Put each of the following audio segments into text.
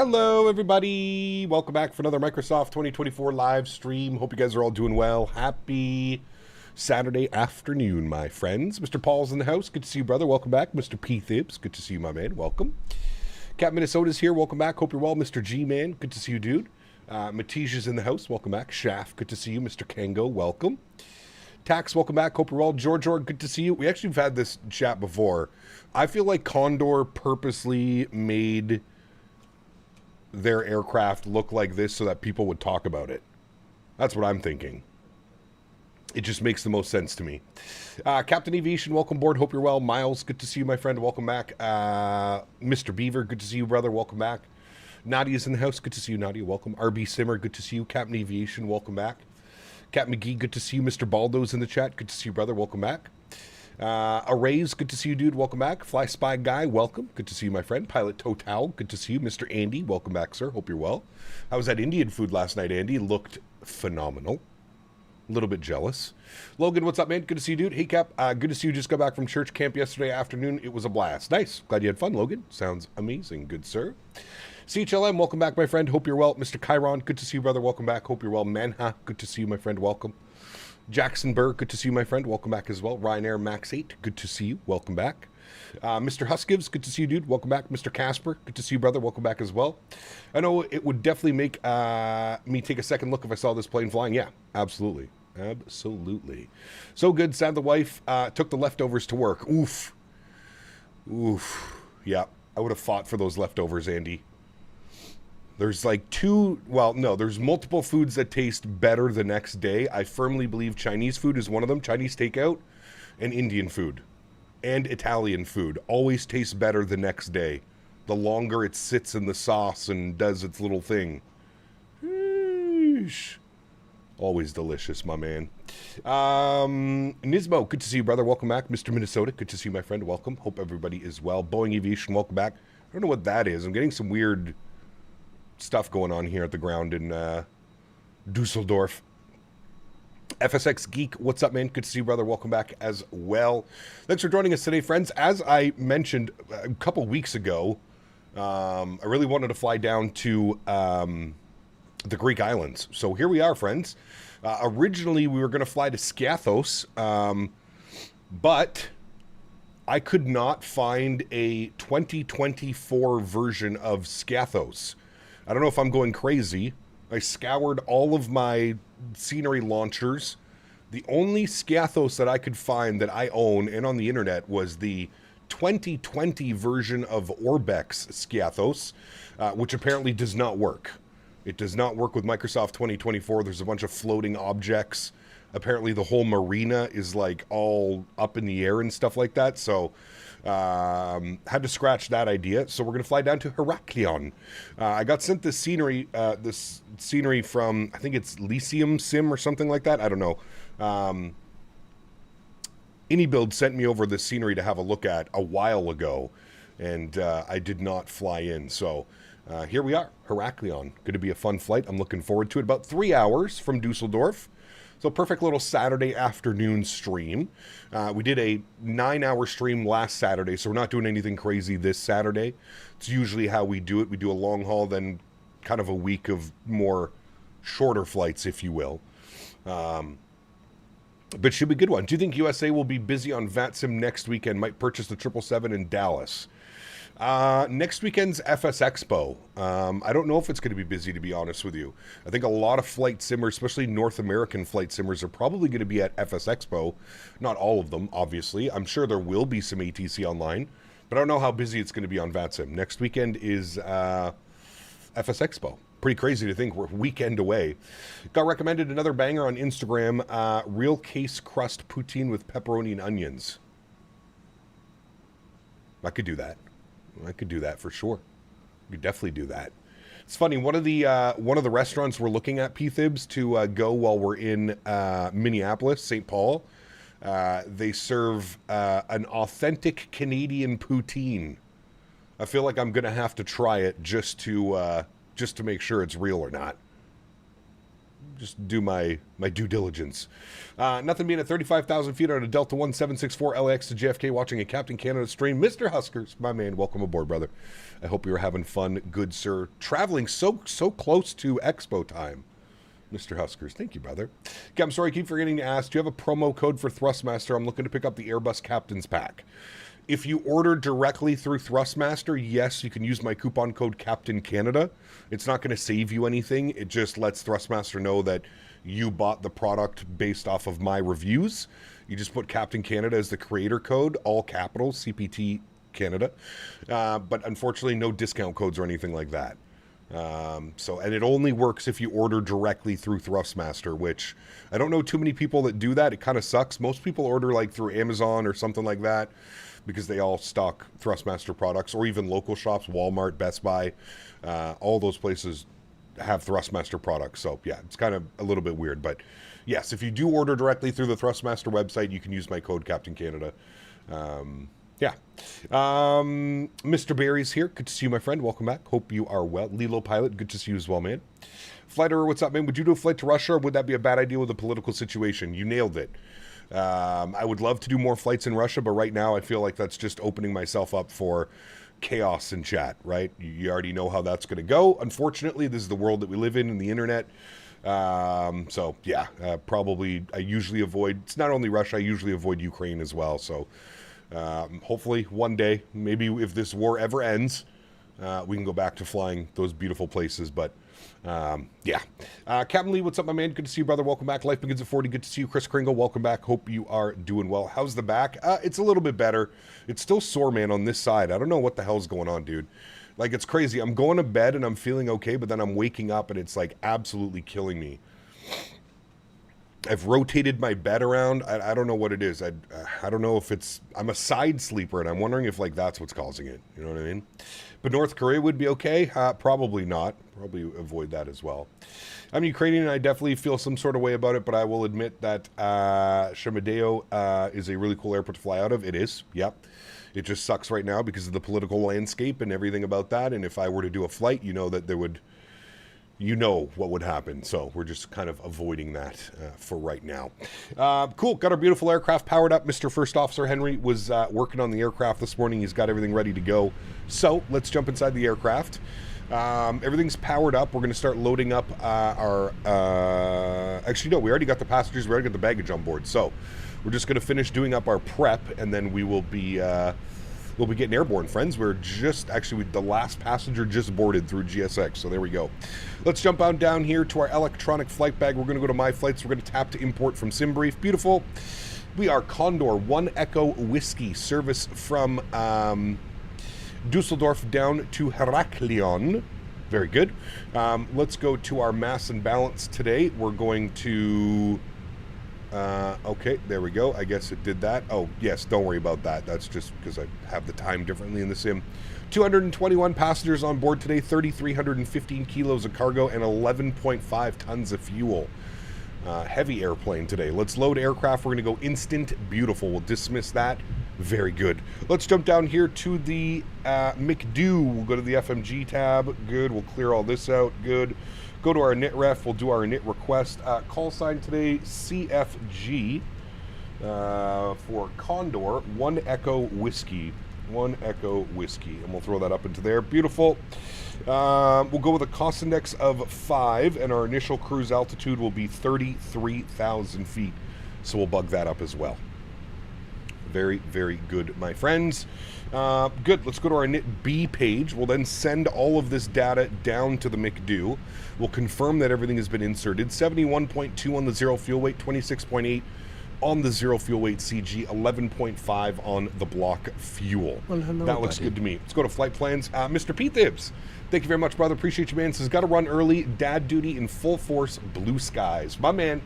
Hello, everybody. Welcome back for another Microsoft 2024 live stream. Hope you guys are all doing well. Happy Saturday afternoon, my friends. Mr. Paul's in the house. Good to see you, brother. Welcome back. Mr. P. Thibs. Good to see you, my man. Welcome. Cat Minnesota's here. Welcome back. Hope you're well. Mr. G, man. Good to see you, dude. Matij's in the house. Welcome back. Shaft. Good to see you. Mr. Kango. Welcome. Tax, welcome back. Hope you're well. George, good to see you. We actually have had this chat before. I feel like Condor purposely made their aircraft look like this so that people would talk about it. That's what I'm thinking. It just makes the most sense to me. Captain Aviation, welcome aboard. Hope you're well. Miles, good to see you, my friend. Welcome back. Mr. Beaver, good to see you, brother. Welcome back. Nadya's in the house. Good to see you, Nadya. Welcome. RB Simmer, good to see you. Captain Aviation, welcome back. Cap McGee, good to see you. Mr. Baldo's in the chat. Good to see you, brother. Welcome back. Arrays, good to see you, dude. Welcome back. Fly Spy Guy, welcome. Good to see you, my friend. Pilot Total, good to see you. Mr. Andy, welcome back, sir. Hope you're well. How was that Indian food last night, Andy? Looked phenomenal. A little bit jealous. Logan, what's up, man? Good to see you, dude. Hey, Cap, good to see you. Just got back from church camp yesterday afternoon. It was a blast. Nice. Glad you had fun, Logan. Sounds amazing. Good, sir. CHLM, welcome back, my friend. Hope you're well. Mr. Chiron, good to see you, brother. Welcome back. Hope you're well. Mentha, good to see you, my friend. Welcome. Jackson Burr, good to see you, my friend. Welcome back as well. Ryanair Max 8, good to see you. Welcome back. Mr. Huskivs, good to see you, dude. Welcome back. Mr. Casper, good to see you, brother. Welcome back as well. I know it would definitely make me take a second look if I saw this plane flying. Yeah, absolutely. Absolutely. So good. Sad the wife took the leftovers to work. Oof. Oof. Yeah, I would have fought for those leftovers, Andy. There's like there's multiple foods that taste better the next day. I firmly believe Chinese food is one of them. Chinese takeout and Indian food and Italian food always tastes better the next day. The longer it sits in the sauce and does its little thing. Eesh. Always delicious, my man. Nismo, good to see you, brother. Welcome back. Mr. Minnesota, good to see you, my friend. Welcome. Hope everybody is well. Boeing Aviation, welcome back. I don't know what that is. I'm getting some weird stuff going on here at the ground in Dusseldorf. FSX Geek, what's up, man? Good to see you, brother. Welcome back as well. Thanks for joining us today, friends. As I mentioned a couple weeks ago, I really wanted to fly down to the Greek islands. So here we are, friends. Originally, we were going to fly to Skiathos, but I could not find a 2024 version of Skiathos. I don't know if I'm going crazy. I scoured all of my scenery launchers. The only Skiathos that I could find that I own and on the internet was the 2020 version of Orbex Skiathos, which apparently does not work. It does not work with Microsoft 2024. There's a bunch of floating objects. Apparently the whole marina is like all up in the air and stuff like that. So had to scratch that idea. So we're going to fly down to Heraklion. I got sent this scenery from, I think it's Lyceum Sim or something like that. I don't know. AnyBuild sent me over this scenery to have a look at a while ago, and I did not fly in. So here we are, Heraklion. Going to be a fun flight. I'm looking forward to it. About 3 hours from Dusseldorf. So perfect little Saturday afternoon stream. We did a 9-hour stream last Saturday, so we're not doing anything crazy this Saturday. It's usually how we do it. We do a long haul, then kind of a week of more shorter flights, if you will. But should be a good one. Do you think USA will be busy on VATSIM next weekend? Might purchase the 777 in Dallas. Next weekend's FS Expo. I don't know if it's going to be busy, to be honest with you. I think a lot of flight simmers, especially North American flight simmers, are probably going to be at FS Expo. Not all of them, obviously. I'm sure there will be some ATC online, but I don't know how busy it's going to be on VATSIM. Next weekend is FS Expo. Pretty crazy to think we're a weekend away. Got recommended another banger on Instagram, real case crust poutine with pepperoni and onions. I could do that. I could do that for sure. We could definitely do that. It's funny. One of the restaurants we're looking at, P-Thibs, to go while we're in Minneapolis, St. Paul. They serve an authentic Canadian poutine. I feel like I'm gonna have to try it just to make sure it's real or not. just do my due diligence. Nothing being at 35,000 feet on a Delta 1764 LAX to JFK watching a Captain Canada stream. Mr. Huskers, my man, welcome aboard, brother. I hope you were having fun, good sir. Traveling so close to Expo time. Mr. Huskers, thank you, brother. Okay, I'm sorry, I keep forgetting to ask, do you have a promo code for Thrustmaster? I'm looking to pick up the Airbus Captain's Pack. If you order directly through Thrustmaster, yes, you can use my coupon code Captain Canada. It's not going to save you anything. It just lets Thrustmaster know that you bought the product based off of my reviews. You just put Captain Canada as the creator code, all capitals, CPT Canada. But unfortunately, no discount codes or anything like that. And it only works if you order directly through Thrustmaster, which I don't know too many people that do that. It kind of sucks. Most people order like through Amazon or something like that, because they all stock Thrustmaster products, or even local shops, Walmart, Best Buy, all those places have Thrustmaster products. So yeah, it's kind of a little bit weird, but yes, if you do order directly through the Thrustmaster website, you can use my code Captain Canada. Yeah. Mr. Barry's here. Good to see you, my friend. Welcome back. Hope you are well. Lilo Pilot, good to see you as well, man. Fliter, what's up, man? Would you do a flight to Russia, or would that be a bad idea with the political situation? You nailed it. I would love to do more flights in Russia, but right now I feel like that's just opening myself up for chaos in chat, right? You already know how that's going to go. Unfortunately, this is the world that we live in the internet. So yeah, probably I usually avoid, it's not only Russia, I usually avoid Ukraine as well. So hopefully one day, maybe if this war ever ends, we can go back to flying those beautiful places. But yeah. Captain Lee, what's up, my man? Good to see you, brother. Welcome back. Life Begins at 40. Good to see you. Chris Kringle, welcome back. Hope you are doing well. How's the back? It's a little bit better. It's still sore, man, on this side. I don't know what the hell's going on, dude. Like, it's crazy. I'm going to bed and I'm feeling okay, but then I'm waking up and it's like absolutely killing me. I've rotated my bed around. I don't know what it is. I don't know if it's, I'm a side sleeper, and I'm wondering if like that's what's causing it. You know what I mean? But North Korea would be okay. Probably not. Probably avoid that as well. I'm Ukrainian, and I definitely feel some sort of way about it, but I will admit that Sheremetyevo is a really cool airport to fly out of. It is. Yep. It just sucks right now because of the political landscape and everything about that. And if I were to do a flight, you know that there would, you know what would happen. So we're just kind of avoiding that for right now. Cool. Got our beautiful aircraft powered up. Mr. First Officer Henry was working on the aircraft this morning. He's got everything ready to go. So let's jump inside the aircraft. Everything's powered up. We're going to start loading up our... actually, no, we already got the passengers. We already got the baggage on board. So we're just going to finish doing up our prep, and then we will be... we'll be getting airborne, friends. We're just, actually, the last passenger just boarded through GSX, so there we go. Let's jump on down here to our electronic flight bag. We're going to go to My Flights. We're going to tap to import from SimBrief. Beautiful. We are Condor 1 Echo Whiskey service from Dusseldorf down to Heraklion. Very good. Let's go to our mass and balance today. We're going to... okay, there we go. I guess it did that. Oh, yes, don't worry about that. That's just because I have the time differently in the sim. 221 passengers on board today, 3,315 kilos of cargo, and 11.5 tons of fuel. Heavy airplane today. Let's load aircraft. We're going to go instant. Beautiful. We'll dismiss that. Very good. Let's jump down here to the McDo. We'll go to the FMG tab. Good. We'll clear all this out. Good. Go to our init ref. We'll do our init request. Call sign today, CFG, for Condor 1 Echo Whiskey. 1 Echo Whiskey. And we'll throw that up into there. Beautiful. We'll go with a cost index of 5, and our initial cruise altitude will be 33,000 feet. So we'll bug that up as well. Very, very good, my friends. Good. Let's go to our init B page. We'll then send all of this data down to the McDo. We'll confirm that everything has been inserted. 71.2 on the zero fuel weight, 26.8 on the zero fuel weight CG, 11.5 on the block fuel. Well, hello, that looks good to me. Let's go to flight plans. Mr. Pete Thibs, thank you very much, brother. Appreciate you, man. Says, got to run early. Dad duty in full force. Blue skies. My man.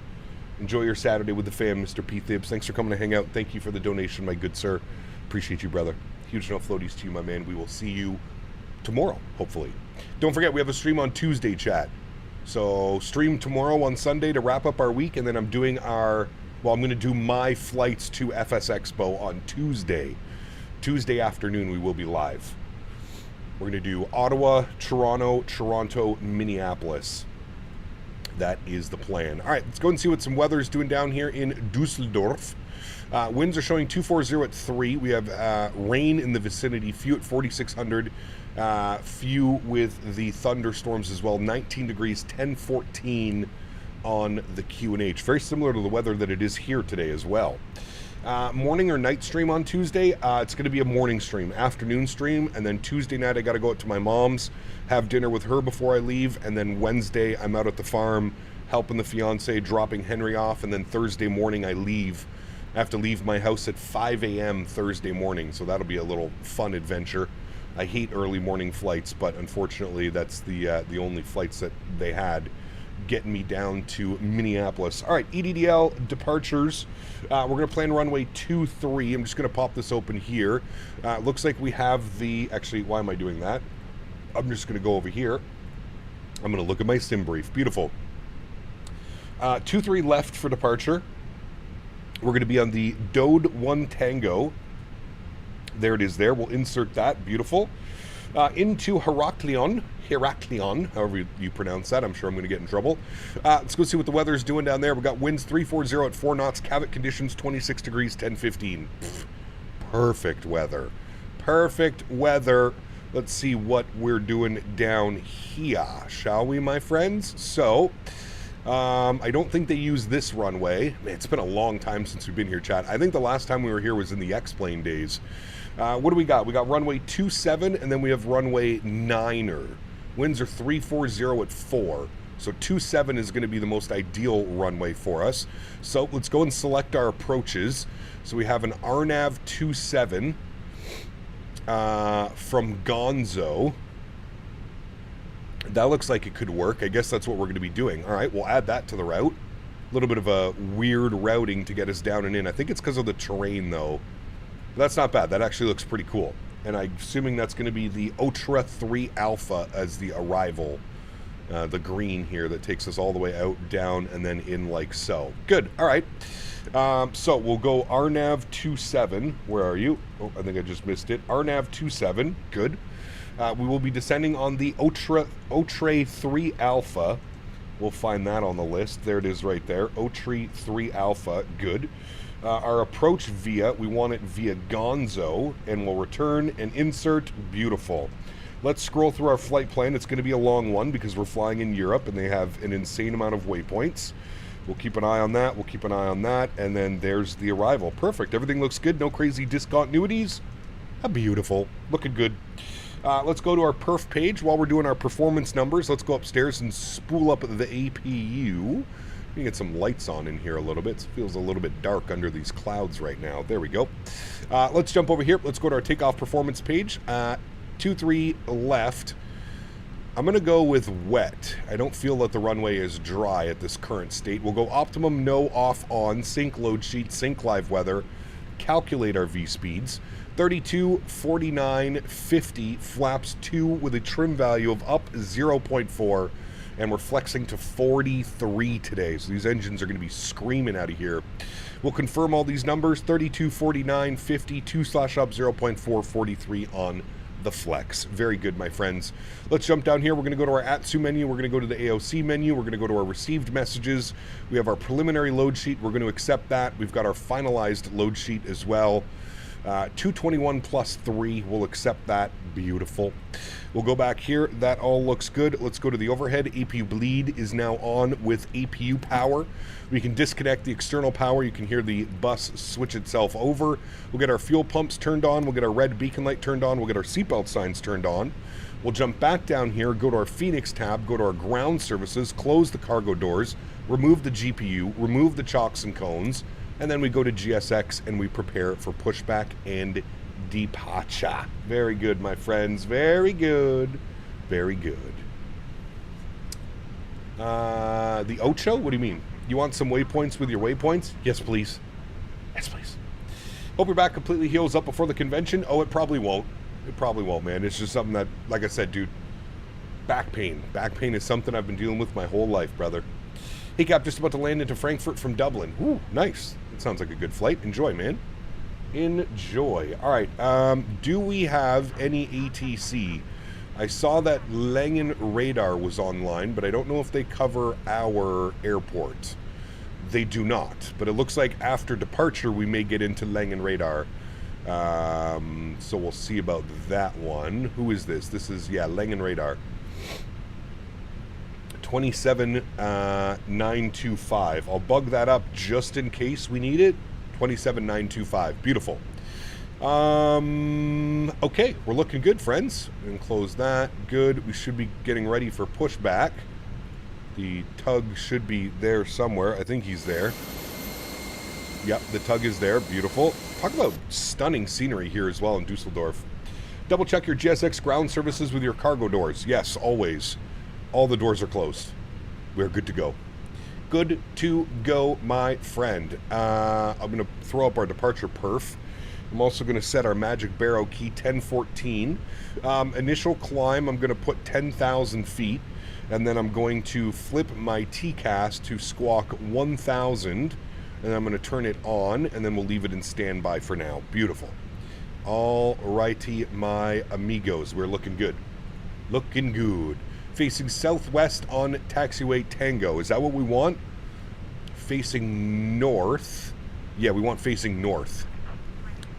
Enjoy your Saturday with the fam, Mr. P. Thibs. Thanks for coming to hang out. Thank you for the donation, my good sir. Appreciate you, brother. Huge enough floaties to you, my man. We will see you tomorrow, hopefully. Don't forget, we have a stream on Tuesday, chat. So stream tomorrow on Sunday to wrap up our week, and then I'm doing our... Well, I'm going to do my flights to FS Expo on Tuesday. Tuesday afternoon, we will be live. We're going to do Ottawa, Toronto, Minneapolis. That is the plan. All right, let's go and see what some weather is doing down here in Dusseldorf. Winds are showing 240 at 3. We have rain in the vicinity, few at 4,600, few with the thunderstorms as well. 19 degrees, 1014 on the QNH. Very similar to the weather that it is here today as well. Morning or night stream on Tuesday, it's going to be a morning stream, afternoon stream, and then Tuesday night I got to go out to my mom's, have dinner with her before I leave, and then Wednesday I'm out at the farm helping the fiance, dropping Henry off, and then Thursday morning I leave. I have to leave my house at 5 a.m. Thursday morning, so that'll be a little fun adventure. I hate early morning flights, but unfortunately that's the only flights that they had getting me down to Minneapolis. All right, EDDL departures. We're going to plan runway 23. I'm just going to pop this open here. Looks like we have the... Actually, why am I doing that? I'm just going to go over here. I'm going to look at my sim brief. Beautiful. 23 left for departure. We're going to be on the Dode 1 Tango. There it is there. We'll insert that. Beautiful. Into Heraklion, however you pronounce that. I'm sure I'm going to get in trouble. Let's go see what the weather is doing down there. We've got winds 340 at 4 knots, Cavit conditions 26 degrees, 1015. Perfect weather. Perfect weather. Let's see what we're doing down here, shall we, my friends? So, I don't think they use this runway. Man, it's been a long time since we've been here, chat. I think the last time we were here was in the X-Plane days. What do we got? We got runway 27, and then we have runway 9er. Winds are 340 at 4. So 27 is going to be the most ideal runway for us. So let's go and select our approaches. So we have an RNAV 27 from Gonzo. That looks like it could work. I guess that's what we're going to be doing. All right, we'll add that to the route. A little bit of a weird routing to get us down and in. I think it's because of the terrain, though. But that's not bad. That actually looks pretty cool. And I'm assuming that's going to be the Otra 3 Alpha as the arrival. The green here that takes us all the way out, down, and then in like so. Good. All right. So we'll go RNAV 27. Where are you? Oh, I think I just missed it. RNAV 27. Good. We will be descending on the Otra 3 Alpha. We'll find that on the list. There it is right there. Otra 3 Alpha. Good. Our approach we want it via Gonzo, and we'll return and insert. Beautiful. Let's scroll through our flight plan. It's going to be a long one because we're flying in Europe, and they have an insane amount of waypoints. We'll keep an eye on that. We'll keep an eye on that. And then there's the arrival. Perfect. Everything looks good. No crazy discontinuities. Beautiful. Looking good. Let's go to our perf page. While we're doing our performance numbers, let's go upstairs and spool up the APU. We can get some lights on in here a little bit. It feels a little bit dark under these clouds right now. There we go. Let's jump over here. Let's go to our takeoff performance page. 2-3 left. I'm going to go with wet. I don't feel that the runway is dry at this current state. We'll go optimum, no, off, on, sync load sheet, sync live weather, calculate our V-speeds. 32, 49, 50, flaps 2 with a trim value of up 0.4, and we're flexing to 43 today. So these engines are going to be screaming out of here. We'll confirm all these numbers. 32, 49, 50, 2/up 0.4, 43 on the flex. Very good, my friends. Let's jump down here. We're going to go to our ATSU menu. We're going to go to the AOC menu. We're going to go to our received messages. We have our preliminary load sheet. We're going to accept that. We've got our finalized load sheet as well. 221 plus 3. We'll accept that. Beautiful. We'll go back here. That all looks good. Let's go to the overhead. APU bleed is now on with APU power. We can disconnect the external power. You can hear the bus switch itself over. We'll get our fuel pumps turned on. We'll get our red beacon light turned on. We'll get our seatbelt signs turned on. We'll jump back down here, go to our Fenix tab, go to our ground services, close the cargo doors, remove the GPU, remove the chocks and cones, and then we go to GSX and we prepare for pushback and departure. Very good, my friends. Very good. Very good. The Ocho? What do you mean? You want some waypoints with your waypoints? Yes, please. Yes, please. Hope your back completely heals up before the convention. Oh, it probably won't. It probably won't, man. It's just something that, like I said, dude, back pain. Back pain is something I've been dealing with my whole life, brother. Hey, Cap, just about to land into Frankfurt from Dublin. Ooh, nice. That sounds like a good flight. Enjoy, man. Enjoy. All right. Do we have any ATC I saw that Langen Radar was online, but I don't know if they cover our airport. They do not, but it looks like after departure we may get into Langen Radar. So we'll see about that one. Who is this? This is, yeah, Langen Radar. 27925. I'll bug that up just in case we need it. 27925. Beautiful. Okay, we're looking good, friends. And close that. Good. We should be getting ready for pushback. The tug should be there somewhere. I think he's there. Yep, the tug is there. Beautiful. Talk about stunning scenery here as well in Dusseldorf. Double check your GSX ground services with your cargo doors. Yes, always. All the doors are closed. We're good to go. Good to go, my friend. I'm going to throw up our departure perf. I'm also going to set our magic barrow key 1014. Initial climb, I'm going to put 10,000 feet. And then I'm going to flip my TCAS to squawk 1,000. And I'm going to turn it on. And then we'll leave it in standby for now. Beautiful. All righty, my amigos. We're looking good. Looking good. Facing southwest on taxiway Tango. Is that what we want? Facing north. Yeah, we want facing north.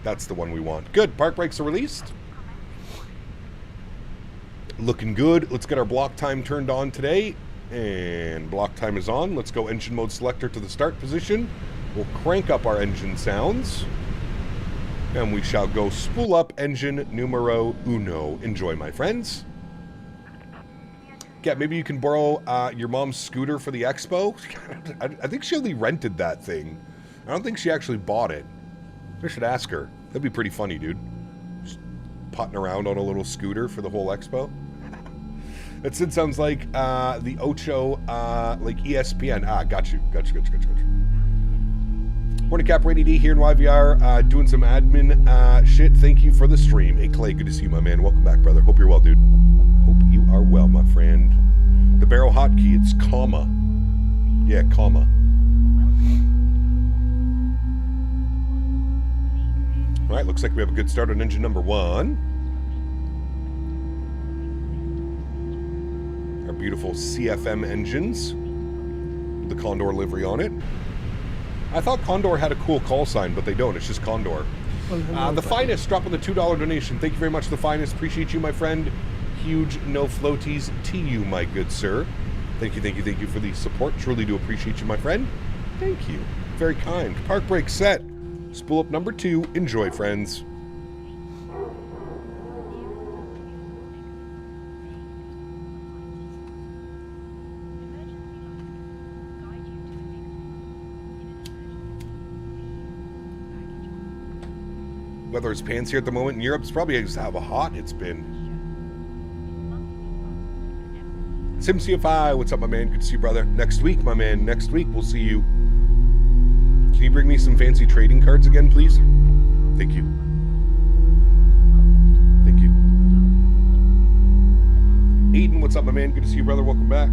That's the one we want. Good. Park brakes are released. Looking good. Let's get our block time turned on today. And block time is on. Let's go engine mode selector to the start position. We'll crank up our engine sounds. And we shall go spool up engine numero uno. Enjoy, my friends. Yeah, maybe you can borrow your mom's scooter for the expo. I think she only rented that thing. I don't think she actually bought it. I should ask her. That'd be pretty funny, dude. Just putting around on a little scooter for the whole expo. That sounds like the Ocho, like ESPN. Ah, got you. Morning Cap, Rainy D here in YVR, doing some admin shit. Thank you for the stream. Hey Clay, good to see you, my man. Welcome back, brother. Hope you're well, dude. Hope you are well, my friend. The barrel hotkey, it's comma. Yeah, comma. All right, looks like we have a good start on engine number 1. Our beautiful CFM engines. The Condor livery on it. I thought Condor had a cool call sign, but they don't. It's just Condor. The Finest dropping the $2 donation. Thank you very much, The Finest. Appreciate you, my friend. Huge no floaties to you, my good sir. Thank you for the support. Truly do appreciate you, my friend. Thank you. Very kind. Park brake set. Spool up number 2. Enjoy, friends. Weather is pants here at the moment in Europe. It's probably just how hot it's been. SimCFI, what's up, my man? Good to see you, brother. Next week, my man. Next week, we'll see you. Can you bring me some fancy trading cards again, please? Thank you. Thank you. Aiden, what's up, my man? Good to see you, brother. Welcome back.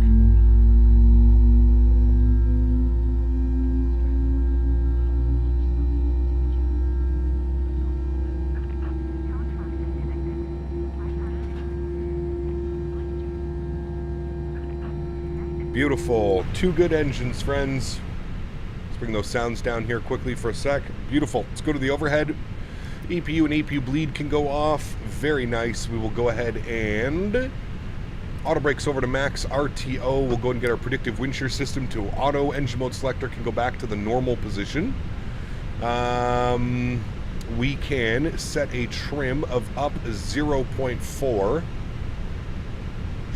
Beautiful. 2 good engines, friends. Let's bring those sounds down here quickly for a sec. Beautiful. Let's go to the overhead. EPU and APU bleed can go off. Very nice. We will go ahead and auto brakes over to max RTO. We'll go and get our predictive wind shear system to auto. Engine mode selector can go back to the normal position. We can set a trim of up 0.4.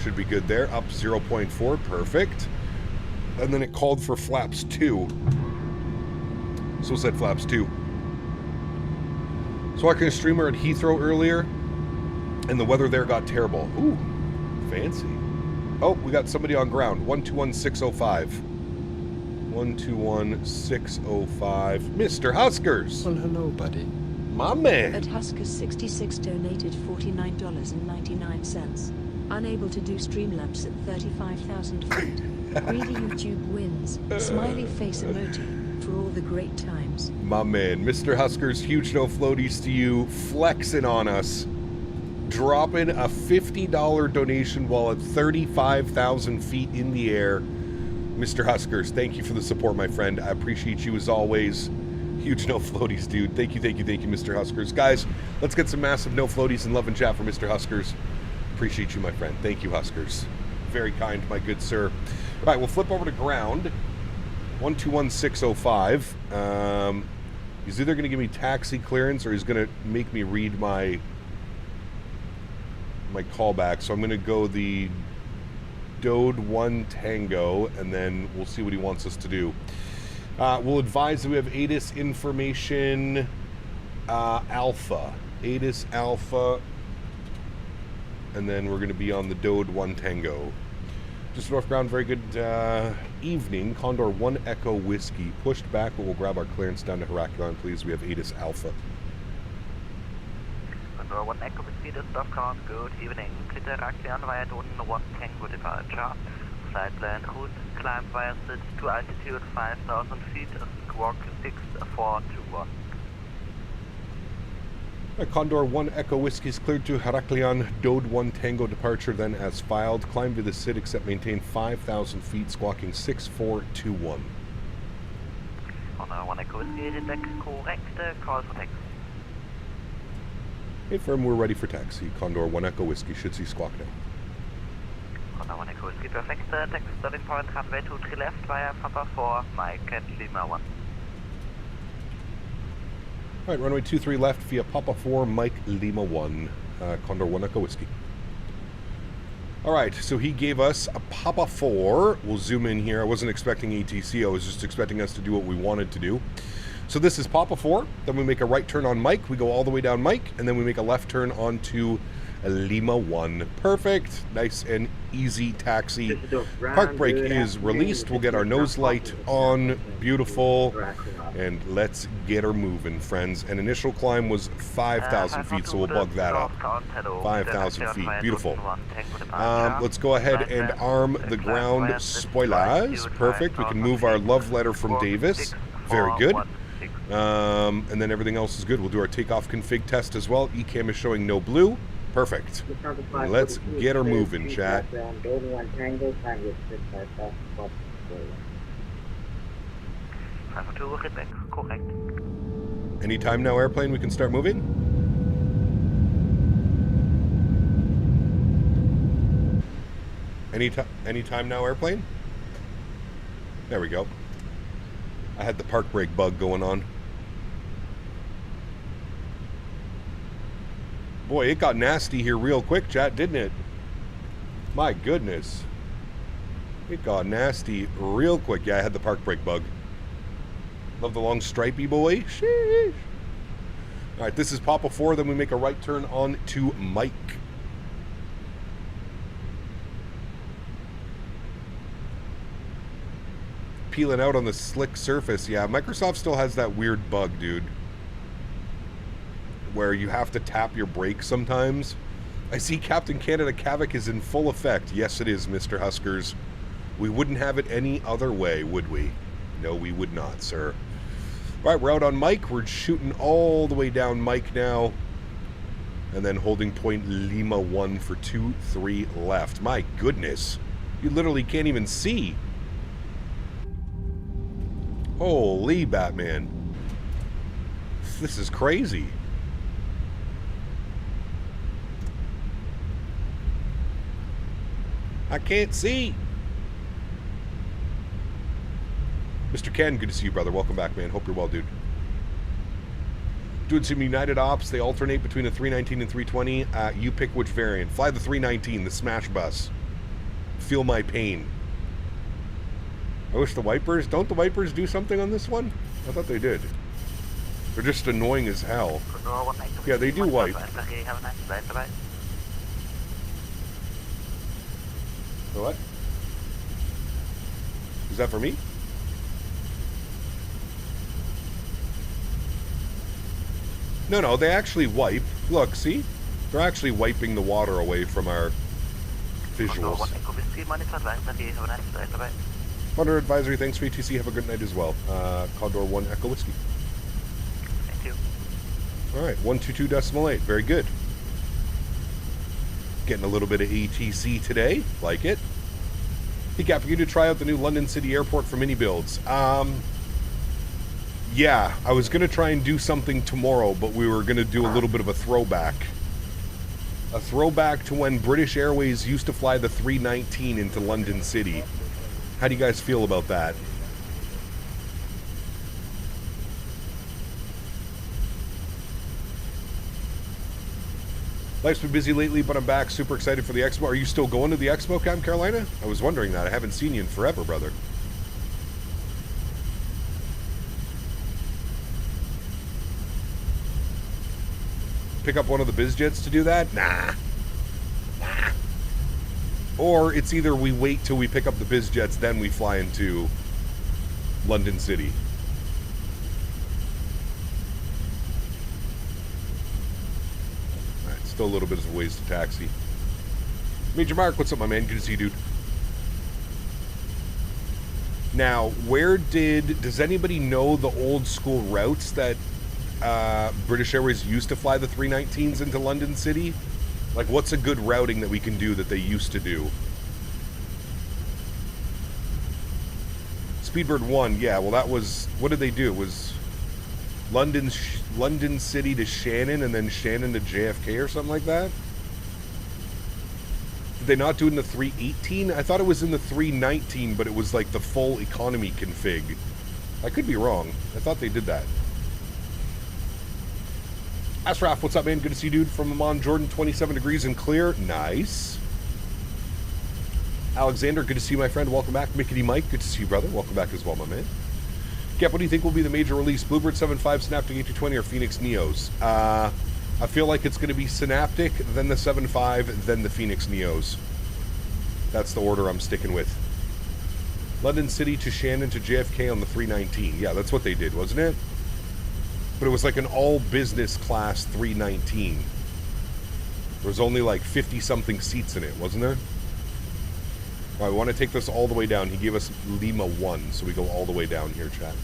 Should be good there. Up 0.4. Perfect. And then it called for flaps 2. So it said flaps 2. So watching a streamer at Heathrow earlier, and the weather there got terrible. Ooh, fancy. Oh, we got somebody on ground. 121605. 121605. Mr. Huskers. Well, hello, buddy. My man. At Huskers66 donated $49.99. Unable to do Streamlabs at 35,000 feet. Greedy YouTube wins. Smiley face emoji for all the great times. My man, Mr. Huskers, huge no floaties to you, flexing on us. dropping a $50 donation while at 35,000 feet in the air. Mr. Huskers, thank you for the support, my friend. I appreciate you as always. Huge no floaties, dude. Thank you, Mr. Huskers. Guys, let's get some massive no floaties and love and chat for Mr. Huskers. Appreciate you, my friend. Thank you, Huskers. Very kind, my good sir. All right, we'll flip over to ground. 121605. He's either going to give me taxi clearance or he's going to make me read my callback. So I'm going to go the Dode 1 Tango, and then we'll see what he wants us to do. We'll advise that we have ATIS information Alpha. ATIS Alpha. And then we're going to be on the Dode 1 Tango. Just north ground, very good evening. Condor 1 Echo Whiskey. Pushed back, but we'll grab our clearance down to Heraclion, please. We have ATIS Alpha. Condor 1 Echo Whiskey, this north ground, good evening. Clear Heraclion via Dode 1 Tango departure. Flight plan route, climb via Sit to altitude 5,000 feet, squawk 6421. Condor 1 Echo Whiskey is cleared to Heraclion, Dode 1 Tango departure, then as filed. Climb to the SID, except maintain 5,000 feet, squawking 6421. Condor 1 Echo Whiskey, deck correct, call for taxi. Hey, firm, we're ready for taxi. Condor 1 Echo Whiskey, should see squawk now. Condor 1 Echo Whiskey, perfect, taxi starting point, runway 23 left via Papa 4, Mike and Lima 1. All right, runway 23 left via Papa 4, Mike Lima 1, Condor 1 Echo Whiskey. All right, so he gave us a Papa 4. We'll zoom in here. I wasn't expecting ATC. I was just expecting us to do what we wanted to do. So this is Papa 4. Then we make a right turn on Mike. We go all the way down Mike, and then we make a left turn onto Lima 1. Perfect. Nice and easy taxi. Park brake is released. We'll get our nose light on. Beautiful. And let's get her moving, friends. And initial climb was 5,000 feet, so we'll bug that up. 5,000 feet. Beautiful. Let's go ahead and arm the ground spoilers. Perfect. We can move our love letter from Davis. Very good. And then everything else is good. We'll do our takeoff config test as well. ECAM is showing no blue. Perfect. Let's get her moving, chat. Correct. Anytime now, airplane, we can start moving? Anytime now, airplane? There we go. I had the park brake bug going on. Boy, it got nasty here real quick, chat, didn't it? My goodness. It got nasty real quick. Yeah, I had the park brake bug. Love the long stripey boy. Sheesh. All right, this is Papa 4. Then we make a right turn on to Mike. Peeling out on the slick surface. Yeah, Microsoft still has that weird bug, dude, where you have to tap your brakes sometimes. I see Captain Canada Kavik is in full effect. Yes, it is, Mr. Huskers. We wouldn't have it any other way, would we? No, we would not, sir. All right, we're out on Mike. We're shooting all the way down Mike now. And then holding point Lima 1 for 23 left. My goodness. You literally can't even see. Holy Batman. This is crazy. I can't see. Mr. Ken, good to see you, brother. Welcome back, man. Hope you're well, dude. Doing some United Ops. They alternate between a 319 and 320. You pick which variant. Fly the 319, the smash bus. Feel my pain. I wish the wipers... Don't the wipers do something on this one? I thought they did. They're just annoying as hell. Yeah, they do wipe. What? Is that for me? No, they actually wipe. Look, see? They're actually wiping the water away from our visuals. Monitor advisory, thanks for ETC. Have a good night as well. Condor 1 Echo Whiskey. Thank you. Alright, 122.8. Very good. Getting a little bit of ATC today. Like it. Hey, Cap, for you to try out the new London City Airport for mini builds. Yeah, I was going to try and do something tomorrow, but we were going to do a little bit of a throwback. A throwback to when British Airways used to fly the 319 into London City. How do you guys feel about that? Life's been busy lately, but I'm back. Super excited for the expo. Are you still going to the expo, Camp Carolina? I was wondering that. I haven't seen you in forever, brother. Pick up one of the biz jets to do that? Nah. Or it's either we wait till we pick up the biz jets, then we fly into London City. Alright, still a little bit of a ways to taxi. Major Mark, what's up, my man? Good to see you, dude. Now, does anybody know the old school routes that British Airways used to fly the 319s into London City? Like, what's a good routing that we can do that they used to do? Speedbird 1, yeah, well that was, what did they do? It was London City to Shannon and then Shannon to JFK or something like that? Did they not do it in the 318? I thought it was in the 319, but it was like the full economy config. I could be wrong. I thought they did that. Asraf, what's up, man? Good to see you, dude. From Amman, Jordan, 27 degrees and clear. Nice. Alexander, good to see you, my friend. Welcome back. Mickey Mike, good to see you, brother. Welcome back as well, my man. Cap, what do you think will be the major release? Bluebird 7.5, Synaptic A320, or Phoenix Neos? I feel like it's going to be Synaptic, then the 7.5, then the Phoenix Neos. That's the order I'm sticking with. London City to Shannon to JFK on the 319. Yeah, that's what they did, wasn't it? But it was like an all-business class 319. There was only like 50-something seats in it, wasn't there? All right, we want to take this all the way down. He gave us Lima 1, so we go all the way down here, chat.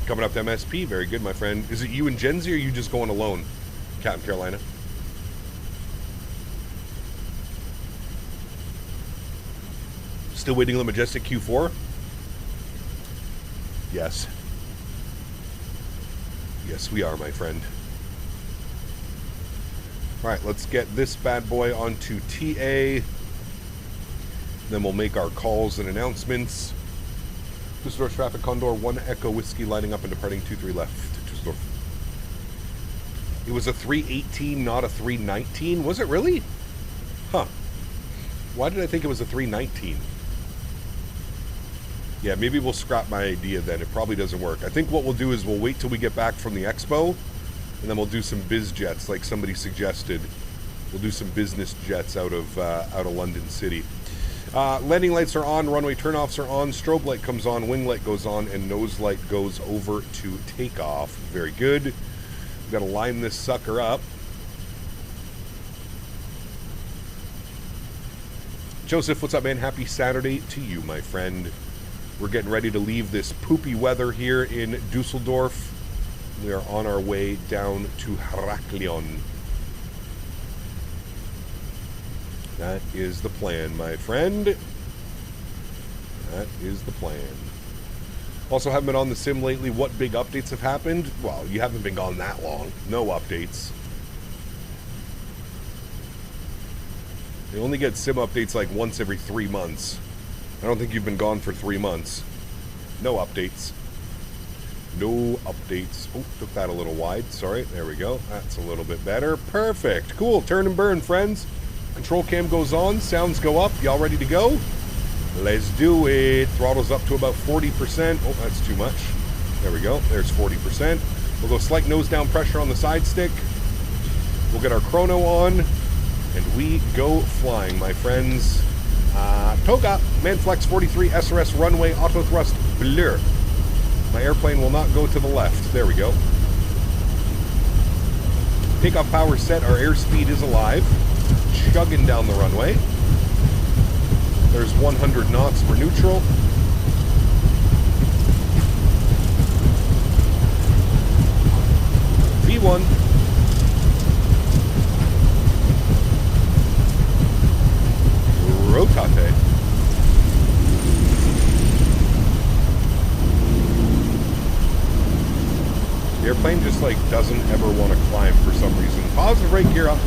Coming up to MSP, very good, my friend. Is it you and Gen Z, or are you just going alone, Captain Carolina? Still waiting on the Majestic Q4? Yes. Yes, we are, my friend. Alright, let's get this bad boy onto TA. Then we'll make our calls and announcements. Düsseldorf traffic, Condor 1 Echo Whiskey lining up and departing 23 left. Düsseldorf. It was a 318, not a 319? Was it really? Huh. Why did I think it was a 319? Yeah, maybe we'll scrap my idea then. It probably doesn't work. I think what we'll do is we'll wait till we get back from the expo, and then we'll do some biz jets like somebody suggested. We'll do some business jets out of London City. Landing lights are on, runway turnoffs are on, strobe light comes on, wing light goes on, and nose light goes over to takeoff. Very good. We've got to line this sucker up. Joseph, what's up, man? Happy Saturday to you, my friend. We're getting ready to leave this poopy weather here in Dusseldorf. We are on our way down to Heraklion. That is the plan, my friend. That is the plan. Also, haven't been on the sim lately. What big updates have happened? Well, you haven't been gone that long. No updates. They only get sim updates like once every 3 months. I don't think you've been gone for 3 months. No updates. No updates. Oh, took that a little wide. Sorry. There we go. That's a little bit better. Perfect. Cool. Turn and burn, friends. Control cam goes on. Sounds go up. Y'all ready to go? Let's do it. Throttle's up to about 40%. Oh, that's too much. There we go. There's 40%. We'll go slight nose down pressure on the side stick. We'll get our chrono on. And we go flying, my friends. Toga, Manflex 43, SRS runway, auto thrust, blur. My airplane will not go to the left. There we go. Takeoff power set, our airspeed is alive. Chugging down the runway. There's 100 knots for neutral. V1. Rotate. The airplane just like doesn't ever want to climb for some reason. Positive rate gear up.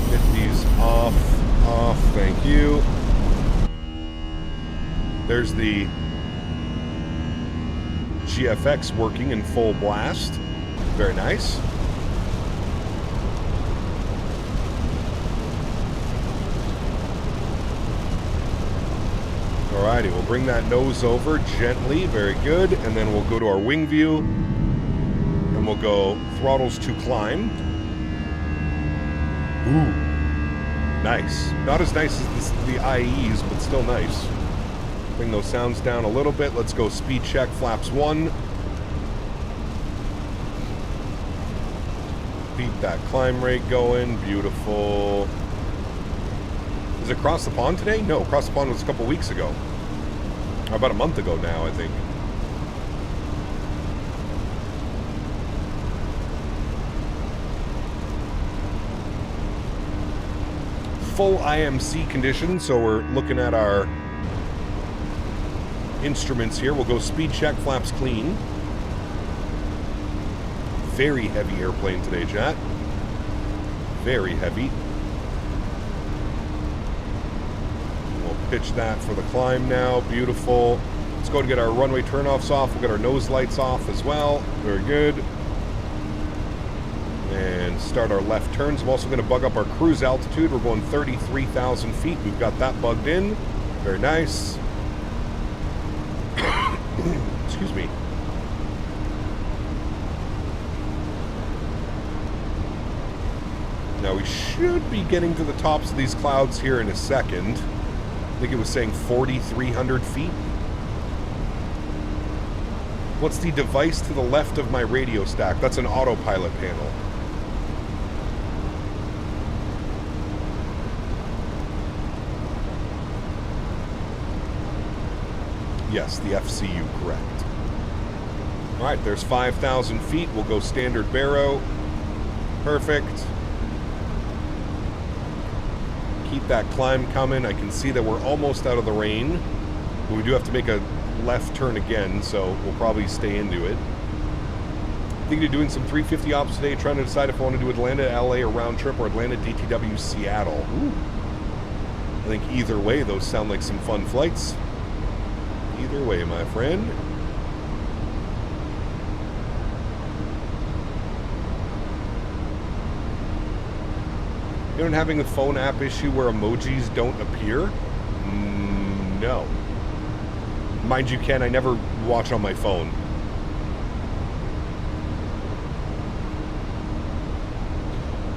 50s off, thank you. There's the GFX working in full blast. Very nice. Alrighty, we'll bring that nose over gently, very good, and then we'll go to our wing view, and we'll go throttles to climb. Ooh, nice. Not as nice as the IEs, but still nice. Bring those sounds down a little bit. Let's go speed check, flaps 1. Keep that climb rate going, beautiful. Is it across the pond today? No, across the pond was a couple weeks ago. About a month ago now, I think. Full IMC condition, so we're looking at our instruments here. We'll go speed check, flaps clean. Very heavy airplane today, chat. Very heavy. Pitch that for the climb now. Beautiful. Let's go to get our runway turnoffs off. We'll get our nose lights off as well. Very good. And start our left turns. I'm also going to bug up our cruise altitude. We're going 33,000 feet. We've got that bugged in. Very nice. Excuse me. Now we should be getting to the tops of these clouds here in a second. I think it was saying 4,300 feet. What's the device to the left of my radio stack? That's an autopilot panel. Yes, the FCU, correct. All right, there's 5,000 feet. We'll go standard baro. Perfect. Keep that climb coming. I can see that we're almost out of the rain. But we do have to make a left turn again, so we'll probably stay into it. Thinking of doing some 350 ops today, trying to decide if I want to do Atlanta, LA, or round trip, or Atlanta, DTW, Seattle. Ooh. I think either way, those sound like some fun flights. Either way, my friend. You know, having a phone app issue where emojis don't appear? No. Mind you, Ken, I never watch on my phone.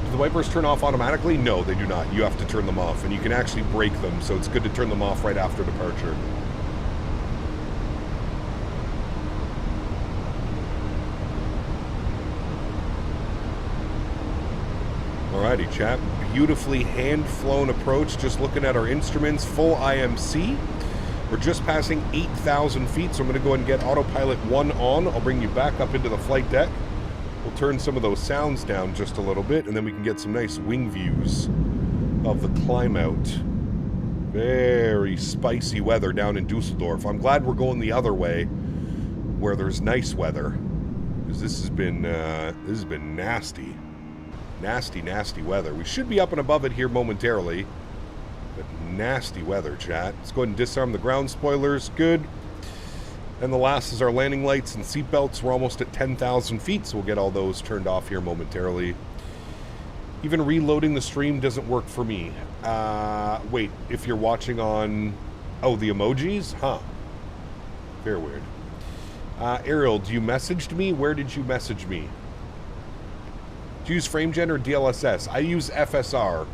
Do the wipers turn off automatically? No, they do not. You have to turn them off, and you can actually break them, so it's good to turn them off right after departure. Alrighty, chat. Beautifully hand-flown approach. Just looking at our instruments. Full IMC. We're just passing 8,000 feet, so I'm going to go ahead and get autopilot 1 on. I'll bring you back up into the flight deck. We'll turn some of those sounds down just a little bit, and then we can get some nice wing views of the climb out. Very spicy weather down in Dusseldorf. I'm glad we're going the other way, where there's nice weather, because this has been nasty. Nasty, nasty weather. We should be up and above it here momentarily. But nasty weather, chat. Let's go ahead and disarm the ground spoilers. Good. And the last is our landing lights and seatbelts. We're almost at 10,000 feet, so we'll get all those turned off here momentarily. Even reloading the stream doesn't work for me. Wait, if you're watching on... Oh, the emojis? Huh. Very weird. Ariel, you messaged me? Where did you message me? Do you use FrameGen or DLSS? I use FSR,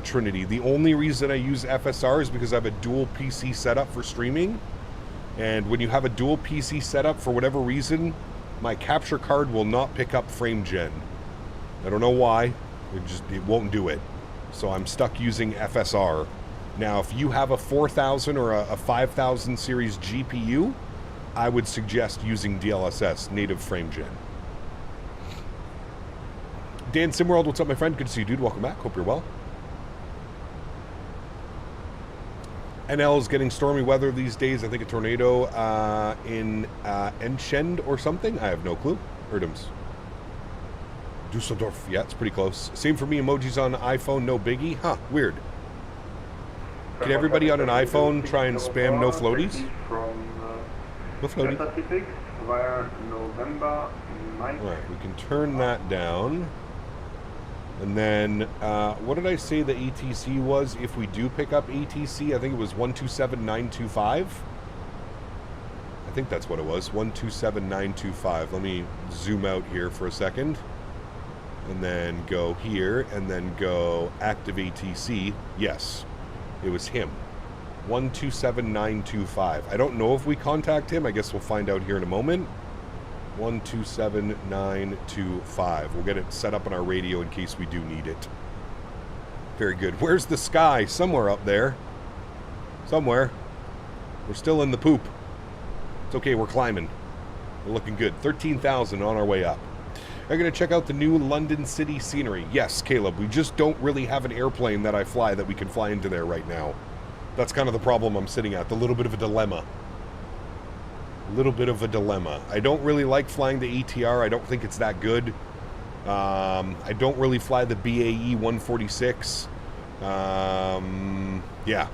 Trinity. The only reason I use FSR is because I have a dual PC setup for streaming. And when you have a dual PC setup, for whatever reason, my capture card will not pick up FrameGen. I don't know why. It won't do it. So I'm stuck using FSR. Now, if you have a 4000 or a 5000 series GPU, I would suggest using DLSS, native frame gen. Dan Simworld, what's up, my friend? Good to see you, dude. Welcome back. Hope you're well. NL is getting stormy weather these days. I think a tornado in Enschede or something. I have no clue. Erdms. Dusseldorf. Yeah, it's pretty close. Same for me. Emojis on iPhone. No biggie. Huh. Weird. Can everybody on an iPhone try and spam no floaties? No floaty. Alright, we can turn that down. And then, what did I say the ATC was if we do pick up ATC? I think it was 127925. I think that's what it was, 127925. Let me zoom out here for a second. And then go here, and then go active ATC. Yes, it was him. 127925. I don't know if we contact him. I guess we'll find out here in a moment. 127925. We'll get it set up on our radio in case we do need it. Very good. Where's the sky? Somewhere up there. Somewhere. We're still in the poop. It's okay, we're climbing. We're looking good. 13,000 on our way up. We're going to check out the new London City scenery. Yes, Caleb, we just don't really have an airplane that I fly that we can fly into there right now. That's kind of the problem I'm sitting at. A little bit of a dilemma. Little bit of a dilemma. I don't really like flying the ATR. I don't think it's that good. I don't really fly the BAE 146. Yeah.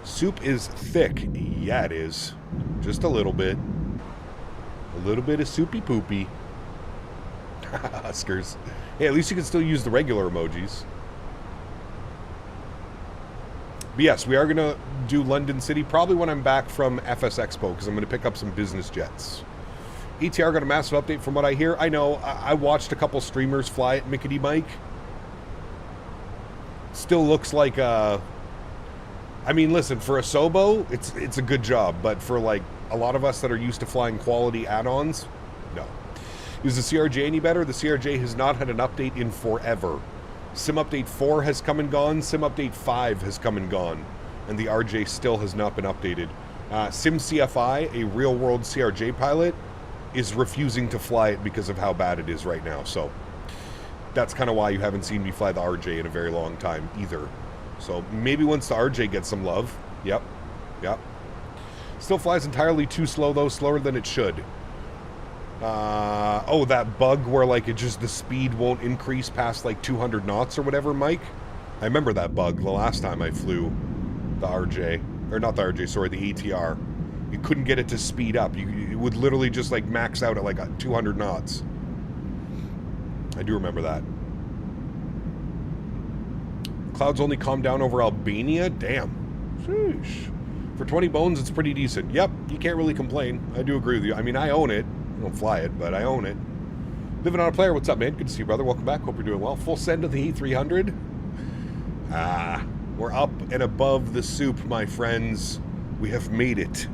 Soup is thick. Yeah, it is. Just a little bit. A little bit of soupy poopy. Huskers. Hey, at least you can still use the regular emojis. But yes, we are going to do London City probably when I'm back from FS Expo because I'm going to pick up some business jets. ETR got a massive update from what I hear. I know, I watched a couple streamers fly it, Mickety Mike. Still looks like a... I mean, listen, for a Sobo, it's a good job, but for like a lot of us that are used to flying quality add-ons, no. Is the CRJ any better? The CRJ has not had an update in forever. Sim Update 4 has come and gone. Sim Update 5 has come and gone. And the RJ still has not been updated. Sim CFI, a real-world CRJ pilot, is refusing to fly it because of how bad it is right now. So that's kind of why you haven't seen me fly the RJ in a very long time either. So maybe once the RJ gets some love. Yep. Yep. Still flies entirely too slow, though. Slower than it should. Oh, that bug where like it just the speed won't increase past like 200 knots or whatever, Mike. I remember that bug the last time I flew the RJ, or not the RJ, sorry, the ATR. You couldn't get it to speed up. It would literally just like max out at like 200 knots. I do remember that. Clouds only calm down over Albania? Damn. Sheesh. For 20 bones, it's pretty decent. Yep, you can't really complain. I do agree with you. I mean, I own it. I don't fly it, but I own it. Living on a player, what's up, man? Good to see you, brother. Welcome back. Hope you're doing well. Full send of the E300. We're up and above the soup, my friends. We have made it.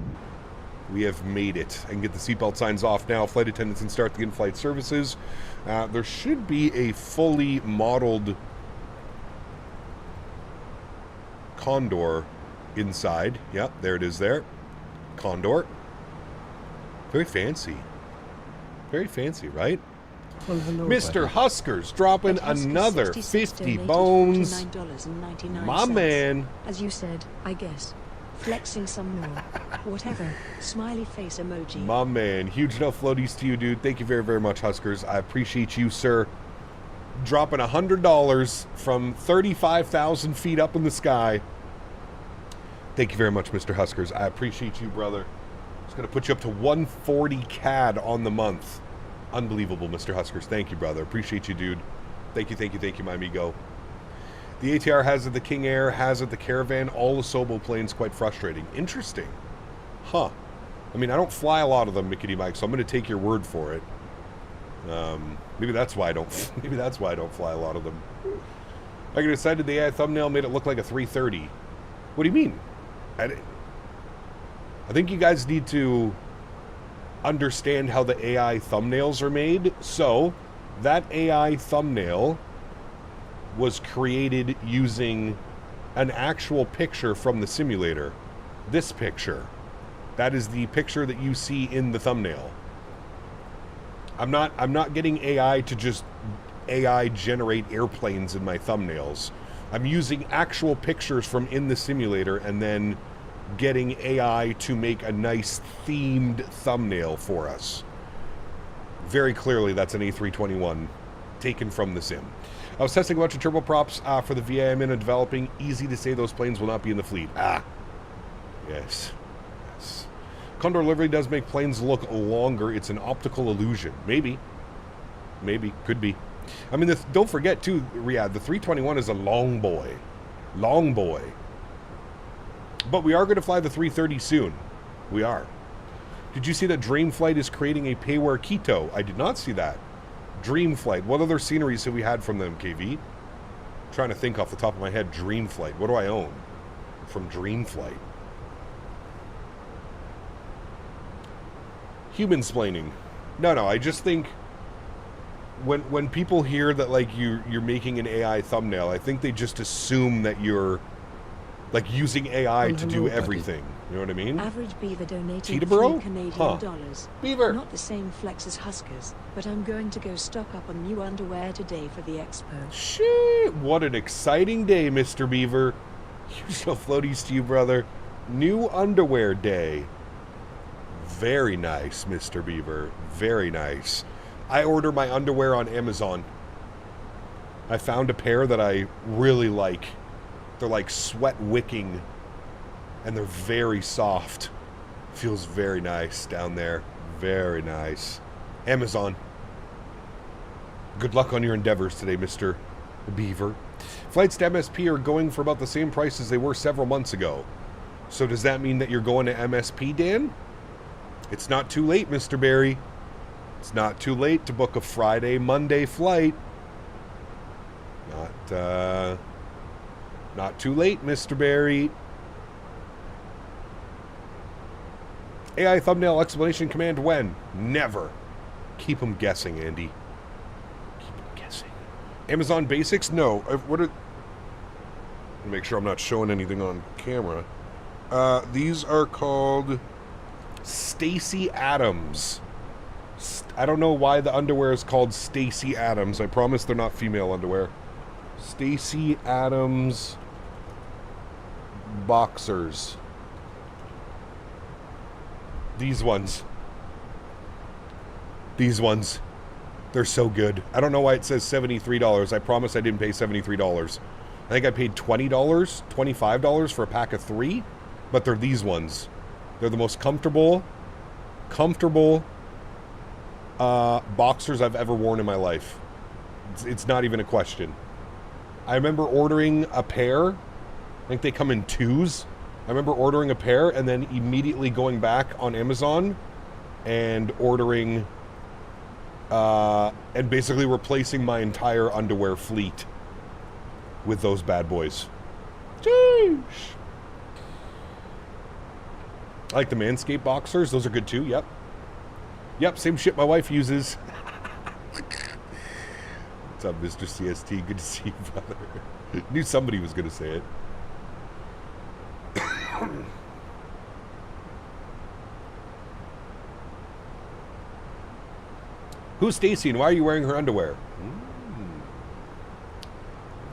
We have made it. I can get the seatbelt signs off now. Flight attendants can start the in-flight services. There should be a fully modeled Condor inside. Yep, there it is there. Condor. Very fancy. Very fancy, right? Well, hello, Mr. buddy. Huskers dropping another 50 bones. My man. As you said, I guess. Flexing some more. Whatever. Smiley face emoji. My man. Huge enough floaties to you, dude. Thank you very, very much, Huskers. I appreciate you, sir. Dropping $100 from 35,000 feet up in the sky. Thank you very much, Mr. Huskers. I appreciate you, brother. It's going to put you up to 140 CAD on the month. Unbelievable, Mr. Huskers. Thank you, brother. Appreciate you, dude. Thank you, my amigo. The ATR has it, the King Air has it, the Caravan, all the Sobo planes, quite frustrating. Interesting. Huh. I mean, I don't fly a lot of them, Mickety Mike, so I'm going to take your word for it. Maybe that's why I don't fly a lot of them. I decided the AI thumbnail made it look like a 330. What do you mean? I think you guys need to understand how the AI thumbnails are made. So, that AI thumbnail was created using an actual picture from the simulator. This picture. That is the picture that you see in the thumbnail. I'm not getting AI to just AI generate airplanes in my thumbnails. I'm using actual pictures from in the simulator and then getting AI to make a nice themed thumbnail for us. Very clearly, that's an A321 taken from the sim. I was testing a bunch of turboprops for the VA I'm in and developing. Easy to say those planes will not be in the fleet. Ah, yes. Yes. Condor livery does make planes look longer. It's an optical illusion. Maybe. Maybe. Could be. I mean, don't forget, too, Riyadh, the 321 is a long boy. Long boy. But we are going to fly the 330 soon. We are. Did you see that Dreamflight is creating a payware Quito? I did not see that. Dreamflight. What other sceneries have we had from them, KV? I'm trying to think off the top of my head. Dreamflight. What do I own from Dreamflight? Humansplaining. No, I just think when people hear that like you're making an AI thumbnail, I think they just assume that you're like using AI to do everything. You know what I mean? Average Beaver donated Teterboro? $3 Canadian. Beaver. Not the same flex as Huskers, but I'm going to go stock up on new underwear today for the expo. Shit! What an exciting day, Mr. Beaver. Huge no floaties to you, brother. New underwear day. Very nice, Mr. Beaver. Very nice. I order my underwear on Amazon. I found a pair that I really like. They're like sweat wicking, and they're very soft. Feels very nice down there. Very nice. Amazon. Good luck on your endeavors today, Mr. Beaver. Flights to MSP are going for about the same price as they were several months ago. So does that mean that you're going to MSP, Dan? It's not too late, Mr. Barry. It's not too late to book a Friday, Monday flight. Not too late, Mr. Barry. AI thumbnail exclamation command when? Never. Keep them guessing, Andy. Keep them guessing. Amazon Basics? No. Make sure I'm not showing anything on camera. These are called Stacy Adams. I don't know why the underwear is called Stacy Adams. I promise they're not female underwear. Stacy Adams boxers. These ones. They're so good. I don't know why it says $73. I promise I didn't pay $73. I think I paid $20, $25 for a pack of 3, but they're these ones. They're the most comfortable boxers I've ever worn in my life. It's not even a question. I remember ordering a pair. I think they come in 2s. I remember ordering a pair and then immediately going back on Amazon and ordering and basically replacing my entire underwear fleet with those bad boys. Jeez. I like the Manscaped boxers. Those are good too. Yep, same shit my wife uses. What's up, Mr. CST? Good to see you, brother. Knew somebody was going to say it. Who's Stacy and why are you wearing her underwear?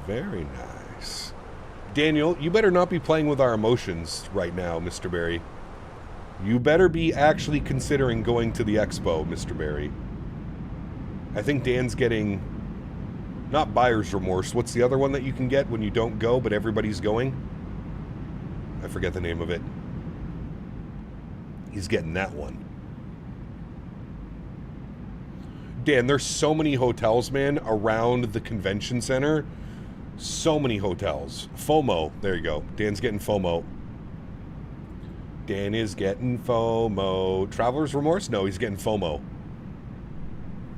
Very nice. Daniel, you better not be playing with our emotions right now, Mr. Barry. You better be actually considering going to the expo, Mr. Barry. I think Dan's getting, not buyer's remorse. What's the other one that you can get when you don't go, but everybody's going? I forget the name of it. He's getting that one. Dan, there's so many hotels, man, around the convention center. So many hotels. FOMO. There you go. Dan's getting FOMO. Dan is getting FOMO. Traveler's remorse? No, he's getting FOMO.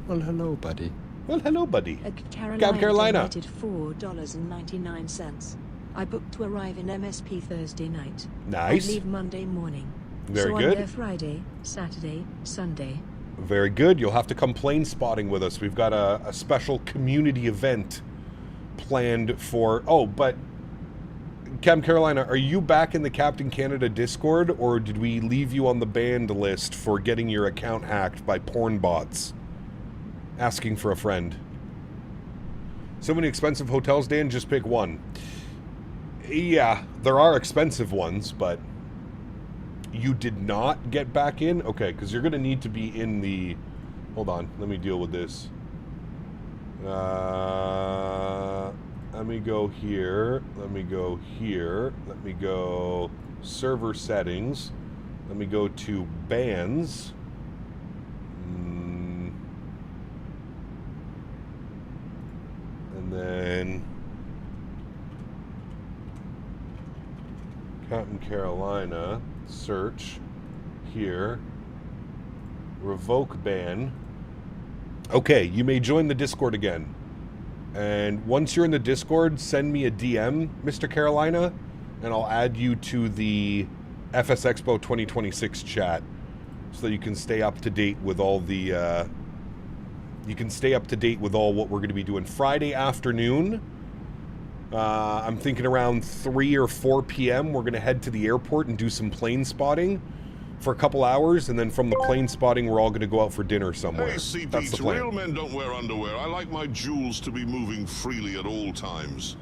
Well, hello, buddy. Well, hello, buddy. Carolina donated $4.99. I booked to arrive in MSP Thursday night. Nice. I leave Monday morning. Very so good. I'm there Friday, Saturday, Sunday. Very good. You'll have to come plane spotting with us. We've got a special community event planned for... Oh, but... Captain Carolina, are you back in the Captain Canada Discord, or did we leave you on the banned list for getting your account hacked by porn bots? Asking for a friend. So many expensive hotels, Dan, just pick one. Yeah, there are expensive ones, but you did not get back in? Okay, because you're going to need to be in the... Hold on, let me deal with this. Let me go here. Let me go here. Let me go server settings. Let me go to bans. And then Captain Carolina, search here, revoke ban. Okay, you may join the Discord again. And once you're in the Discord, send me a DM, Mr. Carolina, and I'll add you to the FS Expo 2026 chat so that you can stay up to date with all the what we're going to be doing Friday afternoon. I'm thinking around 3 or 4 p.m. we're going to head to the airport and do some plane spotting for a couple hours, and then from the plane spotting we're all going to go out for dinner somewhere. Hey, CP, That's the plan. real men don't wear underwear. I like my jewels to be moving freely at all times.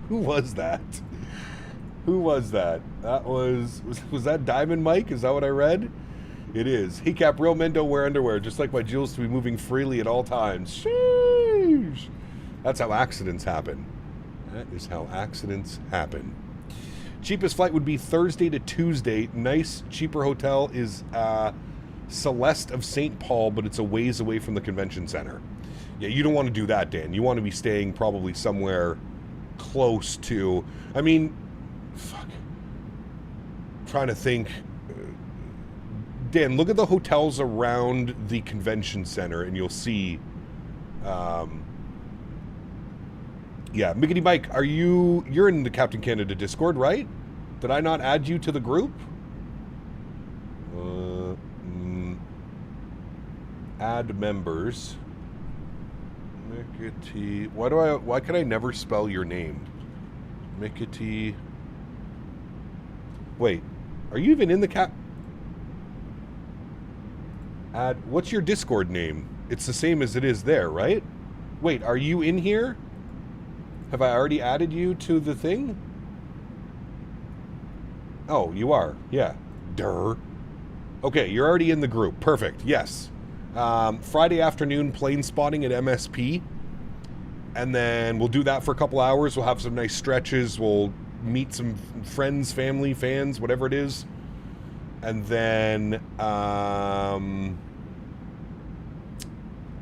Who was that? Who was that? That was that Diamond Mike? Is that what I read? It is. Hey Cap, real men don't wear underwear, just like my jewels to be moving freely at all times. Sheesh. That's how accidents happen. That is how accidents happen. Cheapest flight would be Thursday to Tuesday. Nice, cheaper hotel is Celeste of St. Paul, but it's a ways away from the convention center. Yeah, you don't want to do that, Dan. You want to be staying probably somewhere close to... I mean, fuck. I'm trying to think. Dan, look at the hotels around the convention center, and you'll see... Yeah, Mickety Mike, you're in the Captain Canada Discord, right? Did I not add you to the group? Add members. Mickety, why can I never spell your name? Mickety. Wait, are you even in the what's your Discord name? It's the same as it is there, right? Wait, are you in here? Have I already added you to the thing? Oh, you are. Yeah. Durr. Okay, you're already in the group. Perfect. Yes. Friday afternoon plane spotting at MSP. And then we'll do that for a couple hours. We'll have some nice stretches. We'll meet some friends, family, fans, whatever it is. And then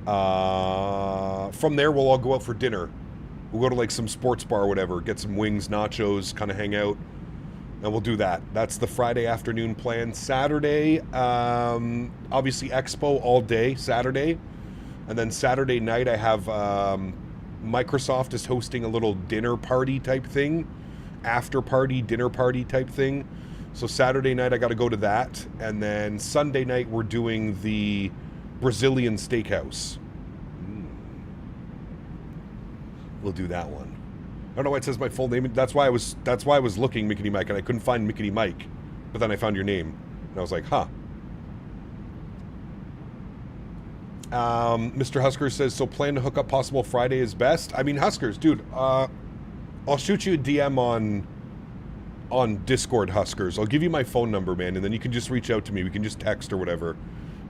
from there, we'll all go out for dinner. We'll go to like some sports bar or whatever, get some wings, nachos, kind of hang out, and we'll do that. That's the Friday afternoon plan. Saturday, obviously Expo all day, Saturday. And then Saturday night I have Microsoft is hosting a little dinner party type thing, after party, dinner party type thing. So Saturday night I got to go to that. And then Sunday night we're doing the Brazilian steakhouse. We'll do that one. I don't know why it says my full name. That's why I was looking, Mickety Mike, and I couldn't find Mickety Mike. But then I found your name. And I was like, huh. Mr. Husker says, so plan to hook up possible Friday is best. I mean, Huskers, dude, I'll shoot you a DM on Discord, Huskers. I'll give you my phone number, man, and then you can just reach out to me. We can just text or whatever.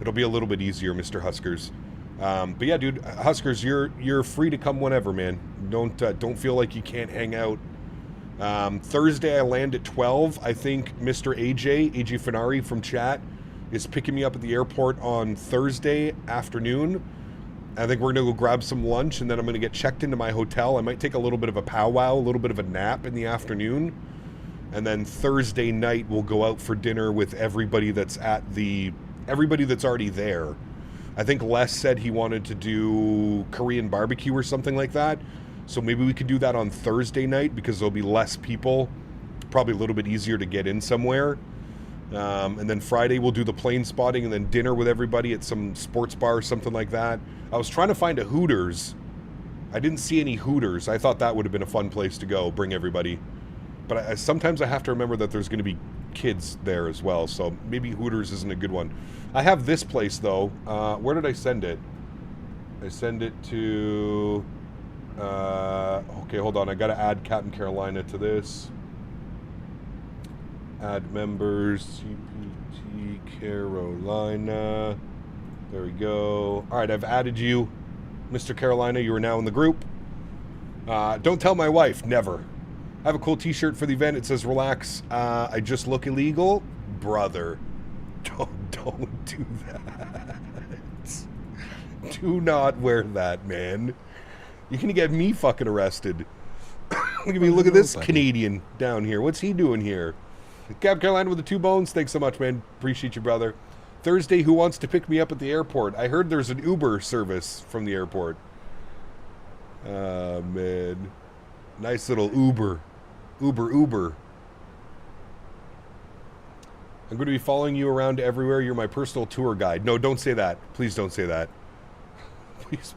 It'll be a little bit easier, Mr. Huskers. But yeah, dude, Huskers, you're free to come whenever, man. Don't feel like you can't hang out. Thursday I land at 12. I think Mr. AJ Fenari from chat is picking me up at the airport on Thursday afternoon. I think we're gonna go grab some lunch, and then I'm gonna get checked into my hotel. I might take a little bit of a powwow, a little bit of a nap in the afternoon, and then Thursday night we'll go out for dinner with everybody that's already there. I think Les said he wanted to do Korean barbecue or something like that. So maybe we could do that on Thursday night because there'll be less people. Probably a little bit easier to get in somewhere. And then Friday we'll do the plane spotting and then dinner with everybody at some sports bar or something like that. I was trying to find a Hooters. I didn't see any Hooters. I thought that would have been a fun place to go, bring everybody. But sometimes I have to remember that there's going to be kids there as well, so maybe Hooters isn't a good one. I have this place, though. Where did I send it? I send it to... okay, hold on. I got to add Captain Carolina to this. Add members, CPT Carolina. There we go. All right, I've added you. Mr. Carolina, you are now in the group. Don't tell my wife. Never. I have a cool t-shirt for the event. It says, relax, I just look illegal. Brother, don't do that. Do not wear that, man. You're going to get me fucking arrested. Look at this Canadian down here. What's he doing here? Cap Carolina with the 2 bones. Thanks so much, man. Appreciate you, brother. Thursday, who wants to pick me up at the airport? I heard there's an Uber service from the airport. Man. Nice little Uber. Uber. I'm going to be following you around everywhere. You're my personal tour guide. No, don't say that. Please don't say that. Please.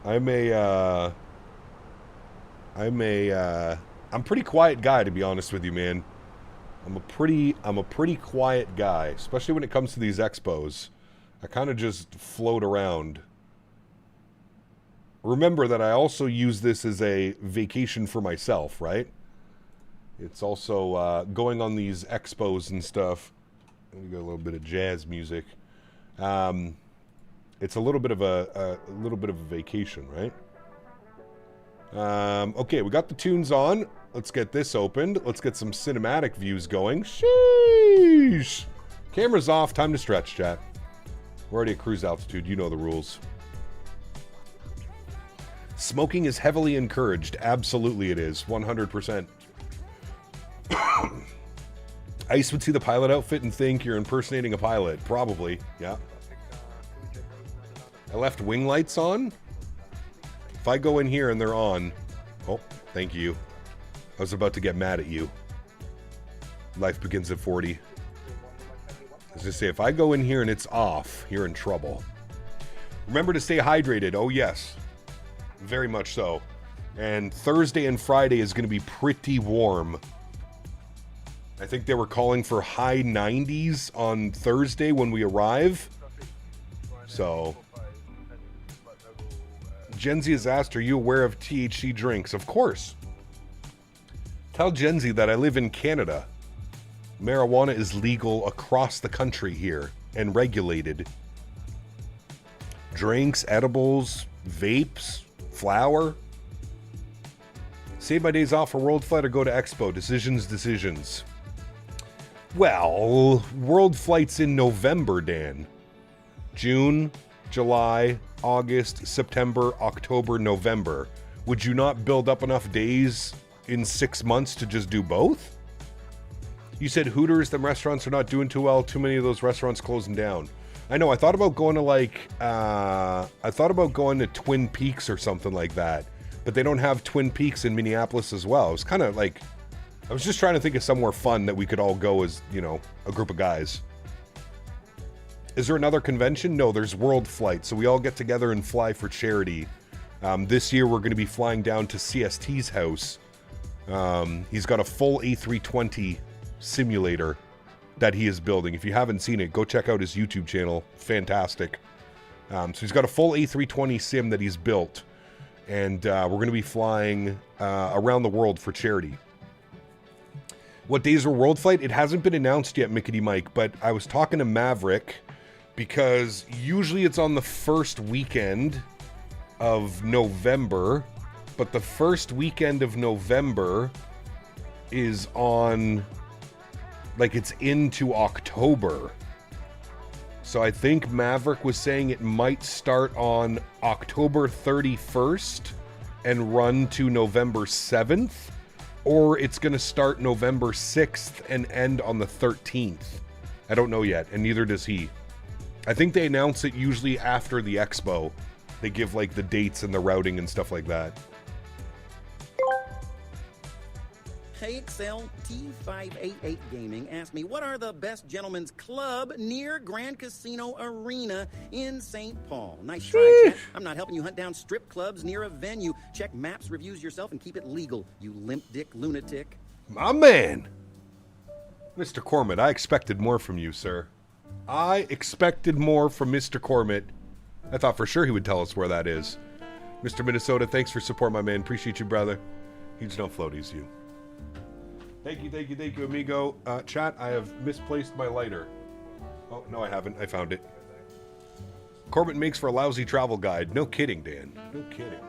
I'm a pretty quiet guy, to be honest with you, man. I'm a pretty quiet guy, especially when it comes to these expos. I kind of just float around. Remember that I also use this as a vacation for myself, right? It's also going on these expos and stuff. We got a little bit of jazz music. It's a little bit of a vacation, right? Okay, we got the tunes on. Let's get this opened. Let's get some cinematic views going. Sheesh! Camera's off. Time to stretch, chat. We're already at cruise altitude. You know the rules. Smoking is heavily encouraged. Absolutely it is. 100%. Ice would see the pilot outfit and think you're impersonating a pilot. Probably. Yeah. I left wing lights on. If I go in here and they're on... Oh, thank you. I was about to get mad at you. Life begins at 40. I was going to say, if I go in here and it's off, you're in trouble. Remember to stay hydrated. Oh, yes. Very much so. And Thursday and Friday is going to be pretty warm. I think they were calling for high 90s on Thursday when we arrive. So... Gen Z has asked, are you aware of THC drinks? Of course. Tell Gen Z that I live in Canada. Marijuana is legal across the country here and regulated. Drinks, edibles, vapes, flour. Save my days off for World Flight or go to Expo. Decisions. Well, World Flight's in November, Dan. June, July, August, September, October, November. Would you not build up enough days in 6 months to just do both? You said Hooters, them restaurants are not doing too well. Too many of those restaurants closing down. I know, I thought about going to Twin Peaks or something like that. But they don't have Twin Peaks in Minneapolis as well. It was kind of like, I was just trying to think of somewhere fun that we could all go as, you know, a group of guys. Is there another convention? No, there's World Flight. So we all get together and fly for charity. This year we're going to be flying down to CST's house. He's got a full A320 simulator that he is building. If you haven't seen it, go check out his YouTube channel. Fantastic. So he's got a full A320 sim that he's built. And we're going to be flying around the world for charity. What days are World Flight? It hasn't been announced yet, Mickety Mike, but I was talking to Maverick because usually it's on the first weekend of November, but the first weekend of November is on, like, it's into October. So I think Maverick was saying it might start on October 31st and run to November 7th, or it's going to start November 6th and end on the 13th. I don't know yet, and neither does he. I think they announce it usually after the expo. They give, like, the dates and the routing and stuff like that. KXL T588 Gaming asked me, what are the best gentlemen's club near Grand Casino Arena in St. Paul? Nice try, chat. I'm not helping you hunt down strip clubs near a venue. Check maps, reviews yourself, and keep it legal, you limp dick lunatic. My man. Mr. Cormit, I expected more from you, sir. I expected more from Mr. Cormit. I thought for sure he would tell us where that is. Mr. Minnesota, thanks for support, my man. Appreciate you, brother. Huge no floaties, you. Thank you, amigo. Chat, I have misplaced my lighter. Oh, no, I haven't. I found it. Corbett makes for a lousy travel guide. No kidding, Dan. No kidding.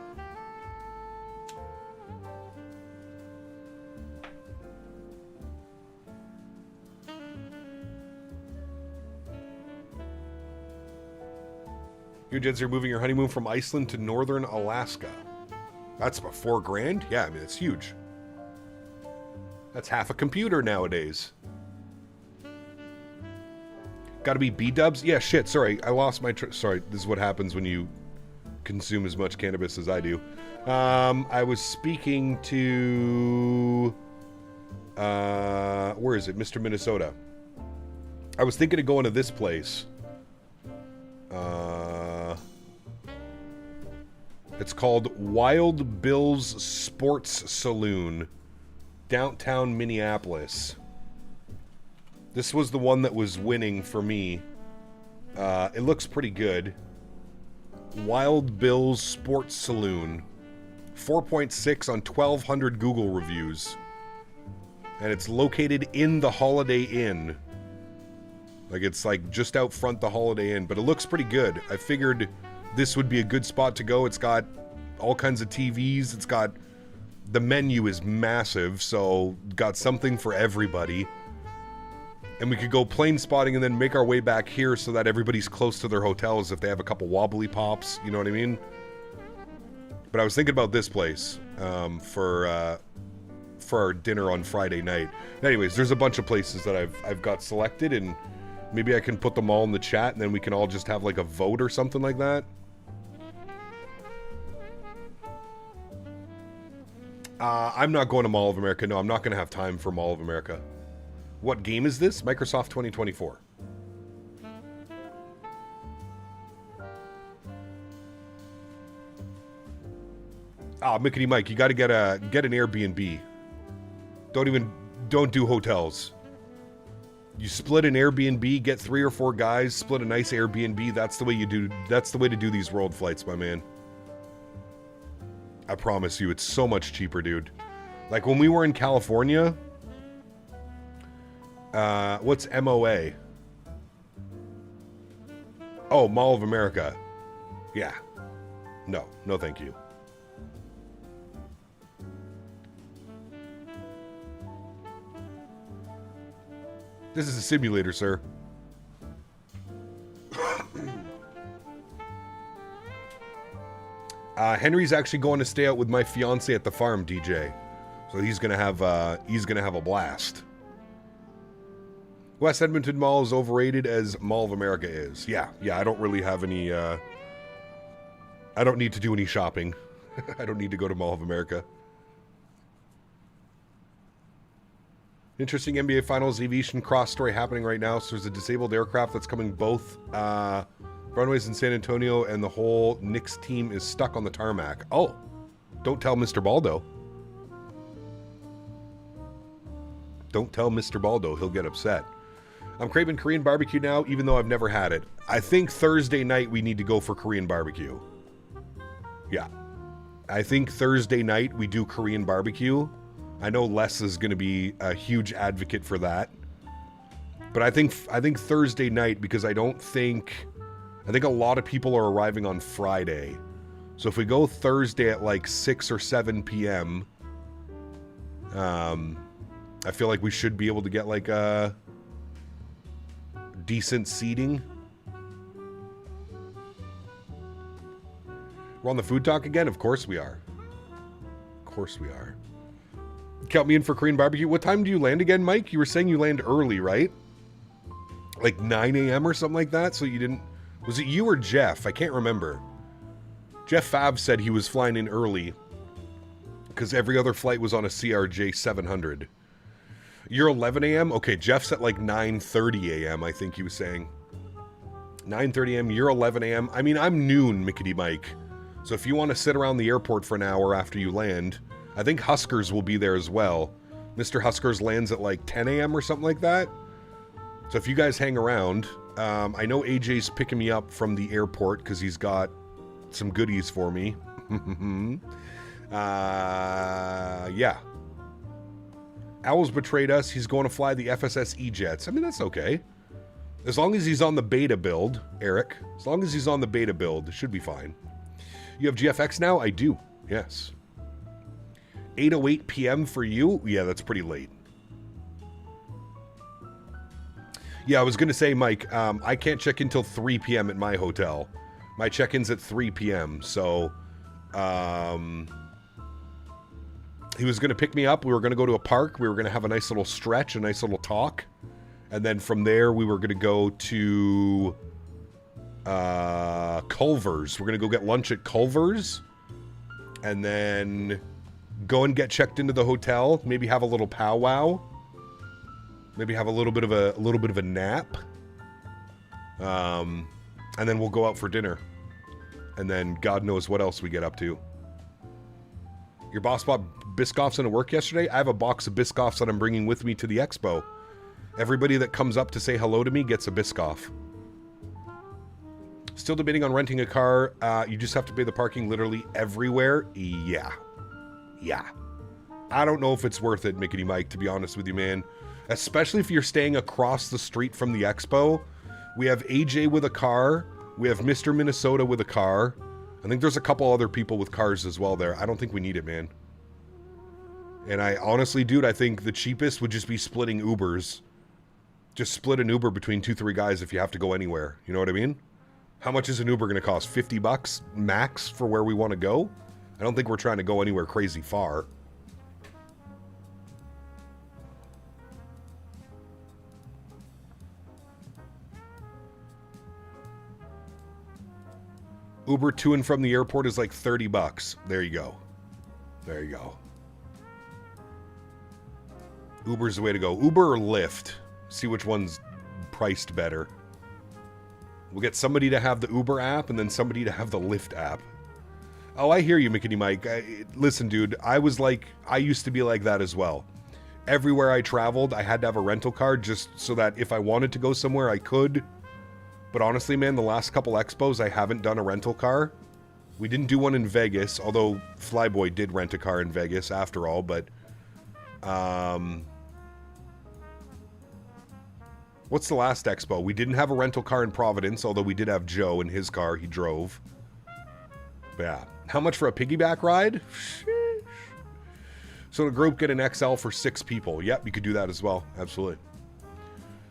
You gents are moving your honeymoon from Iceland to northern Alaska. That's about $4,000? Yeah, I mean, it's huge. That's half a computer nowadays. Gotta be B-dubs? Yeah, shit, sorry. I lost my... Sorry, this is what happens when you consume as much cannabis as I do. I was speaking to... where is it? Mr. Minnesota. I was thinking of going to this place. It's called Wild Bill's Sports Saloon, downtown Minneapolis. This was the one that was winning for me. It looks pretty good. Wild Bill's Sports Saloon. 4.6 on 1,200 Google reviews. And it's located in the Holiday Inn. Like, it's like just out front the Holiday Inn, but it looks pretty good. I figured this would be a good spot to go. It's got all kinds of TVs. It's got... The menu is massive, so got something for everybody. And we could go plane spotting and then make our way back here so that everybody's close to their hotels if they have a couple wobbly pops, you know what I mean? But I was thinking about this place for our dinner on Friday night. Anyways, there's a bunch of places that I've got selected, and maybe I can put them all in the chat and then we can all just have like a vote or something like that. I'm not going to Mall of America. No, I'm not going to have time for Mall of America. What game is this? Microsoft 2024. Ah, Mickety Mike, you got to get an Airbnb. Don't do hotels. You split an Airbnb, get 3 or 4 guys, split a nice Airbnb. That's the way you do. That's the way to do these world flights, my man. I promise you, it's so much cheaper, dude. Like when we were in California, what's MOA? Oh, Mall of America. Yeah. No, thank you. This is a simulator, sir. Henry's actually going to stay out with my fiance at the farm, DJ. So he's gonna have a blast. West Edmonton Mall is overrated as Mall of America is. Yeah, I don't really have any, I don't need to do any shopping. I don't need to go to Mall of America. Interesting NBA Finals aviation cross story happening right now. So there's a disabled aircraft that's coming both runways in San Antonio, and the whole Knicks team is stuck on the tarmac. Oh, don't tell Mr. Baldo. Don't tell Mr. Baldo. He'll get upset. I'm craving Korean barbecue now, even though I've never had it. I think Thursday night we need to go for Korean barbecue. Yeah. I think Thursday night we do Korean barbecue. I know Les is going to be a huge advocate for that. But I think Thursday night, because I think a lot of people are arriving on Friday. So if we go Thursday at like 6 or 7 p.m., I feel like we should be able to get like a decent seating. We're on the food talk again? Of course we are. Of course we are. Count me in for Korean barbecue. What time do you land again, Mike? You were saying you land early, right? Like 9 a.m. or something like that? So you didn't... Was it you or Jeff? I can't remember. Jeff Fab said he was flying in early because every other flight was on a CRJ 700. You're 11 a.m.? Okay, Jeff's at like 9:30 a.m., I think he was saying. 9:30 a.m., you're 11 a.m. I mean, I'm noon, Mickety Mike. So if you want to sit around the airport for an hour after you land, I think Huskers will be there as well. Mr. Huskers lands at like 10 a.m. or something like that. So if you guys hang around, I know AJ's picking me up from the airport because he's got some goodies for me. Yeah. Owl's betrayed us. He's going to fly the FSS E-Jets. I mean, that's okay. As long as he's on the beta build, Eric. As long as he's on the beta build, it should be fine. You have GFX now? I do. Yes. 8:08 p.m. for you? Yeah, that's pretty late. Yeah, I was going to say, Mike, I can't check in till 3 p.m. at my hotel. My check-in's at 3 p.m., so... he was going to pick me up. We were going to go to a park. We were going to have a nice little stretch, a nice little talk. And then from there, we were going to go to Culver's. We're going to go get lunch at Culver's. And then go and get checked into the hotel. Maybe have a little powwow. Maybe have a little bit of a nap. And then we'll go out for dinner. And then God knows what else we get up to. Your boss bought Biscoffs into work yesterday? I have a box of Biscoffs that I'm bringing with me to the expo. Everybody that comes up to say hello to me gets a Biscoff. Still debating on renting a car. You just have to pay the parking literally everywhere. Yeah. Yeah. I don't know if it's worth it, Mickety Mike, to be honest with you, man. Especially if you're staying across the street from the expo. We have AJ with a car. We have Mr. Minnesota with a car. I think there's a couple other people with cars as well there. I don't think we need it, man. And I honestly, dude, I think the cheapest would just be splitting Ubers. Just split an Uber between 2-3 guys if you have to go anywhere. You know what I mean? How much is an Uber going to cost? $50 max for where we want to go? I don't think we're trying to go anywhere crazy far. Uber to and from the airport is like $30. There you go. There you go. Uber's the way to go. Uber or Lyft. See which one's priced better. We'll get somebody to have the Uber app and then somebody to have the Lyft app. Oh, I hear you, Mickety Mike. Listen, dude, I used to be like that as well. Everywhere I traveled, I had to have a rental car just so that if I wanted to go somewhere, I could. But honestly, man, the last couple expos, I haven't done a rental car. We didn't do one in Vegas, although Flyboy did rent a car in Vegas after all, but... what's the last expo? We didn't have a rental car in Providence, although we did have Joe in his car. He drove. But yeah. How much for a piggyback ride? Sheesh. So the group get an XL for 6 people. Yep, you could do that as well. Absolutely.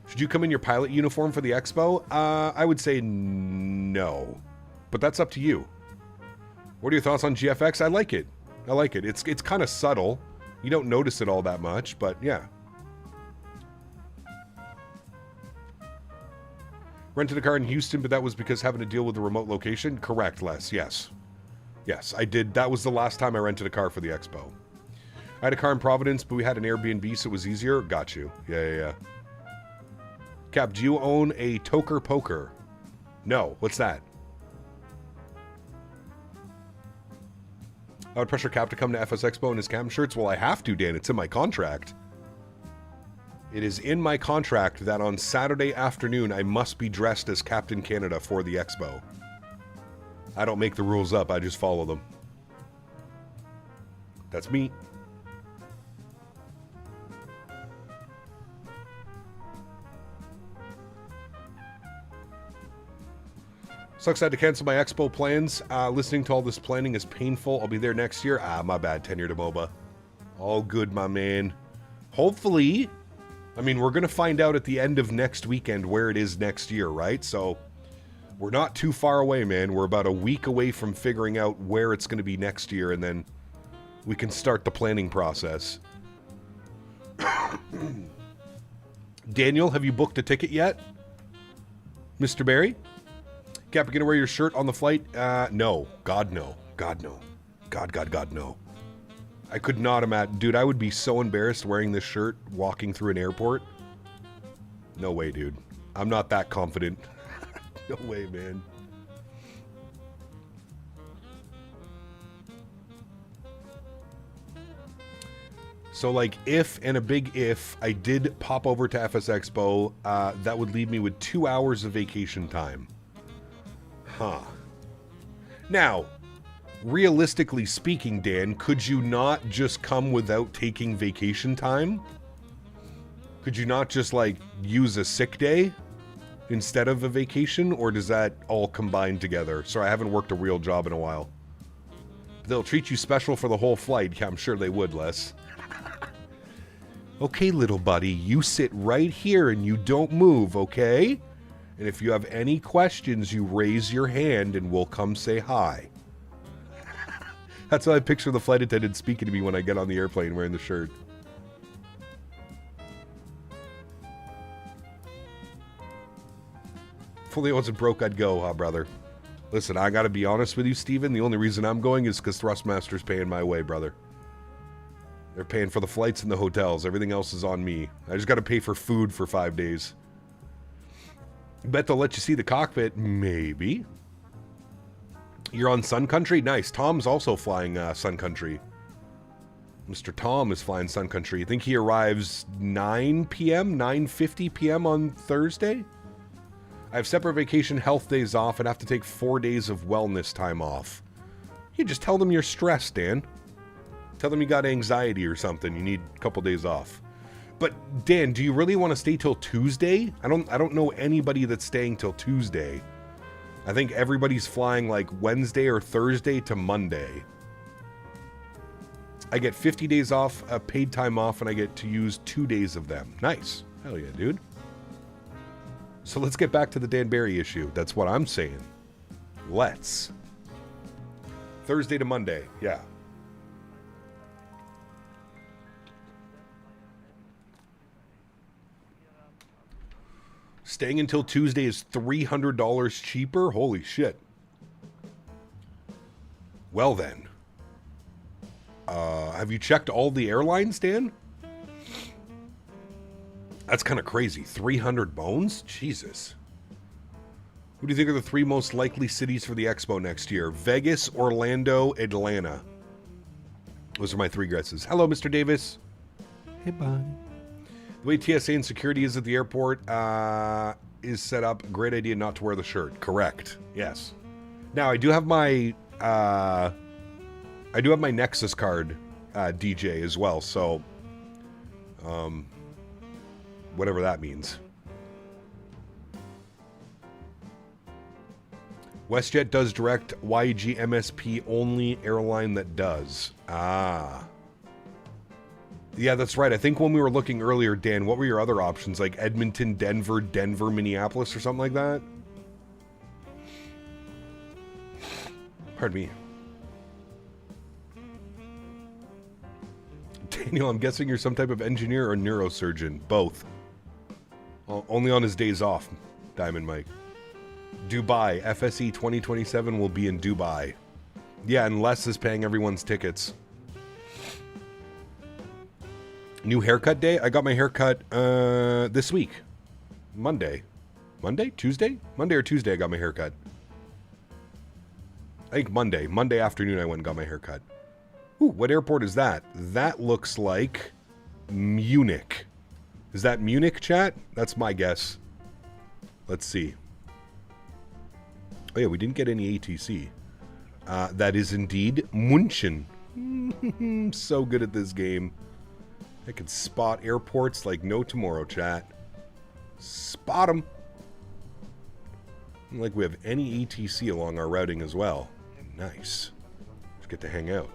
Should you come in your pilot uniform for the expo? I would say no. But that's up to you. What are your thoughts on GFX? I like it. I like it. It's kind of subtle. You don't notice it all that much, but yeah. Rented a car in Houston, but that was because having to deal with the remote location? Correct, Les. Yes. Yes, I did. That was the last time I rented a car for the expo. I had a car in Providence, but we had an Airbnb, so it was easier. Got you. Yeah. Cap, do you own a Toker Poker? No. What's that? I would pressure Cap to come to FS Expo in his cam shirts. Well, I have to, Dan. It's in my contract. It is in my contract that on Saturday afternoon, I must be dressed as Captain Canada for the expo. I don't make the rules up. I just follow them. That's me. Sucks I had to cancel my expo plans. Listening to all this planning is painful. I'll be there next year. My bad. Tenure to MOBA. All good, my man. Hopefully... I mean, we're going to find out at the end of next weekend where it is next year, right? So, we're not too far away, man. We're about a week away from figuring out where it's going to be next year, and then we can start the planning process. Daniel, have you booked a ticket yet? Mr. Barry? Cap, you going to wear your shirt on the flight? No. God, no. God, no. God, no. I could not imagine. Dude, I would be so embarrassed wearing this shirt walking through an airport. No way, dude. I'm not that confident. No way, man. So, like, if, and a big if, I did pop over to FS Expo, that would leave me with 2 hours of vacation time. Huh. Now, realistically speaking, Dan, could you not just come without taking vacation time? Could you not just, like, use a sick day instead of a vacation? Or does that all combine together? Sorry, I haven't worked a real job in a while. They'll treat you special for the whole flight. Yeah, I'm sure they would, Les. Okay, little buddy, you sit right here and you don't move, okay? And if you have any questions, you raise your hand and we'll come say hi. That's how I picture the flight attendant speaking to me when I get on the airplane wearing the shirt. If only I wasn't broke, I'd go, huh, brother? Listen, I gotta be honest with you, Steven. The only reason I'm going is because Thrustmaster's paying my way, brother. They're paying for the flights and the hotels. Everything else is on me. I just gotta pay for food for 5 days. Bet they'll let you see the cockpit. Maybe. You're on Sun Country? Nice. Tom's also flying Sun Country. Mr. Tom is flying Sun Country. I think he arrives 9 p.m., 9:50 p.m. on Thursday. I have separate vacation health days off and have to take 4 days of wellness time off. You just tell them you're stressed, Dan. Tell them you got anxiety or something. You need a couple days off. But Dan, do you really want to stay till Tuesday? I don't know anybody that's staying till Tuesday. I think everybody's flying like Wednesday or Thursday to Monday. I get 50 days off, paid time off, and I get to use 2 days of them. Nice. Hell yeah, dude. So let's get back to the Dan Barry issue. That's what I'm saying. Let's. Thursday to Monday. Yeah. Staying until Tuesday is $300 cheaper? Holy shit. Well then. Have you checked all the airlines, Dan? That's kind of crazy. 300 bones? Jesus. Who do you think are the 3 most likely cities for the expo next year? Vegas, Orlando, Atlanta. Those are my 3 guesses. Hello, Mr. Davis. Hey, bye. The way TSA and security is at the airport is set up. Great idea not to wear the shirt. Correct. Yes. Now I do have my Nexus card, DJ as well. So, whatever that means. WestJet does direct. YG MSP only airline that does. Ah. Yeah, that's right. I think when we were looking earlier, Dan, what were your other options? Like Edmonton, Denver, Minneapolis, or something like that? Pardon me. Daniel, I'm guessing you're some type of engineer or neurosurgeon. Both. Only on his days off, Diamond Mike. Dubai. FSE 2027 will be in Dubai. Yeah, and Les is paying everyone's tickets. New haircut day? I got my haircut this week. Monday. Monday? Tuesday? Monday or Tuesday I got my haircut. I think Monday. Monday afternoon I went and got my haircut. Ooh, what airport is that? That looks like Munich. Is that Munich, chat? That's my guess. Let's see. Oh yeah, we didn't get any ATC. That is indeed München. So good at this game. I can spot airports like no tomorrow, chat. Spot them. Like we have any ATC along our routing as well. Nice. Let's get to hang out.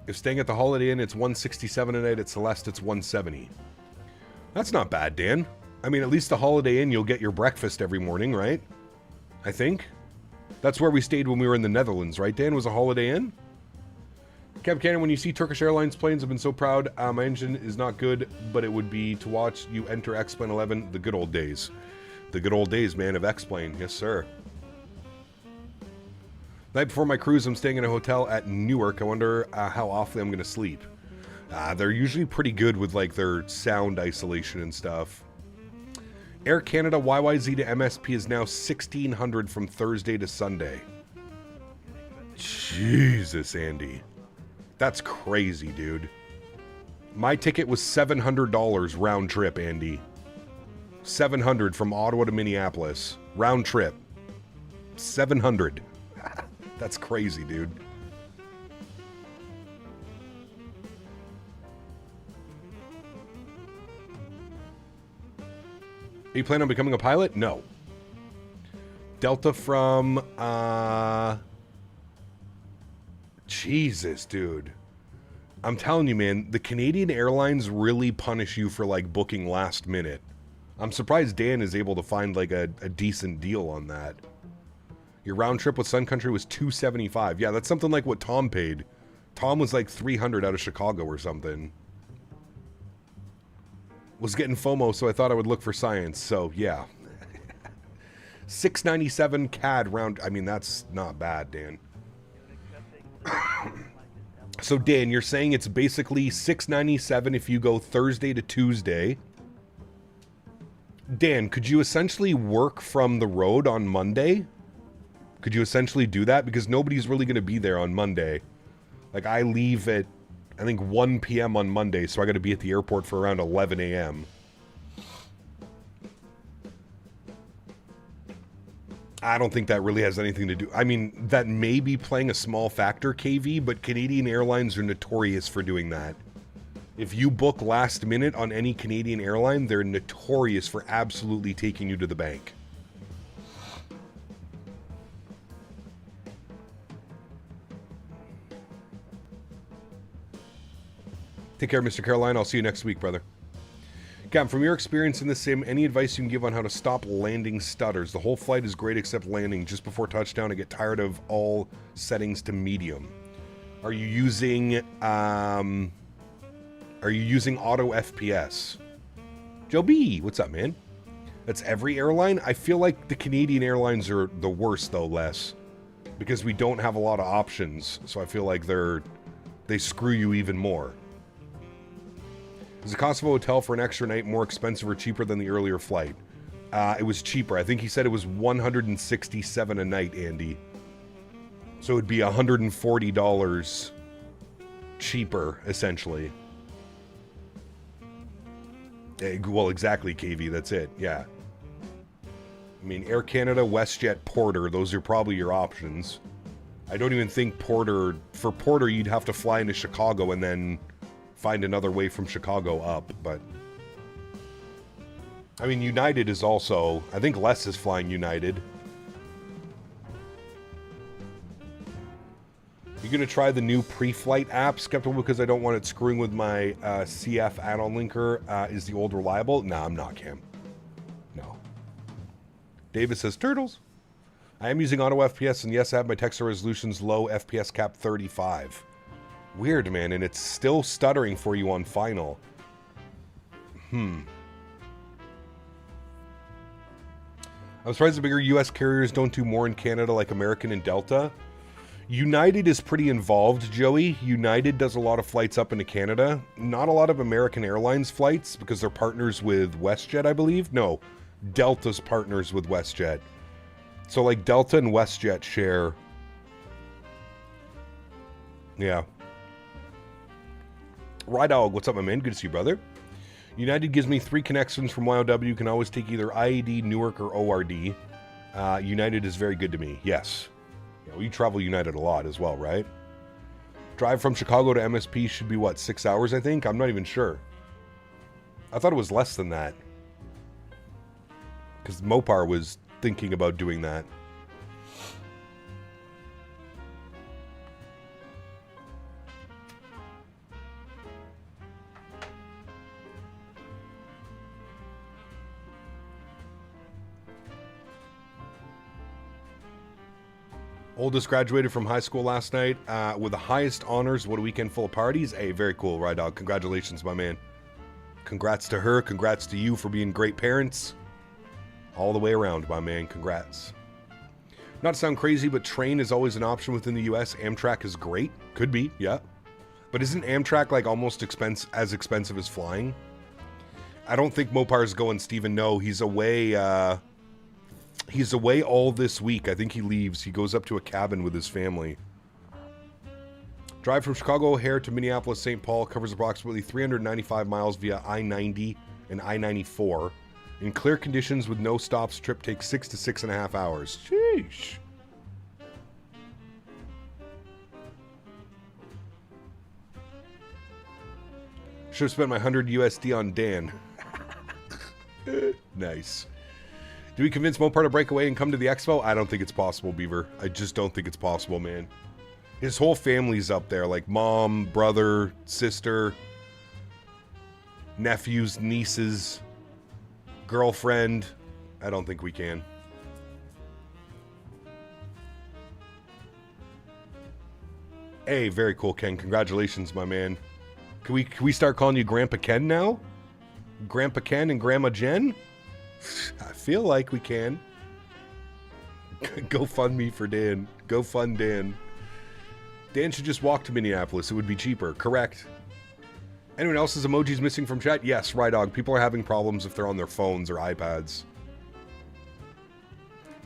If staying at the Holiday Inn, it's $167 a night. At Celeste, it's $170. That's not bad, Dan. I mean, at least the Holiday Inn, you'll get your breakfast every morning, right? I think. That's where we stayed when we were in the Netherlands, right, Dan? Was a Holiday Inn? Cap Cannon, when you see Turkish Airlines planes, I've been so proud. My engine is not good, but it would be to watch you enter X-Plane 11, the good old days. The good old days, man, of X-Plane. Yes, sir. Night before my cruise, I'm staying in a hotel at Newark. I wonder how awfully I'm going to sleep. They're usually pretty good with, like, their sound isolation and stuff. Air Canada YYZ to MSP is now $1,600 from Thursday to Sunday. Jesus, Andy. That's crazy, dude. My ticket was $700 round trip, Andy. $700 from Ottawa to Minneapolis. Round trip. $700. That's crazy, dude. Are you planning on becoming a pilot? No. Delta from, Jesus, dude. I'm telling you, man, the Canadian Airlines really punish you for, like, booking last minute. I'm surprised Dan is able to find, like, a decent deal on that. Your round trip with Sun Country was $275. Yeah, that's something like what Tom paid. Tom was like $300 out of Chicago or something. Was getting FOMO, so I thought I would look for science. So, yeah. $697 CAD round. I mean, that's not bad, Dan. So, Dan, you're saying it's basically $697 if you go Thursday to Tuesday. Dan, could you essentially work from the road on Monday? Could you essentially do that? Because nobody's really going to be there on Monday. Like, I leave at, I think, 1 p.m. on Monday, so I got to be at the airport for around 11 a.m. I don't think that really has anything to do... I mean, that may be playing a small factor, KV, but Canadian Airlines are notorious for doing that. If you book last minute on any Canadian airline, they're notorious for absolutely taking you to the bank. Take care, Mr. Caroline. I'll see you next week, brother. Cam, from your experience in the sim, any advice you can give on how to stop landing stutters? The whole flight is great except landing. Just before touchdown, I get tired of all settings to medium. Are you using auto FPS? Joe B, what's up, man? That's every airline? I feel like the Canadian airlines are the worst, though, Les. Because we don't have a lot of options. So I feel like they screw you even more. Is the cost of a hotel for an extra night more expensive or cheaper than the earlier flight? It was cheaper. I think he said it was $167 a night, Andy. So it would be $140 cheaper, essentially. Well, exactly, KV. That's it. Yeah. I mean, Air Canada, WestJet, Porter. Those are probably your options. I don't even think Porter... For Porter, you'd have to fly into Chicago and then... find another way from Chicago up, but... I mean, United is also... I think Les is flying United. You gonna try the new pre-flight app? Skeptical because I don't want it screwing with my CF add-on linker. Is the old reliable? No, I'm not, Cam. No. Davis says, Turtles. I am using auto FPS, and yes, I have my texture resolutions low, FPS cap 35. Weird, man, and it's still stuttering for you on final. I'm surprised the bigger U.S. carriers don't do more in Canada like American and Delta. United is pretty involved, Joey. United does a lot of flights up into Canada. Not a lot of American Airlines flights because they're partners with WestJet, I believe. No, Delta's partners with WestJet. So, like, Delta and WestJet share... Yeah. Rydog, what's up, my man? Good to see you, brother. United gives me 3 connections from YOW. You can always take either IAD, Newark, or ORD. United is very good to me. Yes. Yeah, well, you travel United a lot as well, right? Drive from Chicago to MSP should be, what, 6 hours, I think? I'm not even sure. I thought it was less than that. Because Mopar was thinking about doing that. Oldest graduated from high school last night with the highest honors. What a weekend full of parties. Hey, very cool, Rydog. Congratulations, my man. Congrats to her. Congrats to you for being great parents. All the way around, my man. Congrats. Not to sound crazy, but train is always an option within the U.S. Amtrak is great. Could be, yeah. But isn't Amtrak like almost as expensive as flying? I don't think Mopar's going, Steven. No, he's away. He's away all this week. I think he leaves. He goes up to a cabin with his family. Drive from Chicago O'Hare to Minneapolis St. Paul covers approximately 395 miles via I-90 and I-94. In clear conditions with no stops, trip takes 6 to 6.5 hours. Sheesh. Should have spent my 100 USD on Dan. Nice. Do we convince Mopar to break away and come to the expo? I don't think it's possible, Beaver. I just don't think it's possible, man. His whole family's up there, like mom, brother, sister, nephews, nieces, girlfriend. I don't think we can. Hey, very cool, Ken. Congratulations, my man. Can we start calling you Grandpa Ken now? Grandpa Ken and Grandma Jen? I feel like we can. Go fund me for Dan. Go fund Dan. Dan should just walk to Minneapolis. It would be cheaper. Correct. Anyone else's emojis missing from chat? Yes, Rydog. People are having problems if they're on their phones or iPads.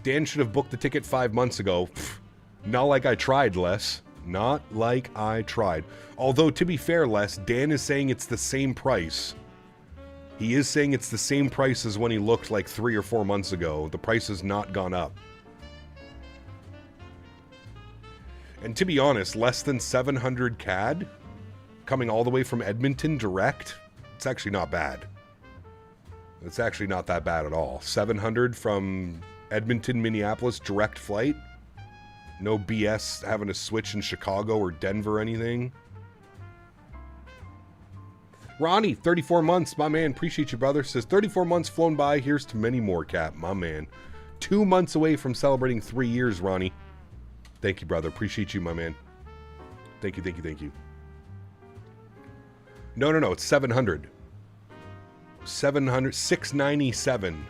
Dan should have booked the ticket 5 months ago. Pfft, not like I tried, Les. Not like I tried. Although, to be fair, Les, Dan is saying it's the same price. He is saying it's the same price as when he looked like 3 or 4 months ago. The price has not gone up. And to be honest, less than 700 CAD coming all the way from Edmonton direct, it's actually not bad. It's actually not that bad at all. 700 from Edmonton, Minneapolis, direct flight. No BS having to switch in Chicago or Denver or anything. Ronnie, 34 months, my man. Appreciate you, brother. Says 34 months flown by. Here's to many more, Cap, my man. 2 months away from celebrating 3 years, Ronnie. Thank you, brother. Appreciate you, my man. Thank you, thank you, thank you. No, it's 700. 697.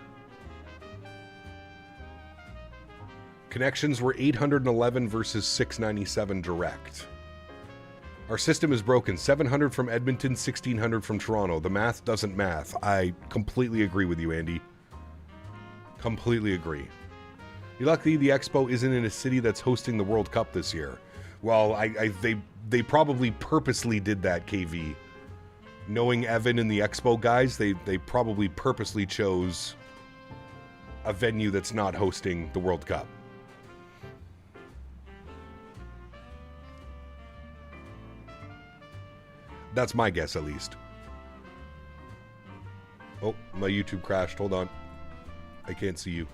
Connections were 811 versus 697 direct. Our system is broken. 700 from Edmonton, 1600 from Toronto. The math doesn't math. I completely agree with you, Andy. Completely agree. You're lucky the Expo isn't in a city that's hosting the World Cup this year. Well, they probably purposely did that, KV. Knowing Evan and the Expo guys, they probably purposely chose a venue that's not hosting the World Cup. That's my guess, at least. Oh, my YouTube crashed. Hold on. I can't see you.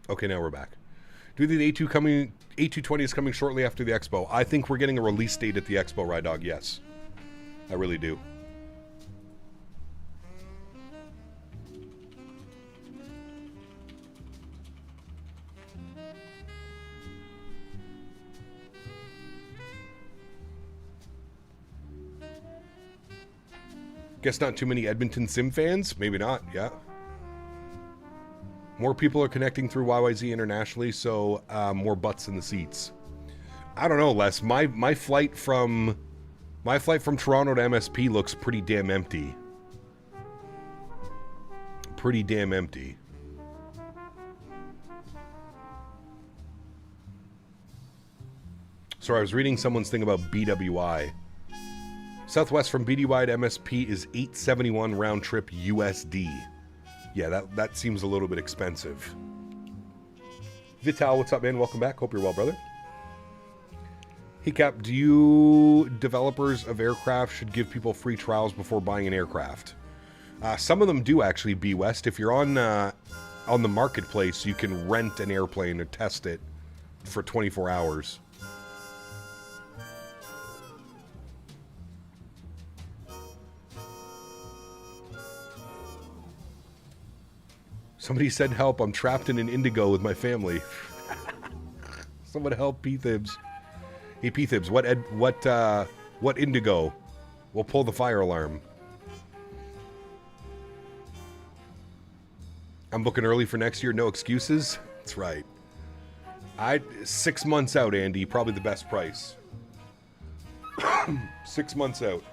Okay, now we're back. Do you think the A220 is coming shortly after the Expo? I think we're getting a release date at the Expo, Rydog, yes. I really do. Guess not too many Edmonton Sim fans? Maybe not, yeah. More people are connecting through YYZ internationally, so more butts in the seats. I don't know, Les. My flight from Toronto to MSP looks pretty damn empty. Pretty damn empty. Sorry, I was reading someone's thing about BWI. Southwest from BDY to MSP is $871 round trip USD. Yeah, that seems a little bit expensive. Vital, what's up, man? Welcome back. Hope you're well, brother. Hey, Cap, do you developers of aircraft should give people free trials before buying an aircraft? Some of them do, actually, B West. If you're on the marketplace, you can rent an airplane and test it for 24 hours. Somebody send help. I'm trapped in an Indigo with my family. Someone help P-Thibs. Hey, P-Thibs, what Indigo? We'll pull the fire alarm. I'm booking early for next year. No excuses. That's right. 6 months out, Andy. Probably the best price. 6 months out.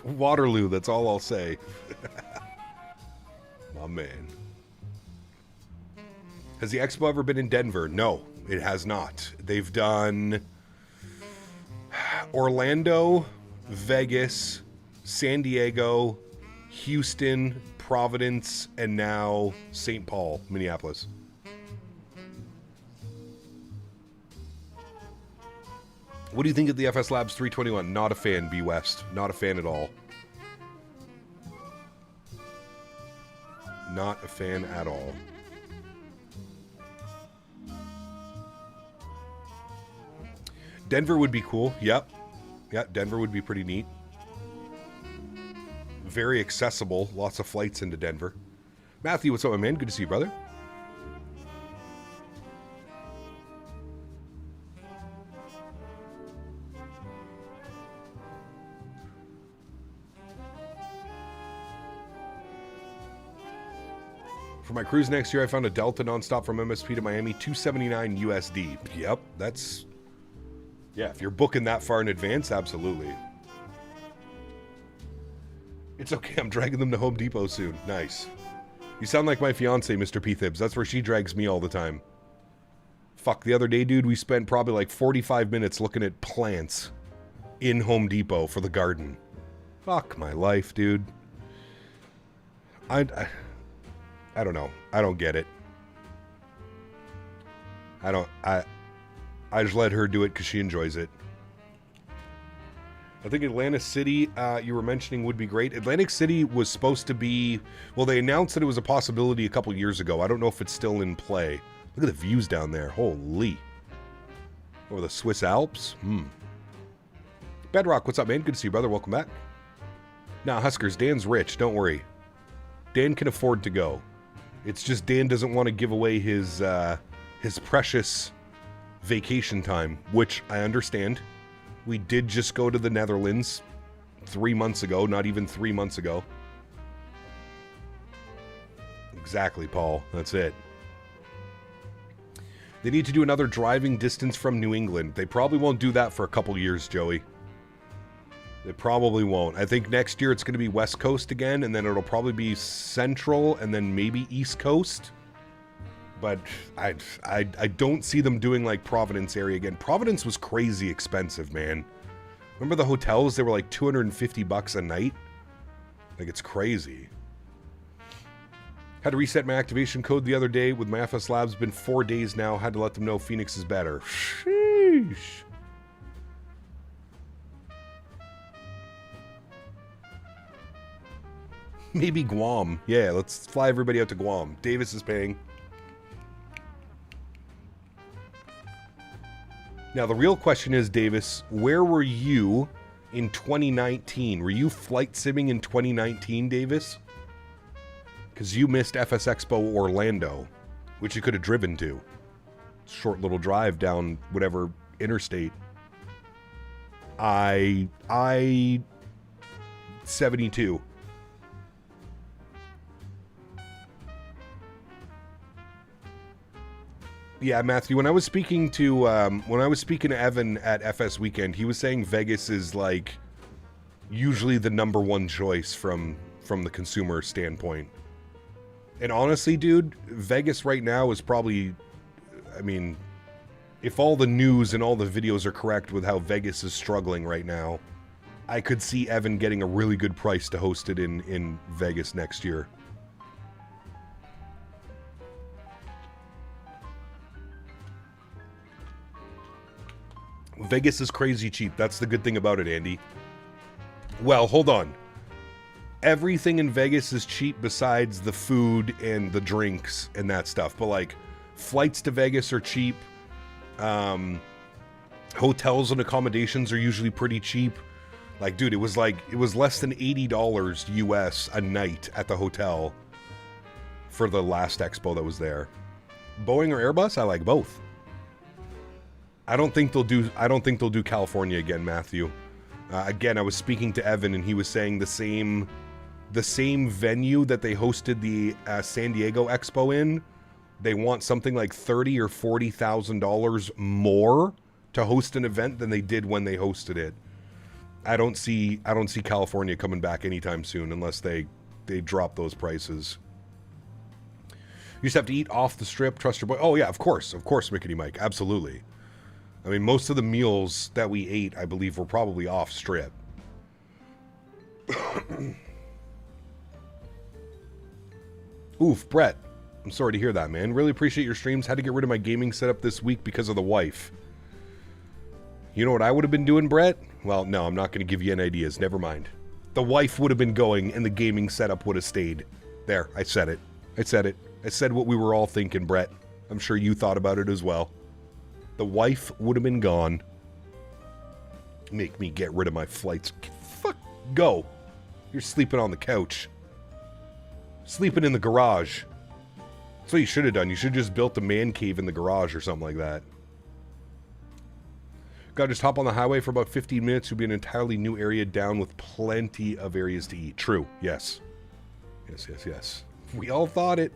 Waterloo, that's all I'll say. My man. Has the expo ever been in Denver? No, it has not. They've done Orlando, Vegas, San Diego, Houston, Providence, and now St. Paul, Minneapolis. What do you think of the FS Labs 321? Not a fan, B West. Not a fan at all. Not a fan at all. Denver would be cool. Yep. Yeah, Denver would be pretty neat. Very accessible. Lots of flights into Denver. Matthew, what's up, my man? Good to see you, brother. For my cruise next year, I found a Delta nonstop from MSP to Miami, $279 USD. Yep, that's... Yeah, if you're booking that far in advance, absolutely. It's okay, I'm dragging them to Home Depot soon. Nice. You sound like my fiance, Mr. P-Thibs. That's where she drags me all the time. Fuck, the other day, dude, we spent probably like 45 minutes looking at plants in Home Depot for the garden. Fuck my life, dude. I don't know. I don't get it. I just let her do it because she enjoys it. I think Atlantic City, you were mentioning, would be great. Atlantic City was supposed to be... Well, they announced that it was a possibility a couple years ago. I don't know if it's still in play. Look at the views down there. Holy. Over the Swiss Alps. Bedrock, what's up, man? Good to see you, brother. Welcome back. Nah, Huskers, Dan's rich. Don't worry. Dan can afford to go. It's just Dan doesn't want to give away his precious vacation time, which I understand. We did just go to the Netherlands 3 months ago, not even 3 months ago. Exactly, Paul. That's it. They need to do another driving distance from New England. They probably won't do that for a couple years, Joey. They probably won't. I think next year it's going to be West Coast again, and then it'll probably be Central, and then maybe East Coast. But I don't see them doing like Providence area again. Providence was crazy expensive, man. Remember the hotels? They were like $250 a night. Like, it's crazy. Had to reset my activation code the other day with my FS Labs. Been 4 days now. Had to let them know Phoenix is better. Sheesh. Maybe Guam. Yeah, let's fly everybody out to Guam. Davis is paying. Now, the real question is, Davis, where were you in 2019? Were you flight simming in 2019, Davis? Because you missed FS Expo Orlando, which you could have driven to. Short little drive down whatever interstate. I-72. Yeah, Matthew, when I was speaking to Evan at FS Weekend, he was saying Vegas is like usually the #1 choice from the consumer standpoint. And honestly, dude, Vegas right now is probably, I mean, if all the news and all the videos are correct with how Vegas is struggling right now, I could see Evan getting a really good price to host it in Vegas next year. Vegas is crazy cheap. That's the good thing about it, Andy. Well, hold on. everything in Vegas is cheap besides the food and the drinks and that stuff. But like flights to Vegas are cheap. Hotels and accommodations are usually pretty cheap. Like, dude, it was less than $80 US a night at the hotel for the last expo that was there. Boeing or Airbus? I like both. I don't think they'll do California again, Matthew. Again, I was speaking to Evan and he was saying the same venue that they hosted the San Diego Expo in. They want something like $30,000 or $40,000 more to host an event than they did when they hosted it. I don't see California coming back anytime soon unless they drop those prices. You just have to eat off the strip, trust your boy. Oh yeah, of course, Mickety Mike, absolutely. I mean, most of the meals that we ate, I believe, were probably off strip. Oof, Brett. I'm sorry to hear that, man. Really appreciate your streams. Had to get rid of my gaming setup this week because of the wife. You know what I would have been doing, Brett? Well, no, I'm not going to give you any ideas. Never mind. The wife would have been going and the gaming setup would have stayed. There, I said it. I said what we were all thinking, Brett. I'm sure you thought about it as well. The wife would have been gone. Make me get rid of my flights. Fuck, go. You're sleeping on the couch. Sleeping in the garage. That's what you should have done. You should have just built a man cave in the garage or something like that. Gotta just hop on the highway for about 15 minutes. You'll be an entirely new area down with plenty of areas to eat. True. Yes. Yes. We all thought it.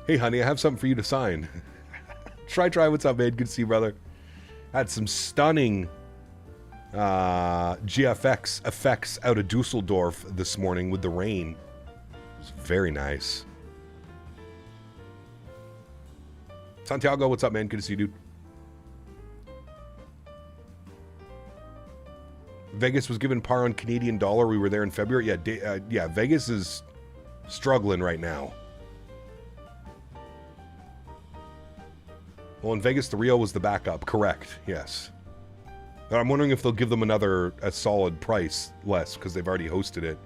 Hey, honey, I have something for you to sign. Try. What's up, man? Good to see you, brother. I had some stunning GFX effects out of Dusseldorf this morning with the rain. It was very nice. Santiago, what's up, man? Good to see you, dude. Vegas was given par on Canadian dollar. We were there in February. Yeah, Vegas is struggling right now. Well, in Vegas, the Rio was the backup. Correct. Yes. But I'm wondering if they'll give them a solid price less because they've already hosted it.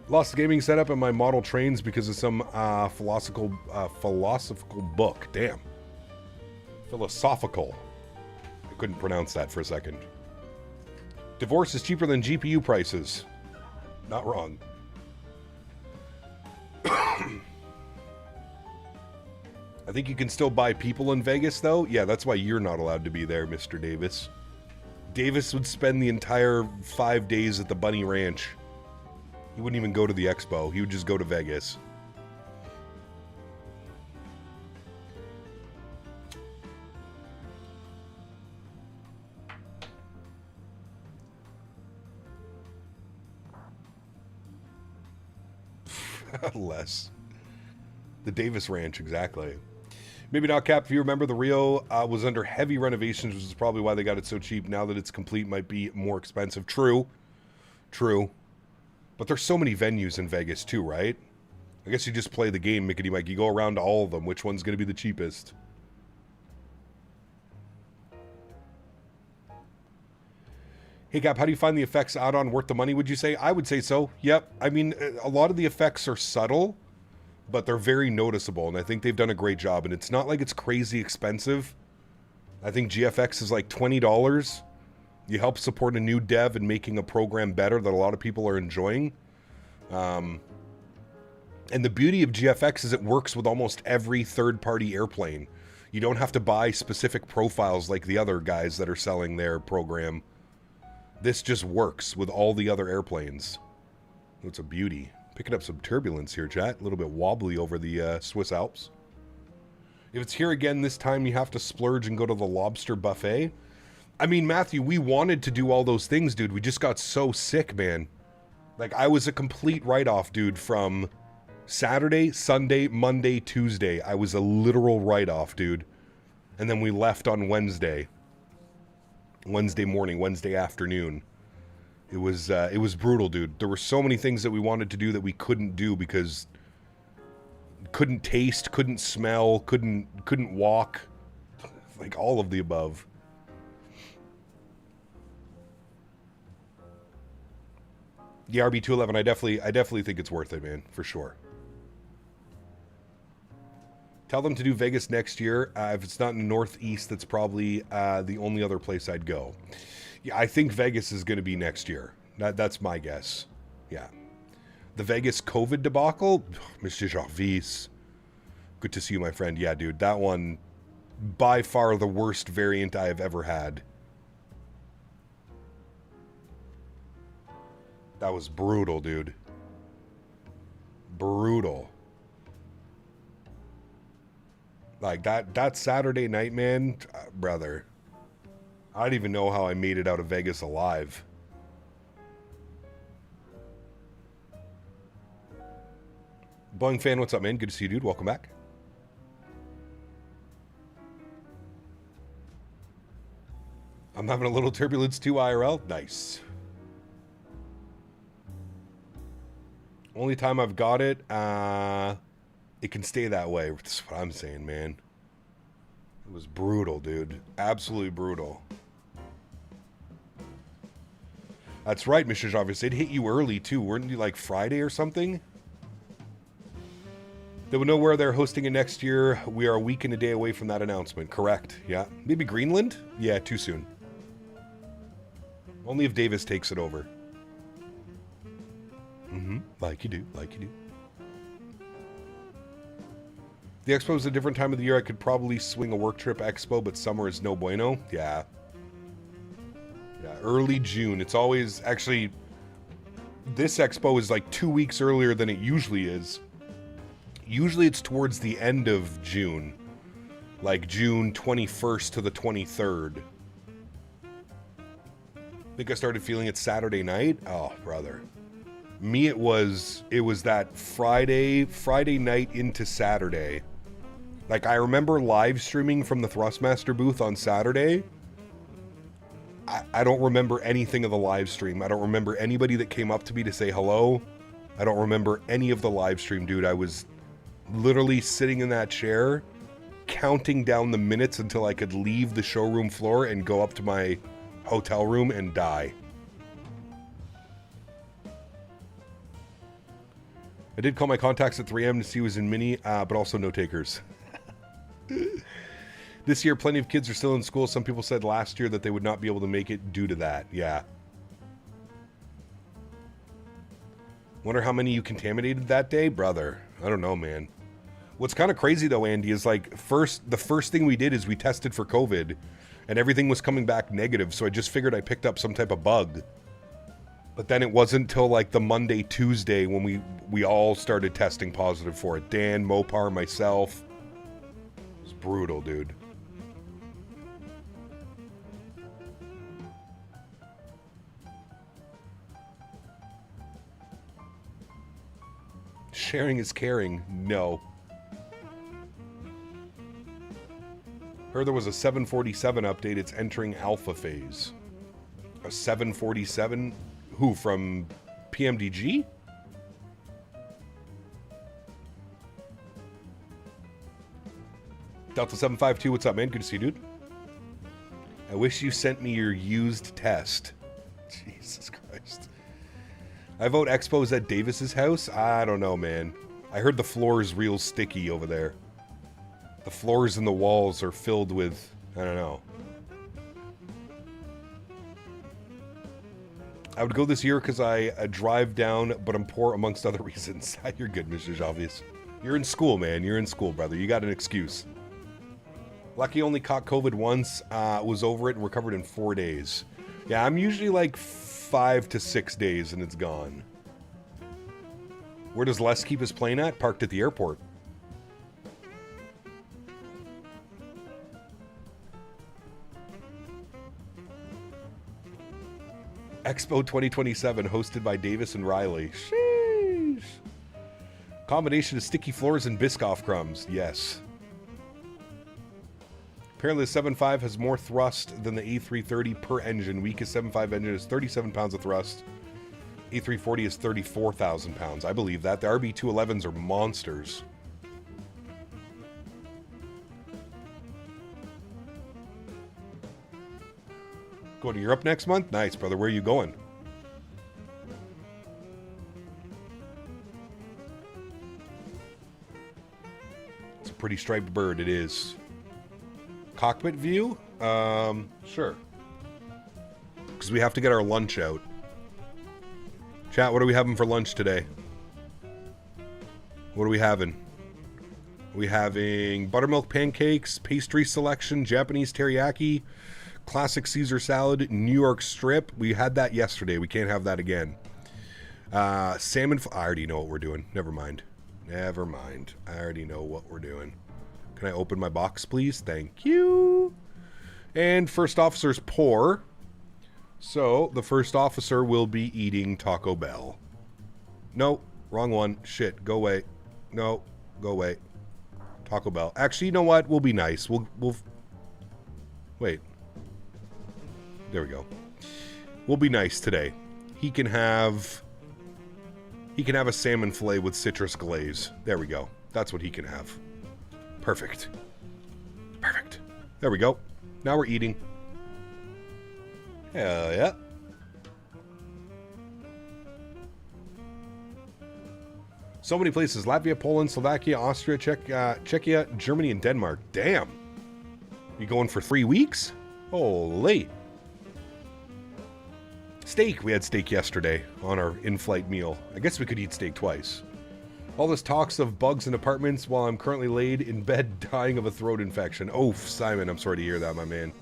Lost the gaming setup and my model trains because of some philosophical book. Damn. Philosophical. I couldn't pronounce that for a second. Divorce is cheaper than GPU prices. Not wrong. I think you can still buy people in Vegas, though. Yeah, that's why you're not allowed to be there, Mr. Davis. Davis would spend the entire 5 days at the Bunny Ranch. He wouldn't even go to the expo. He would just go to Vegas. Less. The Davis Ranch, exactly. Maybe not, Cap. If you remember, the Rio was under heavy renovations, which is probably why they got it so cheap. Now that it's complete, might be more expensive. True. But there's so many venues in Vegas too, right? I guess you just play the game, Mickety Mike. You go around to all of them. Which one's going to be the cheapest? Hey, Cap, how do you find the effects add-on worth the money, would you say? I would say so. Yep. I mean, a lot of the effects are subtle, but they're very noticeable, and I think they've done a great job. And it's not like it's crazy expensive. I think GFX is like $20. You help support a new dev and making a program better that a lot of people are enjoying. And the beauty of GFX is it works with almost every third-party airplane. You don't have to buy specific profiles like the other guys that are selling their program. This just works with all the other airplanes. It's a beauty. Picking up some turbulence here, chat. A little bit wobbly over the Swiss Alps. If it's here again this time, you have to splurge and go to the lobster buffet. I mean, Matthew, we wanted to do all those things, dude. We just got so sick, man. Like, I was a complete write-off, dude, from Saturday, Sunday, Monday, Tuesday. I was a literal write-off, dude. And then we left on Wednesday. Wednesday morning, Wednesday afternoon. It was brutal, dude. There were so many things that we wanted to do that we couldn't do because couldn't taste, couldn't smell, couldn't walk. Like all of the above. The RB211, I definitely think it's worth it, man, for sure. Tell them to do Vegas next year. If it's not in the Northeast, that's probably the only other place I'd go. Yeah, I think Vegas is going to be next year. That's my guess. Yeah. The Vegas COVID debacle, Mr. Jarvis. Good to see you, my friend. Yeah, dude, that one, by far the worst variant I have ever had. That was brutal, dude. Brutal. Like, that Saturday night, man, brother, I don't even know how I made it out of Vegas alive. Boeing fan, what's up, man? Good to see you, dude. Welcome back. I'm having a little turbulence too, IRL. Nice. Only time I've got it, it can stay that way. That's what I'm saying, man. It was brutal, dude. Absolutely brutal. That's right, Mr. Jarvis. It hit you early, too. Weren't you, like, Friday or something? They would know where they're hosting it next year. We are a week and a day away from that announcement. Correct. Yeah. Maybe Greenland? Yeah, too soon. Only if Davis takes it over. Like you do. Like you do. The expo is a different time of the year. I could probably swing a work trip expo, but summer is no bueno. Yeah. Yeah, early June. It's always... Actually, this expo is like 2 weeks earlier than it usually is. Usually it's towards the end of June. Like June 21st to the 23rd. I think I started feeling it Saturday night. Oh, brother. Me, it was that Friday night into Saturday. Like, I remember live streaming from the Thrustmaster booth on Saturday. I don't remember anything of the live stream. I don't remember anybody that came up to me to say hello. I don't remember any of the live stream, dude. I was literally sitting in that chair, counting down the minutes until I could leave the showroom floor and go up to my hotel room and die. I did call my contacts at 3M to see who was in Mini, but also no takers. This year, plenty of kids are still in school. Some people said last year that they would not be able to make it due to that. Yeah. Wonder how many you contaminated that day? Brother, I don't know, man. What's kind of crazy, though, Andy, is like the first thing we did is we tested for COVID, and everything was coming back negative, so I just figured I picked up some type of bug. But then it wasn't until like the Monday, Tuesday when we all started testing positive for it. Dan, Mopar, myself. It was brutal, dude. Sharing is caring. No. Heard there was a 747 update. It's entering alpha phase. A 747? Who, from PMDG? Delta 752, what's up, man? Good to see you, dude. I wish you sent me your used test. Jesus Christ. I vote expos at Davis's house? I don't know, man. I heard the floor is real sticky over there. The floors and the walls are filled with, I don't know. I would go this year because I drive down, but I'm poor amongst other reasons. You're good, Mr. Javius. You're in school, man. You're in school, brother. You got an excuse. Lucky only caught COVID once, was over it, and recovered in 4 days. Yeah, I'm usually like 5 to 6 days, and it's gone. Where does Les keep his plane at? Parked at the airport. Expo 2027, hosted by Davis and Riley. Sheesh. Combination of sticky floors and Biscoff crumbs. Yes. Apparently the 7.5 has more thrust than the A330 per engine. Weakest 7.5 engine is 37 pounds of thrust. A340 is 34,000 pounds. I believe that. The RB211s are monsters. Going to Europe next month? Nice, brother. Where are you going? pretty striped bird. It is. Cockpit view? Sure. Because we have to get our lunch out. Chat, what are we having for lunch today? What are we having? Are we having buttermilk pancakes, pastry selection, Japanese teriyaki, classic Caesar salad, New York strip. We had that yesterday. We can't have that again. Salmon. I already know what we're doing. Never mind. Never mind. I already know what we're doing. Can I open my box, please? Thank you. And first officer's poor. So the first officer will be eating Taco Bell. No, wrong one. Shit, go away. No, go away. Taco Bell. Actually, you know what? We'll be nice. We'll wait. There we go. We'll be nice today. He can have a salmon fillet with citrus glaze. There we go. That's what he can have. Perfect. Perfect. There we go. Now we're eating. Hell yeah. So many places. Latvia, Poland, Slovakia, Austria, Czechia, Germany, and Denmark. Damn. You going for 3 weeks? Holy. Steak. We had steak yesterday on our in-flight meal. I guess we could eat steak twice. All this talks of bugs in apartments while I'm currently laid in bed dying of a throat infection. Oh, Simon, I'm sorry to hear that, my man.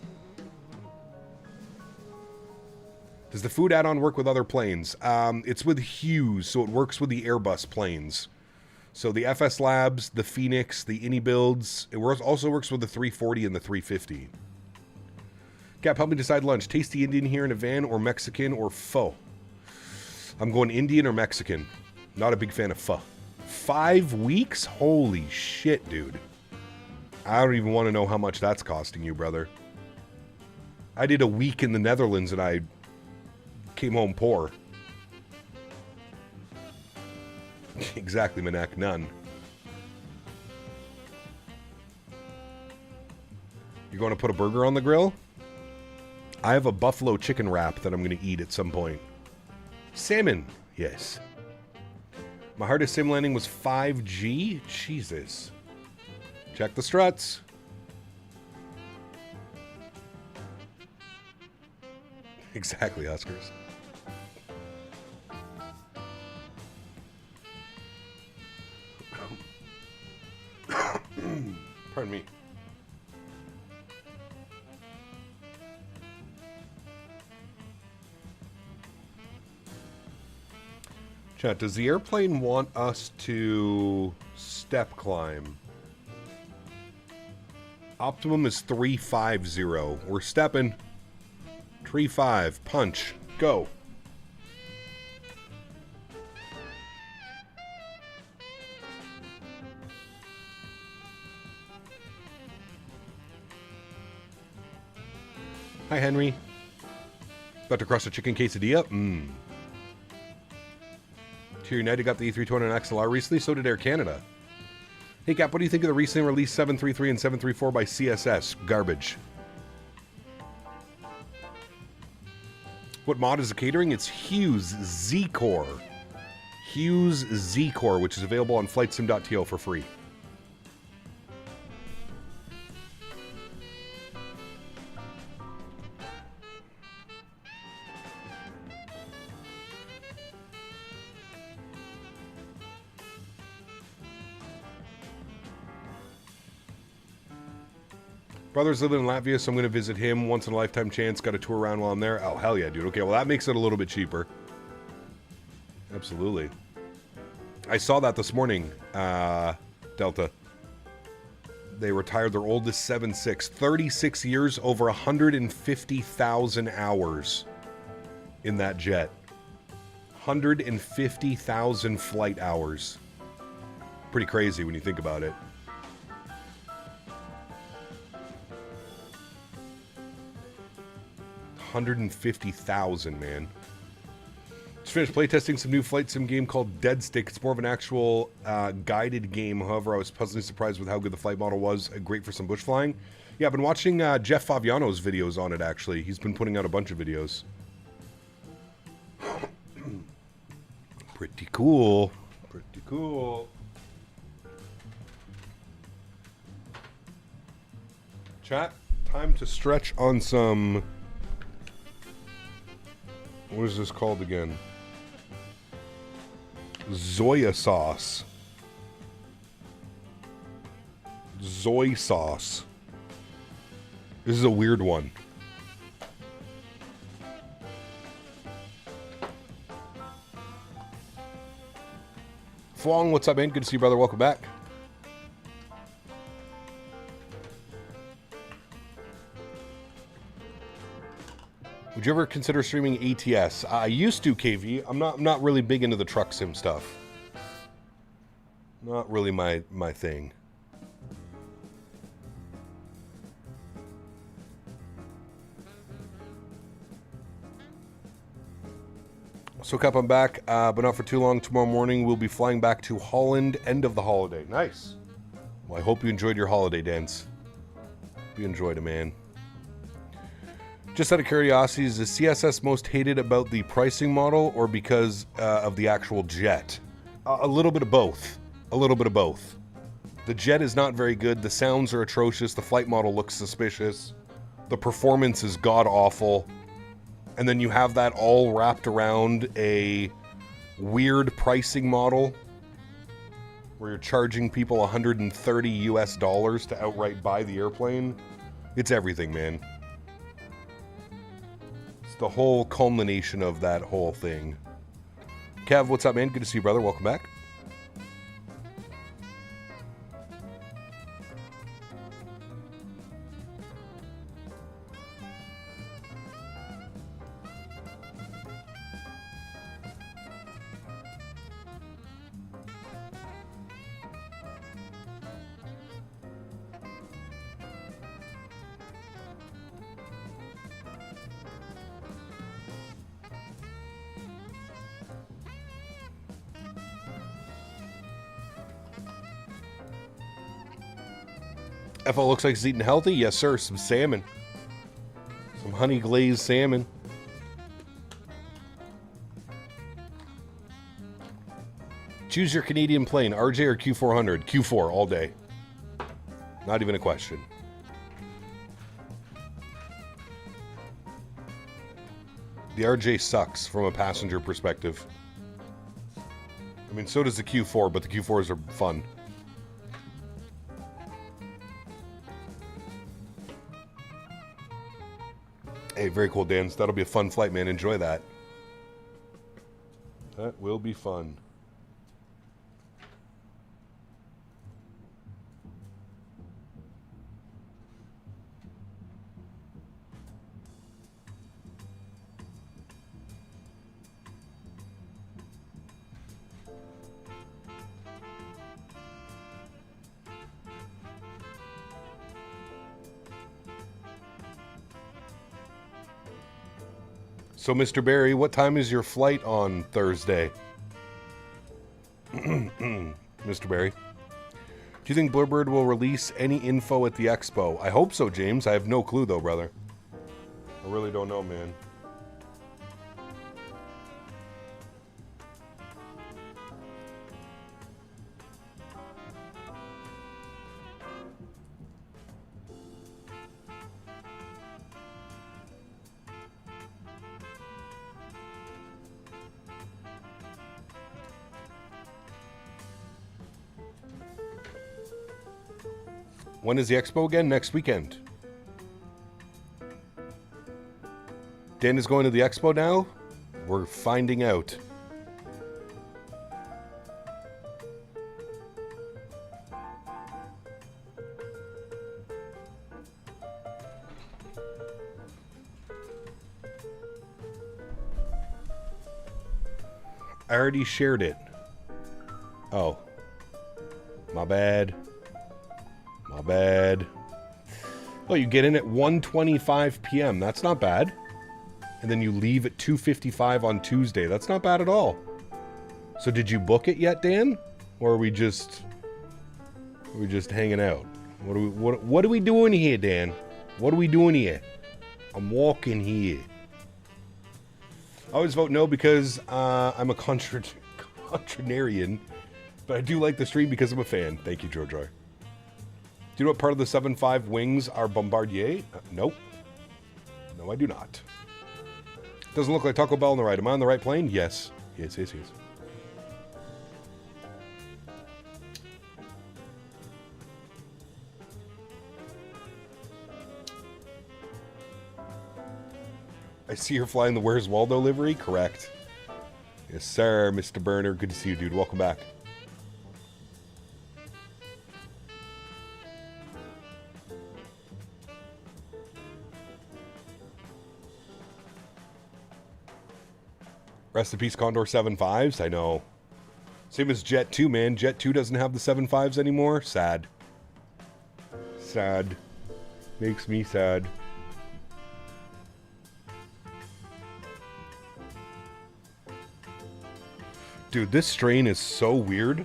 Does the food add-on work with other planes? It's with Hughes, so it works with the Airbus planes. So the FS Labs, the Fenix, the Ini builds. It also works with the 340 and the 350. Cap, help me decide lunch. Tasty Indian here in a van, or Mexican, or pho? I'm going Indian or Mexican. Not a big fan of pho. 5 weeks? Holy shit, dude. I don't even want to know how much that's costing you, brother. I did a week in the Netherlands and I came home poor. Exactly, Manak. None. You're going to put a burger on the grill? I have a buffalo chicken wrap that I'm going to eat at some point. Salmon. Yes. My hardest sim landing was 5G? Jesus. Check the struts. Exactly, Huskers. Pardon me. Chat, does the airplane want us to step climb? Optimum is 350. We're stepping. Tree 5. Punch. Go. Hi, Henry. About to crush a chicken quesadilla? Mmm. Cheer United got the A321 and XLR recently, so did Air Canada. Hey Cap, what do you think of the recently released 733 and 734 by CSS? Garbage. What mod is the catering? It's Hughes Z-Core. Hughes Z-Core, which is available on flightsim.to for free. Brother's living in Latvia, so I'm going to visit him. Once in a lifetime chance. Got a tour around while I'm there. Oh, hell yeah, dude. Okay, well, that makes it a little bit cheaper. Absolutely. I saw that this morning, Delta. They retired their oldest 7.6. 36 years, over 150,000 hours in that jet. 150,000 flight hours. Pretty crazy when you think about it. 150,000, man. Just finished playtesting some new flight sim game called Dead Stick. It's more of an actual guided game. However, I was pleasantly surprised with how good the flight model was. Great for some bush flying. Yeah, I've been watching Jeff Faviano's videos on it, actually. He's been putting out a bunch of videos. Pretty cool. Pretty cool. Chat, time to stretch on some... What is this called again? Zoya sauce. Zoy sauce. This is a weird one. Flong, what's up, man? Good to see you, brother. Welcome back. Would you ever consider streaming ATS? I used to, KV. I'm not really big into the truck sim stuff. Not really my thing. So, Cup, I'm back, but not for too long. Tomorrow morning, we'll be flying back to Holland, end of the holiday. Nice. Well, I hope you enjoyed your holiday dance. You enjoyed it, man. Just out of curiosity, is the CSS most hated about the pricing model or because of the actual jet? A little bit of both. A little bit of both. The jet is not very good. The sounds are atrocious. The flight model looks suspicious. The performance is god-awful. And then you have that all wrapped around a weird pricing model where you're charging people $130 to outright buy the airplane. It's everything, man. It's the whole culmination of that whole thing. Kev, what's up, man? Good to see you, brother. Welcome back. FL looks like he's eating healthy. Yes, sir. Some salmon. Some honey glazed salmon. Choose your Canadian plane, RJ or Q400. Q4 all day. Not even a question. The RJ sucks from a passenger perspective. I mean, so does the Q4, but the Q4s are fun. Hey, very cool, Dan. That'll be a fun flight, man. Enjoy that. That will be fun. So, Mr. Barry, what time is your flight on Thursday? Mr. Barry. Do you think Bluebird will release any info at the expo? I hope so, James. I have no clue, though, brother. I really don't know, man. When is the expo again? Next weekend. Dan is going to the expo now? We're finding out. I already shared it. Oh. My bad. My bad. Oh, you get in at 1:25 p.m. That's not bad. And then you leave at 2:55 on Tuesday. That's not bad at all. So did you book it yet, Dan? Or are we just hanging out? What are we doing here, Dan? What are we doing here? I'm walking here. I always vote no because I'm a contrarian. But I do like the stream because I'm a fan. Thank you, Jojo. you know what part of the 7.5 wings are Bombardier? Nope. No, I do not. Doesn't look like Taco Bell on the right. Am I on the right plane? Yes. Yes. I see you're flying the Where's Waldo livery? Correct. Yes, sir, Mr. Burner. Good to see you, dude. Welcome back. Rest in peace, Condor 7.5s. I know. Same as Jet 2, man. Jet 2 doesn't have the 7.5s anymore. Sad. Sad. Makes me sad. Dude, this strain is so weird.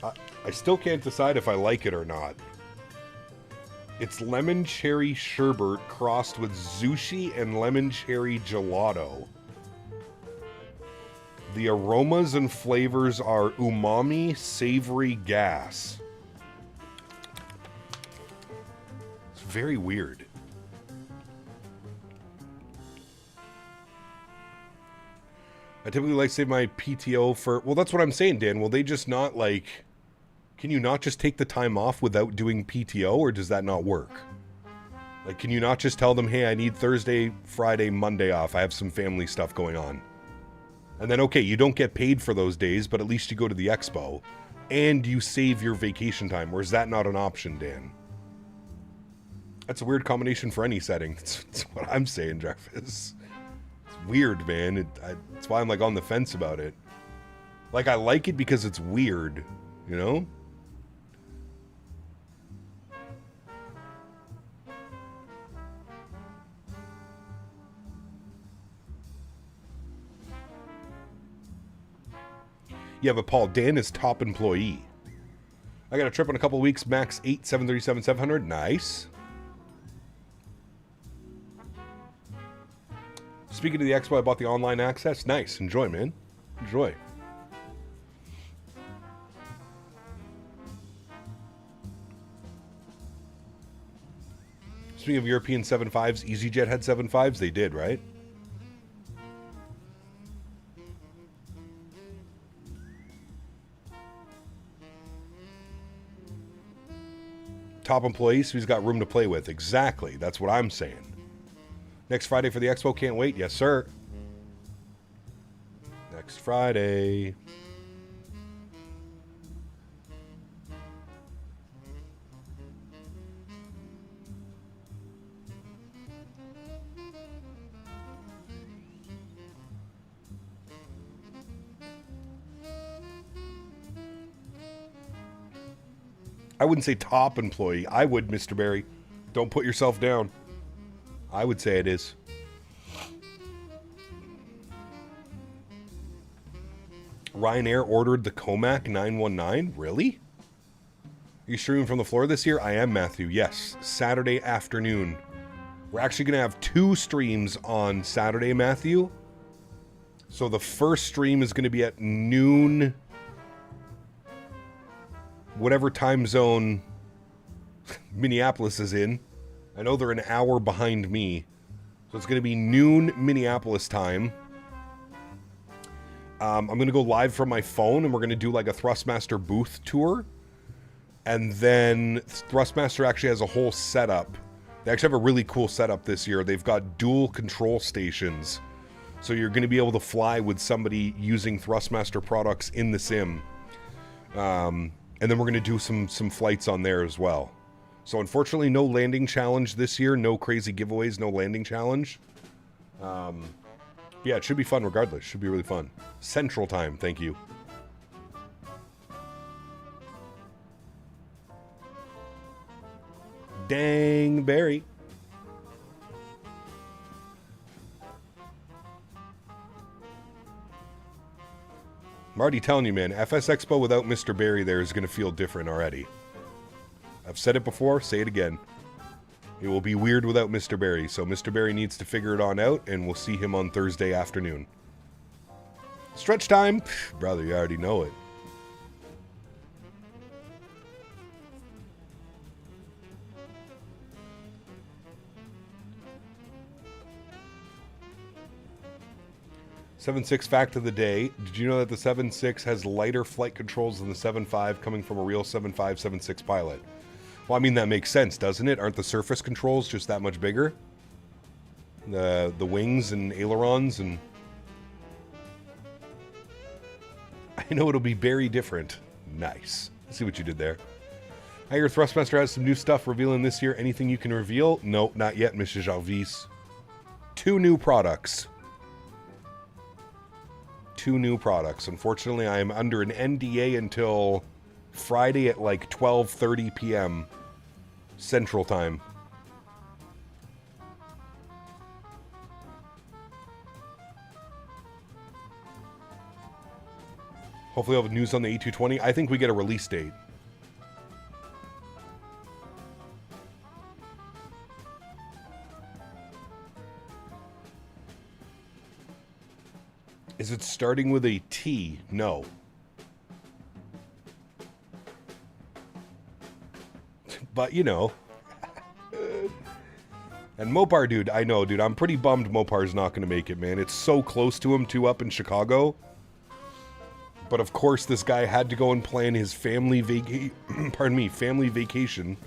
I still can't decide if I like it or not. It's lemon cherry sherbet crossed with sushi and lemon cherry gelato. The aromas and flavors are umami, savory gas. It's very weird. I typically like to save my PTO for... Well, that's what I'm saying, Dan. Will they just not, like... Can you not just take the time off without doing PTO, or does that not work? Like, can you not just tell them, hey, I need Thursday, Friday, Monday off. I have some family stuff going on. And then, okay, you don't get paid for those days, but at least you go to the expo. And you save your vacation time. Or is that not an option, Dan? That's a weird combination for any setting. That's what I'm saying, Jarvis. Weird, man. That's why I'm like on the fence about it. Like, I like it because it's weird, you know? Yeah, but Paul, Dan is top employee. I got a trip in a couple of weeks, max 8 737-700. Nice. Speaking of the expo, I bought the online access. Nice. Enjoy, man. Enjoy. Speaking of European 7.5s, EasyJet had 7.5s. They did, right? Top employee, so he's got room to play with. Exactly. That's what I'm saying. Next Friday for the expo. Can't wait. Yes, sir. Next Friday. I wouldn't say top employee. I would, Mr. Barry. Don't put yourself down. I would say it is. Ryanair ordered the Comac 919. Really? Are you streaming from the floor this year? I am, Matthew. Yes. Saturday afternoon. We're actually going to have 2 streams on Saturday, Matthew. So the first stream is going to be at noon. Whatever time zone Minneapolis is in. I know they're an hour behind me. So it's going to be noon Minneapolis time. I'm going to go live from my phone, and we're going to do like a Thrustmaster booth tour. And then Thrustmaster actually has a whole setup. They actually have a really cool setup this year. They've got dual control stations. So you're going to be able to fly with somebody using Thrustmaster products in the sim. And then we're going to do some flights on there as well. So unfortunately, no landing challenge this year. No crazy giveaways, no landing challenge. Yeah, it should be fun regardless. Should be really fun. Central time, thank you. Dang, Barry. I'm already telling you, man, FS Expo without Mr. Barry there is going to feel different already. I've said it before, say it again. It will be weird without Mr. Barry, so Mr. Barry needs to figure it on out, and we'll see him on Thursday afternoon. Stretch time? Pff, brother, you already know it. 7.6 fact of the day. Did you know that the 7.6 has lighter flight controls than the 7.5 coming from a real 7.5, 7.6 pilot? Well, I mean, that makes sense, doesn't it? Aren't the surface controls just that much bigger? The wings and ailerons and... I know it'll be very different. Nice. Let's see what you did there. I hear Thrustmaster has some new stuff revealing this year. Anything you can reveal? No, not yet, Mr. Jarvis. 2 new products. 2 new products. Unfortunately, I am under an NDA until Friday at like 12:30 p.m. Central Time. Hopefully I'll have news on the A321. I think we get a release date. Is it starting with a T? No. But, you know. And Mopar, dude, I know, dude. I'm pretty bummed Mopar's not going to make it, man. It's so close to him, too, up in Chicago. But, of course, this guy had to go and plan his family family vacation.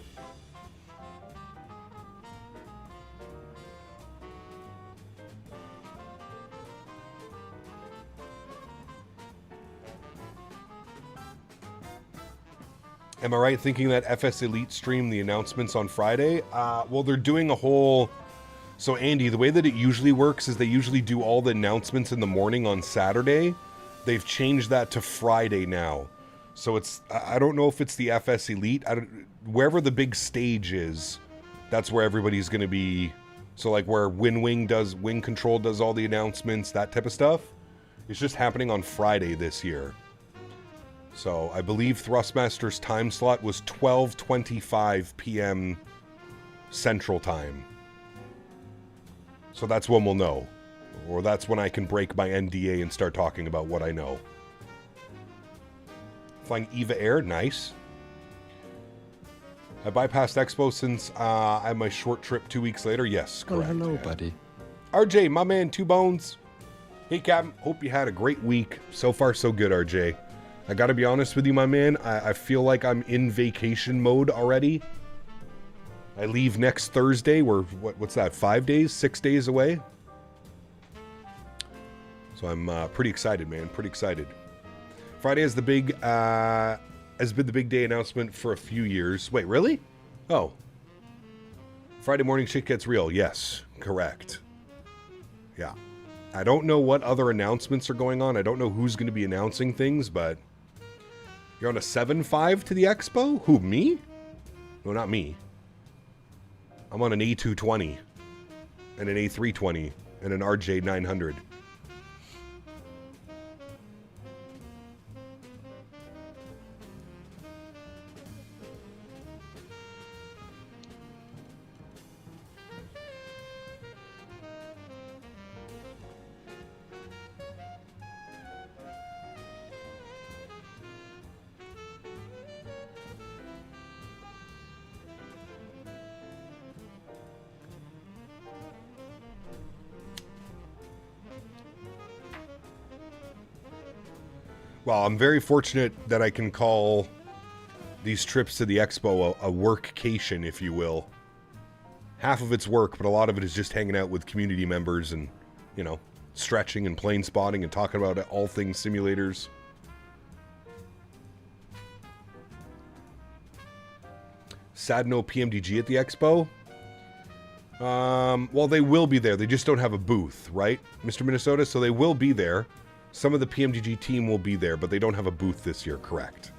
Am I right thinking that FS Elite streamed the announcements on Friday? Well, they're doing a whole... So, Andy, the way that it usually works is they usually do all the announcements in the morning on Saturday. They've changed that to Friday now. So it's... I don't know if it's the FS Elite. Wherever the big stage is, that's where everybody's going to be... So, like, where Wing Control does all the announcements, that type of stuff. It's just happening on Friday this year. So, I believe Thrustmaster's time slot was 12:25 p.m. Central Time. So that's when we'll know. Or that's when I can break my NDA and start talking about what I know. Flying Eva Air, nice. I bypassed Expo since I had my short trip 2 weeks later. Yes, correct. Oh, hello, buddy. RJ, my man, 2 Bones. Hey, Captain. Hope you had a great week. So far, so good, RJ. I gotta be honest with you, my man. I feel like I'm in vacation mode already. I leave next Thursday. We're, what's that, 5 days, 6 days away? So I'm pretty excited, man. Pretty excited. Friday is the big, has been the big day announcement for a few years. Wait, really? Oh. Friday morning shit gets real. Yes, correct. Yeah. I don't know what other announcements are going on. I don't know who's going to be announcing things, but... You're on a 7.5 to the Expo? Who, me? No, not me. I'm on an A220 and an A320 and an RJ900. Well, I'm very fortunate that I can call these trips to the Expo a workcation, if you will. Half of it's work, but a lot of it is just hanging out with community members and, you know, stretching and plane spotting and talking about all things simulators. Sad no PMDG at the Expo. Well, they will be there. They just don't have a booth, right, Mr. Minnesota? So they will be there. Some of the PMDG team will be there, but they don't have a booth this year, correct.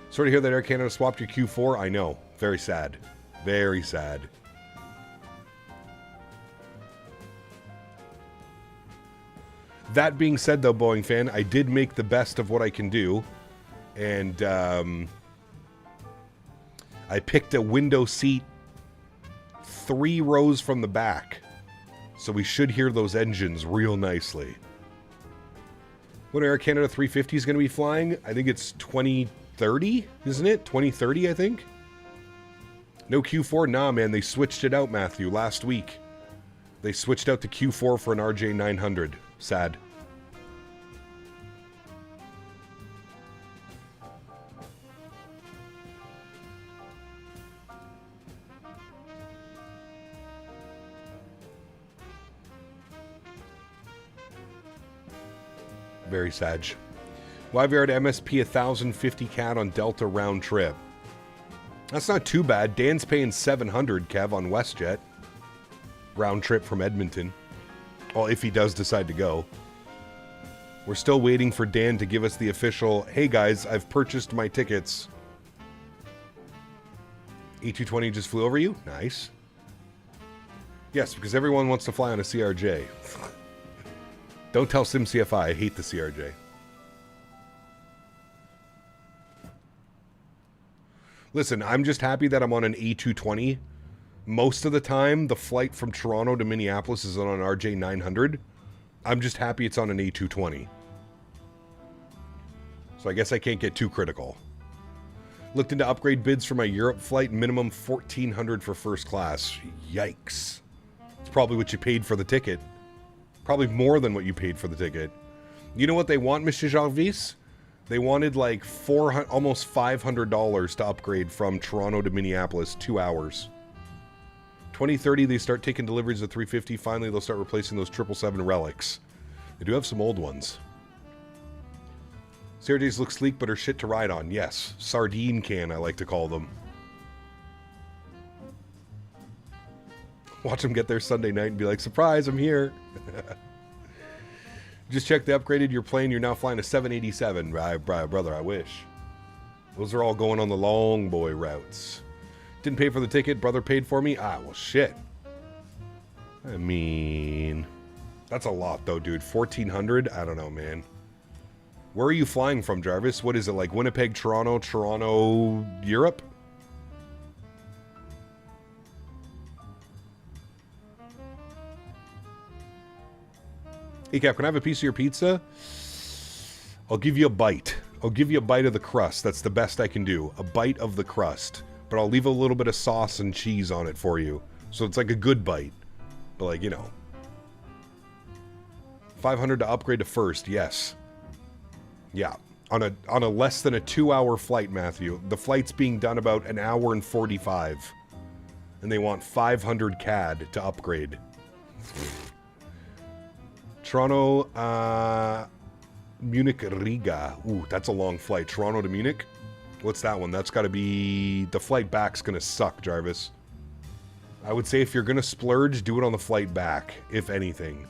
Sorry to hear that Air Canada swapped your Q4. I know. Very sad. Very sad. That being said, though, Boeing fan, I did make the best of what I can do. And I picked a window seat 3 rows from the back. So we should hear those engines real nicely. When Air Canada 350 is going to be flying? I think it's 2030, isn't it? 2030, I think. No Q4? Nah, man, they switched it out, Matthew, last week. They switched out the Q4 for an RJ900. Sad. Very sad. YVR to MSP 1,050 CAD on Delta round trip. That's not too bad. Dan's paying 700 Kev on WestJet. Round trip from Edmonton. Well, if he does decide to go. We're still waiting for Dan to give us the official, hey guys, I've purchased my tickets. A320 just flew over you? Nice. Yes, because everyone wants to fly on a CRJ. Don't tell SimCFI, I hate the CRJ. Listen, I'm just happy that I'm on an A220. Most of the time, the flight from Toronto to Minneapolis is on an RJ900. I'm just happy it's on an A220. So I guess I can't get too critical. Looked into upgrade bids for my Europe flight, minimum $1,400 for first class. Yikes. It's probably what you paid for the ticket. Probably more than what you paid for the ticket. You know what they want, Mr. Jarvis? They wanted like almost $500 to upgrade from Toronto to Minneapolis, 2 hours. 2030, they start taking deliveries of 350. Finally, they'll start replacing those 777 relics. They do have some old ones. CRJs look sleek, but are shit to ride on. Yes, sardine can, I like to call them. Watch them get there Sunday night and be like, surprise, I'm here. Just check they upgraded your plane. You're now flying a 787. Brother, I wish. Those are all going on the long boy routes. Didn't pay for the ticket. Brother paid for me. Ah, well, shit. I mean, that's a lot, though, dude. 1,400? I don't know, man. Where are you flying from, Jarvis? What is it, like Winnipeg, Toronto, Europe? Hey, Cap, can I have a piece of your pizza? I'll give you a bite. I'll give you a bite of the crust. That's the best I can do. A bite of the crust. But I'll leave a little bit of sauce and cheese on it for you. So it's like a good bite. But like, you know. 500 to upgrade to first, yes. Yeah. On a less than a 2-hour flight, Matthew. The flight's being done about an hour and 45. And they want 500 CAD to upgrade. Toronto, Munich, Riga. Ooh, that's a long flight. Toronto to Munich? What's that one? That's got to be... The flight back's going to suck, Jarvis. I would say if you're going to splurge, do it on the flight back, if anything.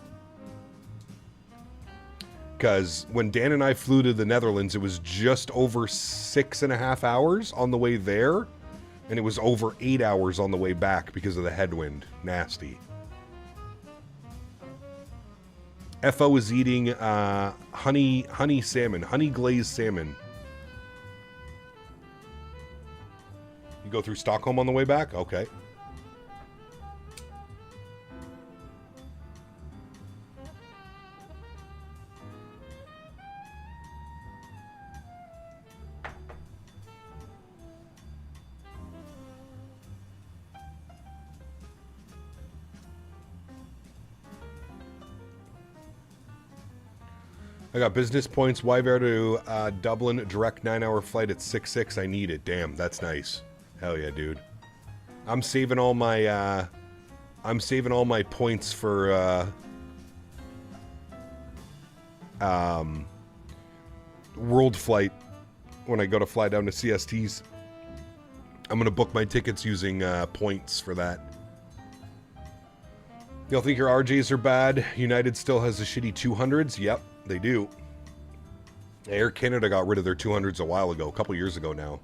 Because when Dan and I flew to the Netherlands, it was just over 6.5 hours on the way there. And it was over 8 hours on the way back because of the headwind. Nasty. FO is eating honey salmon, honey glazed salmon. You go through Stockholm on the way back? Okay. I got business points. YVR to Dublin, direct 9-hour flight at 6.6. I need it. Damn, that's nice. Hell yeah, dude. I'm saving all my points for World Flight when I go to fly down to CSTs. I'm gonna book my tickets using points for that. Y'all think your RJs are bad? United still has the shitty 200s? Yep. They do. Air Canada got rid of their 200s a while ago, a couple years ago now.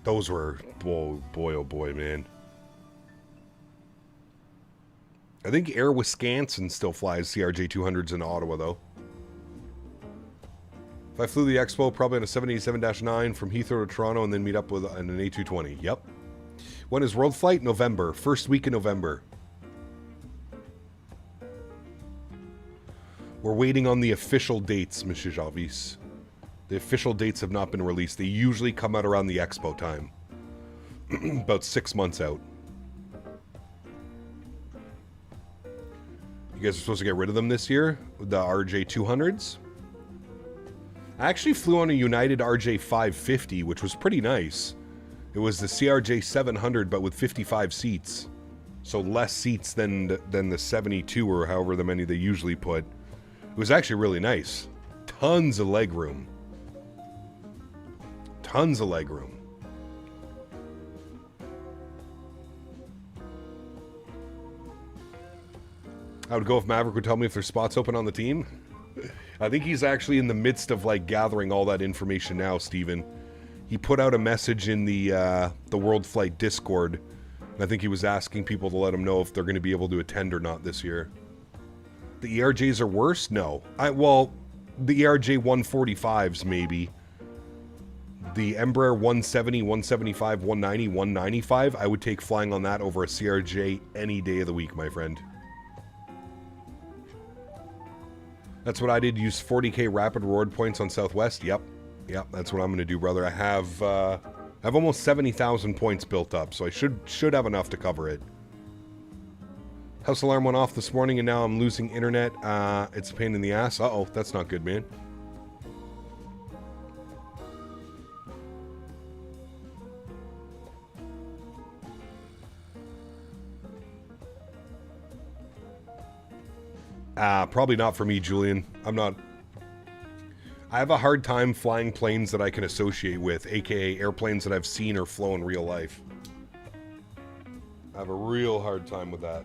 Those were, boy, oh boy, man. I think Air Wisconsin still flies CRJ 200s in Ottawa, though. If I flew the Expo, probably on a 787-9 from Heathrow to Toronto and then meet up with an A220. Yep. When is World Flight? November. First week in November. We're waiting on the official dates, Monsieur Jarvis. The official dates have not been released. They usually come out around the Expo time. About 6 months out. You guys are supposed to get rid of them this year, the RJ200s. I actually flew on a United RJ550, which was pretty nice. It was the CRJ700, but with 55 seats. So less seats than the 72 or however the many they usually put. It was actually really nice. Tons of leg room. Tons of leg room. I would go if Maverick would tell me if there's spots open on the team. I think he's actually in the midst of like gathering all that information now, Steven. He put out a message in the World Flight Discord. And I think he was asking people to let him know if they're going to be able to attend or not this year. The ERJs are worse? No. Well, the ERJ 145s maybe. The Embraer 170, 175, 190, 195, I would take flying on that over a CRJ any day of the week, my friend. That's what I did, use 40k rapid reward points on Southwest. Yep, that's what I'm going to do, brother. I have almost 70,000 points built up, so I should have enough to cover it. House alarm went off this morning, and now I'm losing internet. It's a pain in the ass. Uh-oh, that's not good, man. Probably not for me, Julian. I have a hard time flying planes that I can associate with, aka airplanes that I've seen or flown in real life. I have a real hard time with that.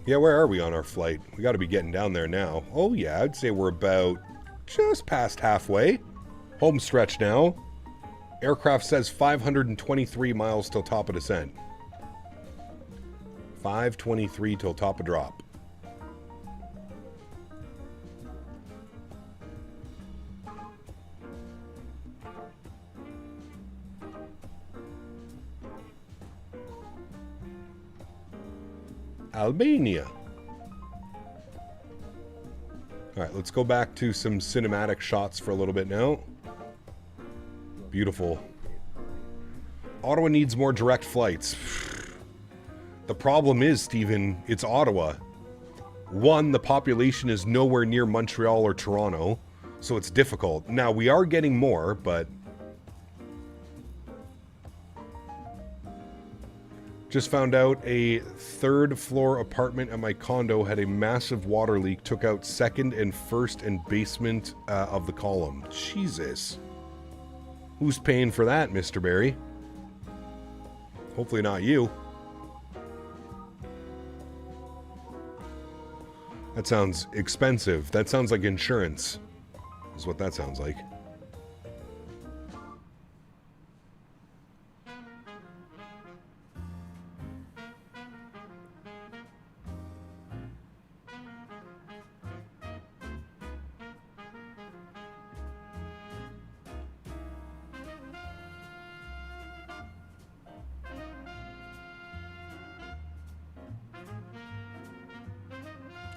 Yeah, where are we on our flight? We got to be getting down there now. Oh yeah, I'd say we're about just past halfway. Home stretch now. Aircraft says 523 miles till top of descent. 523 till top of drop. Albania. Alright, let's go back to some cinematic shots for a little bit now. Beautiful. Ottawa needs more direct flights. The problem is, Stephen, it's Ottawa. One, the population is nowhere near Montreal or Toronto, so it's difficult. Now, we are getting more, but... Just found out a third-floor apartment at my condo had a massive water leak, took out second and first and basement of the column. Jesus. Who's paying for that, Mr. Barry? Hopefully not you. That sounds expensive. That sounds like insurance, is what that sounds like.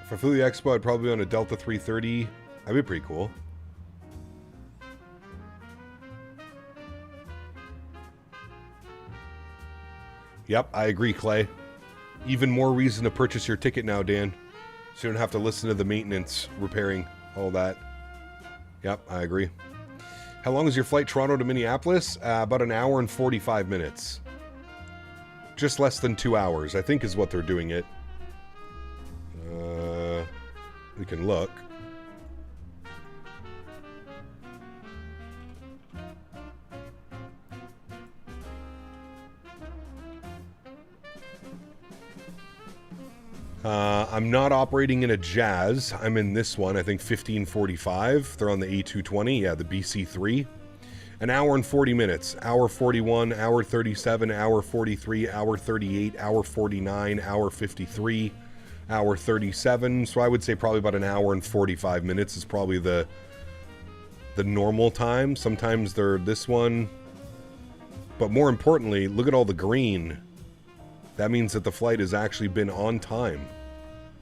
If I flew the Expo, I'd probably be on a Delta 330. That'd be pretty cool. Yep, I agree, Clay. Even more reason to purchase your ticket now, Dan. So you don't have to listen to the maintenance, repairing, all that. Yep, I agree. How long is your flight Toronto to Minneapolis? About an hour and 45 minutes. Just less than 2 hours, I think is what they're doing it. We can look. I'm not operating in a Jazz. I'm in this one, I think 1545. They're on the A220, yeah, the BC3. An hour and 40 minutes. Hour 41, hour 37, hour 43, hour 38, hour 49, hour 53. Hour 37, so I would say probably about an hour and 45 minutes is probably the normal time. Sometimes they're this one, but more importantly, look at all the green. That means that the flight has actually been on time,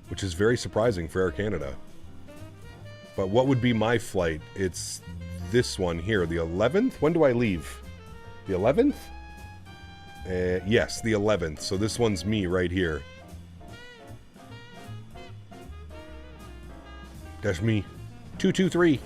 which is very surprising for Air Canada. But what would be my flight? It's this one here, the 11th? When do I leave? The 11th? Yes, the 11th. So this one's me right here. That's me. 223.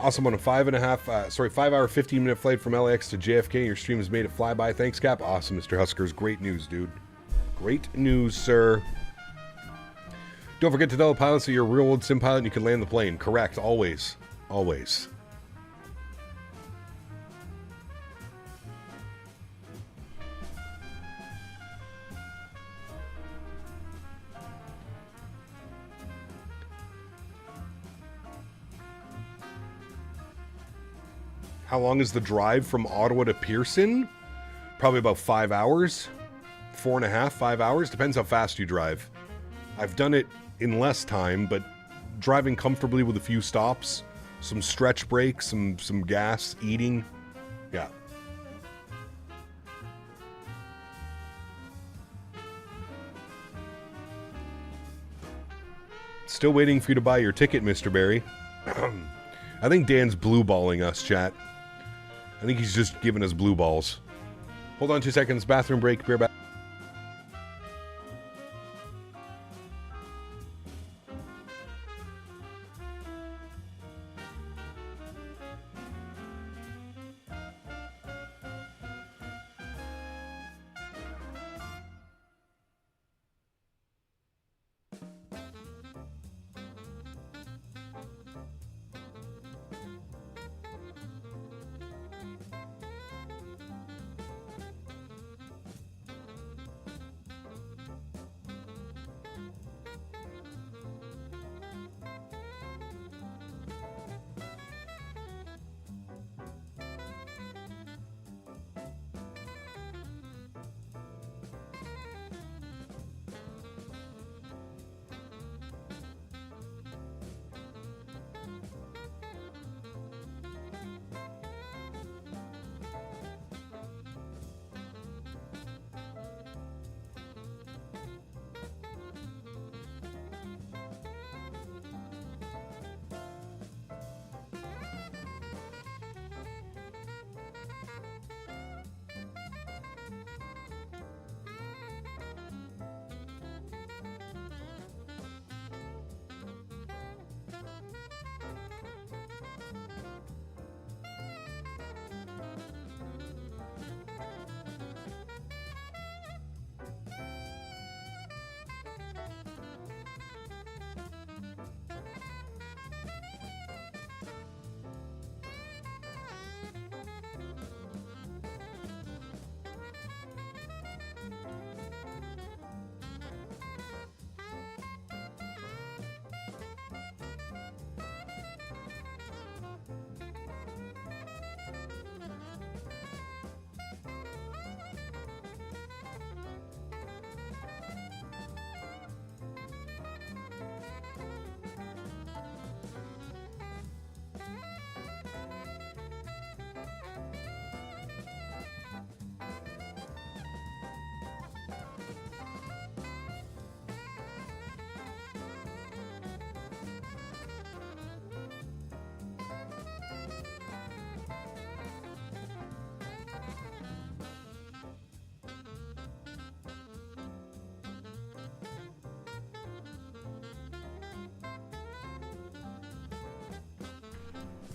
Awesome on a 5 hour 15-minute flight from LAX to JFK. Your stream has made it fly by. Thanks, Cap. Awesome, Mr. Huskers. Great news, dude. Great news, sir. Don't forget to tell the pilots that you're a real-world sim pilot and you can land the plane. Correct. Always. Always. How long is the drive from Ottawa to Pearson? Probably about 5 hours. 4.5, 5 hours. Depends how fast you drive. I've done it in less time, but driving comfortably with a few stops, some stretch breaks, some gas, eating. Yeah. Still waiting for you to buy your ticket, Mr. Barry. I think Dan's blue balling us, chat. I think he's just giving us blue balls. Hold on 2 seconds. Bathroom break. Beer back.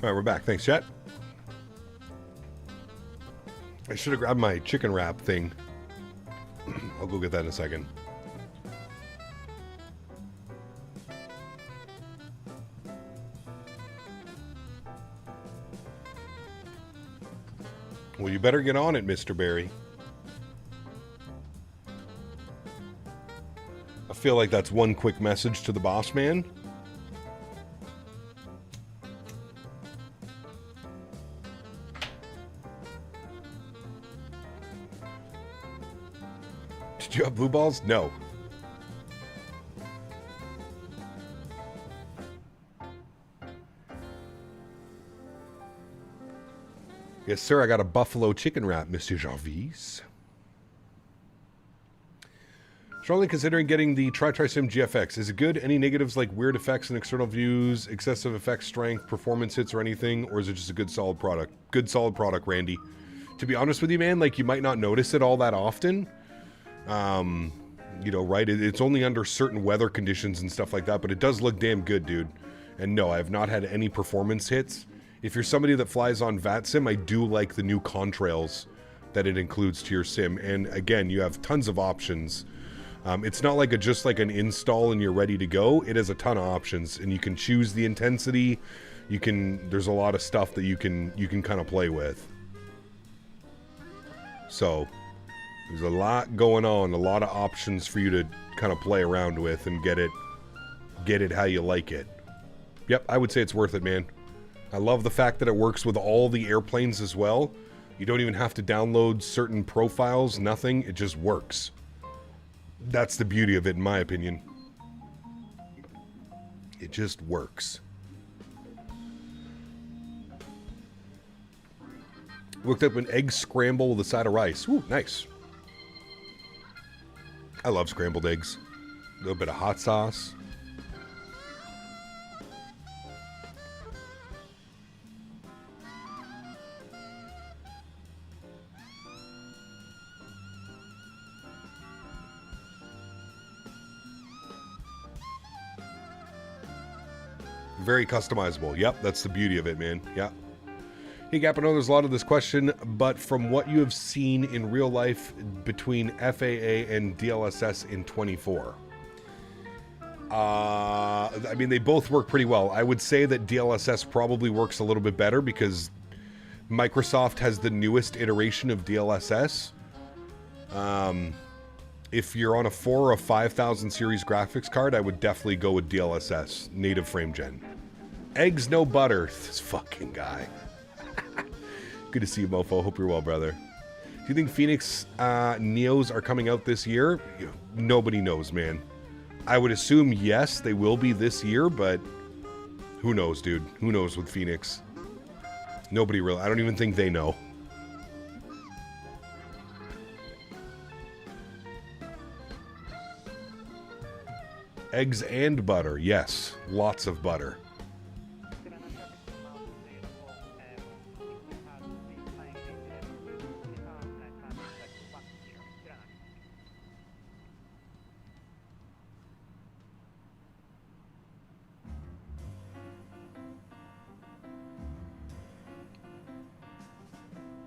All right, we're back. Thanks, chat. I should have grabbed my chicken wrap thing. I'll go get that in a second. Well, you better get on it, Mr. Barry. I feel like that's one quick message to the boss man. Did you have blue balls? No. Yes, sir. I got a buffalo chicken wrap, Monsieur Jarvis. Strongly considering getting the Tri-Sim GFX. Is it good? Any negatives like weird effects and external views, excessive effect strength, performance hits, or anything? Or is it just a good solid product? Good solid product, Randy. To be honest with you, man, like you might not notice it all that often. You know, right? It's only under certain weather conditions and stuff like that, but it does look damn good, dude. And no, I have not had any performance hits. If you're somebody that flies on VATSIM, I do like the new contrails that it includes to your sim. And again, you have tons of options. It's not like just like an install and you're ready to go. It has a ton of options, and you can choose the intensity. There's a lot of stuff that you can kind of play with. So there's a lot going on, a lot of options for you to kind of play around with and get it how you like it. Yep, I would say it's worth it, man. I love the fact that it works with all the airplanes as well. You don't even have to download certain profiles, nothing. It just works. That's the beauty of it, in my opinion. It just works. Looked up an egg scramble with a side of rice. Ooh, nice. I love scrambled eggs. A little bit of hot sauce. Very customizable. Yep, that's the beauty of it, man. Yep. Hey, Gap, I know there's a lot of this question, but from what you have seen in real life between FAA and DLSS in 24, I mean, they both work pretty well. I would say that DLSS probably works a little bit better because Microsoft has the newest iteration of DLSS. If you're on a 4 or a 5000 series graphics card, I would definitely go with DLSS, native frame gen. Eggs, no butter. This fucking guy. Good to see you, mofo. Hope you're well, brother. Do you think Fenix Neos are coming out this year? Nobody knows, man. I would assume yes, they will be this year, but who knows, dude? Who knows with Fenix? Nobody really. I don't even think they know. Eggs and butter. Yes, lots of butter.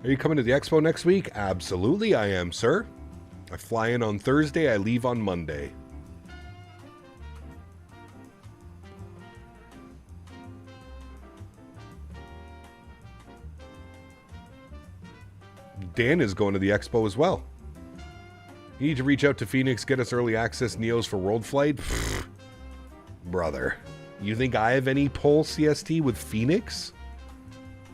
Are you coming to the expo next week? Absolutely I am, sir. I fly in on Thursday, I leave on Monday. Dan is going to the expo as well. You need to reach out to Fenix, get us early access Neos for World Flight? Pfft, brother, you think I have any pull CST with Fenix?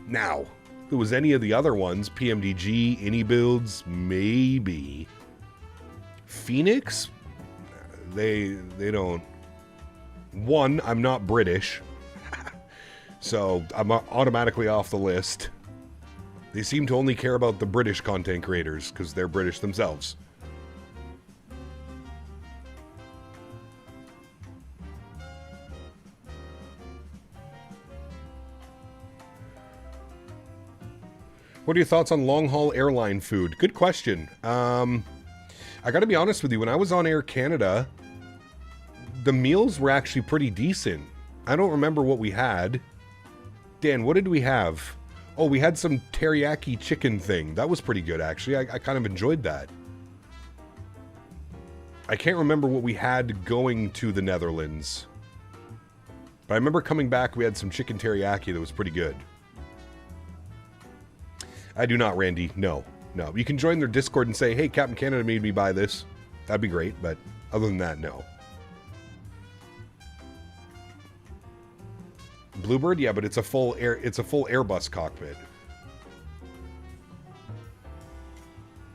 Now, if it was any of the other ones, PMDG, any builds, maybe. Fenix? They don't. One, I'm not British, so I'm automatically off the list. They seem to only care about the British content creators because they're British themselves. What are your thoughts on long-haul airline food? Good question. I got to be honest with you. When I was on Air Canada, the meals were actually pretty decent. I don't remember what we had. Dan, what did we have? Oh, we had some teriyaki chicken thing. That was pretty good, actually. I kind of enjoyed that. I can't remember what we had going to the Netherlands. But I remember coming back, we had some chicken teriyaki that was pretty good. I do not, Randy. No. No. You can join their Discord and say, hey, Captain Canada made me buy this. That'd be great, but other than that, no. Bluebird? Yeah, but it's a full Airbus cockpit.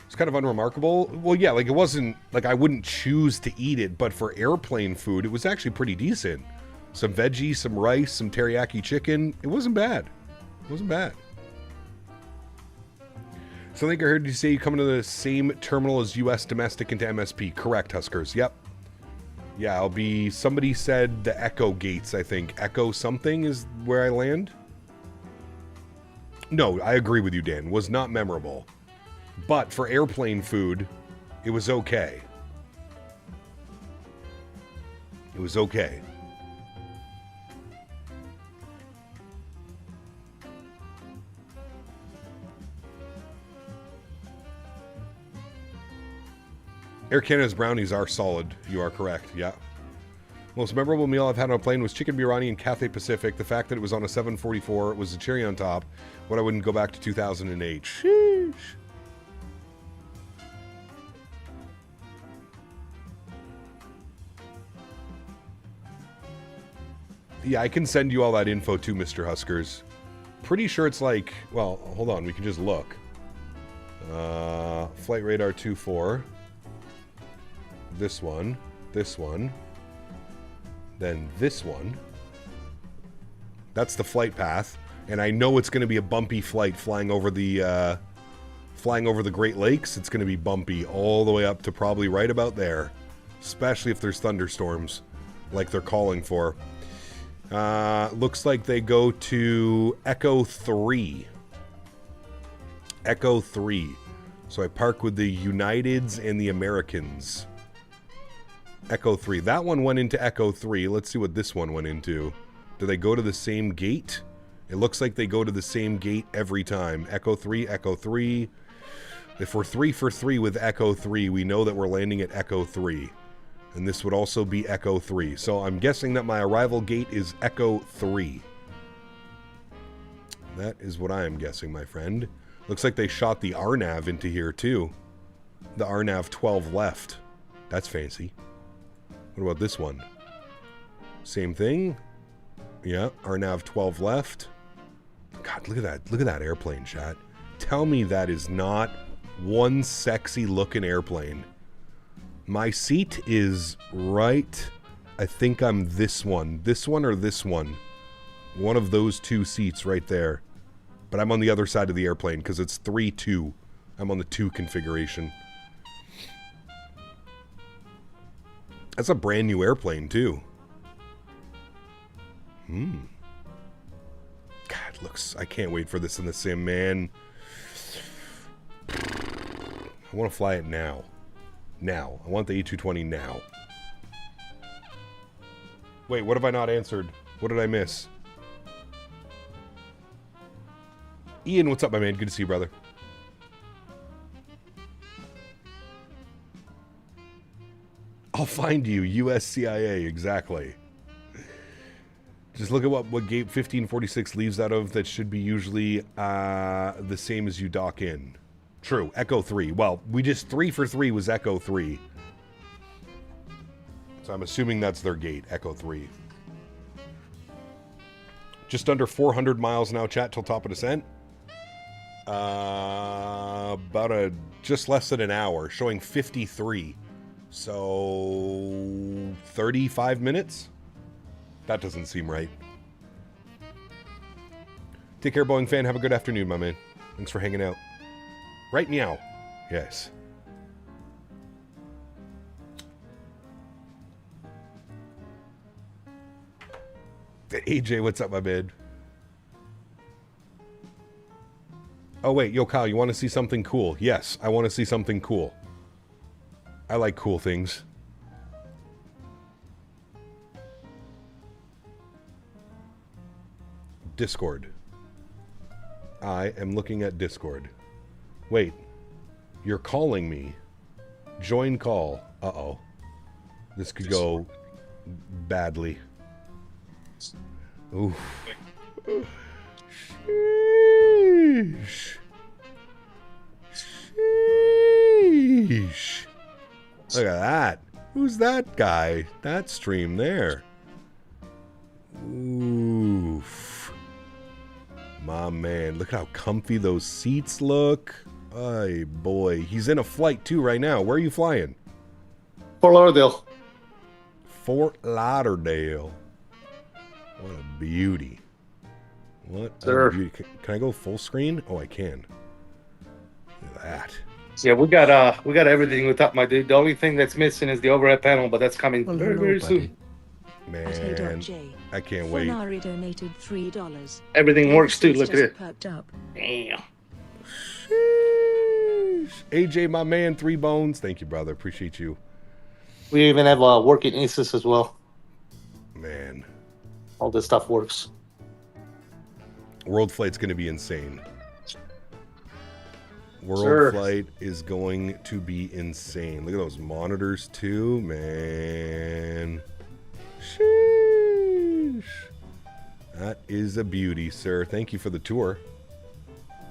It's kind of unremarkable. Well, yeah, like it wasn't like I wouldn't choose to eat it, but for airplane food, it was actually pretty decent. Some veggies, some rice, some teriyaki chicken. It wasn't bad. It wasn't bad. So I think I heard you say you come into the same terminal as U.S. domestic into MSP. Correct, Huskers. Yep. Yeah, I'll be... Somebody said the Echo gates, I think. Echo something is where I land? No, I agree with you, Dan. Was not memorable. But for airplane food, it was okay. It was okay. Air Canada's brownies are solid. You are correct, yeah. Most memorable meal I've had on a plane was chicken biryani in Cathay Pacific. The fact that it was on a 744 was a cherry on top. What I wouldn't go back to 2008. Sheesh. Yeah, I can send you all that info too, Mr. Huskers. Pretty sure it's like... Well, hold on. We can just look. Flight Radar 24. This one. This one. Then this one. That's the flight path. And I know it's going to be a bumpy flight flying over the Great Lakes. It's going to be bumpy all the way up to probably right about there. Especially if there's thunderstorms like they're calling for. Looks like they go to Echo 3. Echo 3. So I park with the Uniteds and the Americans. Echo 3. That one went into Echo 3. Let's see what this one went into. Do they go to the same gate? It looks like they go to the same gate every time. Echo 3, Echo 3. If we're 3 for 3 with Echo 3, we know that we're landing at Echo 3. And this would also be Echo 3. So I'm guessing that my arrival gate is Echo 3. That is what I am guessing, my friend. Looks like they shot the RNAV into here, too. The RNAV 12 left. That's fancy. What about this one? Same thing. Yeah, RNAV 12 left. God, look at that. Look at that airplane, chat. Tell me that is not one sexy looking airplane. My seat is right. I think I'm this one. This one or this one. One of those two seats right there. But I'm on the other side of the airplane because it's 3-2. I'm on the 2 configuration. That's a brand new airplane, too. God, looks... I can't wait for this in the sim, man. I want to fly it now. Now. I want the A320 now. Wait, what have I not answered? What did I miss? Ian, what's up, my man? Good to see you, brother. I'll find you, USCIA, exactly. Just look at what gate 1546 leaves out of. That should be usually the same as you dock in. True, Echo 3. Well, we just 3 for 3 was Echo 3. So I'm assuming that's their gate, Echo 3. Just under 400 miles now, chat, till top of descent. Just less than an hour, showing 53. So 35 minutes? That doesn't seem right. Take care, Boeing fan. Have a good afternoon, my man. Thanks for hanging out. Right meow. Yes. AJ, what's up, my man? Oh, wait. Yo, Kyle, you want to see something cool? Yes, I want to see something cool. I like cool things. Discord. I am looking at Discord. Wait. You're calling me. Join call. Uh-oh. This could go badly. Oof. Sheesh. Sheesh. Look at that. Who's that guy? That stream there. Oof. My man. Look at how comfy those seats look. Ay, boy. He's in a flight, too, right now. Where are you flying? Fort Lauderdale. Fort Lauderdale. What a beauty. What Sir. a beauty. Can I go full screen? Oh, I can. that. Yeah, we got everything with that, my dude. The only thing that's missing is the overhead panel, but that's coming Well, very, hello, very buddy. soon. Man, I can't wait. Honorary donated $3. Everything works too. Look at Just it. perked up. Damn. Sheesh. AJ, my man, 3 bones. Thank you, brother. Appreciate you. We even have working ACES as well. Man, All this stuff works. World Flight's going to be insane. World Sure. Flight is going to be insane. Look at those monitors too, man. Sheesh. That is a beauty, sir. Thank you for the tour.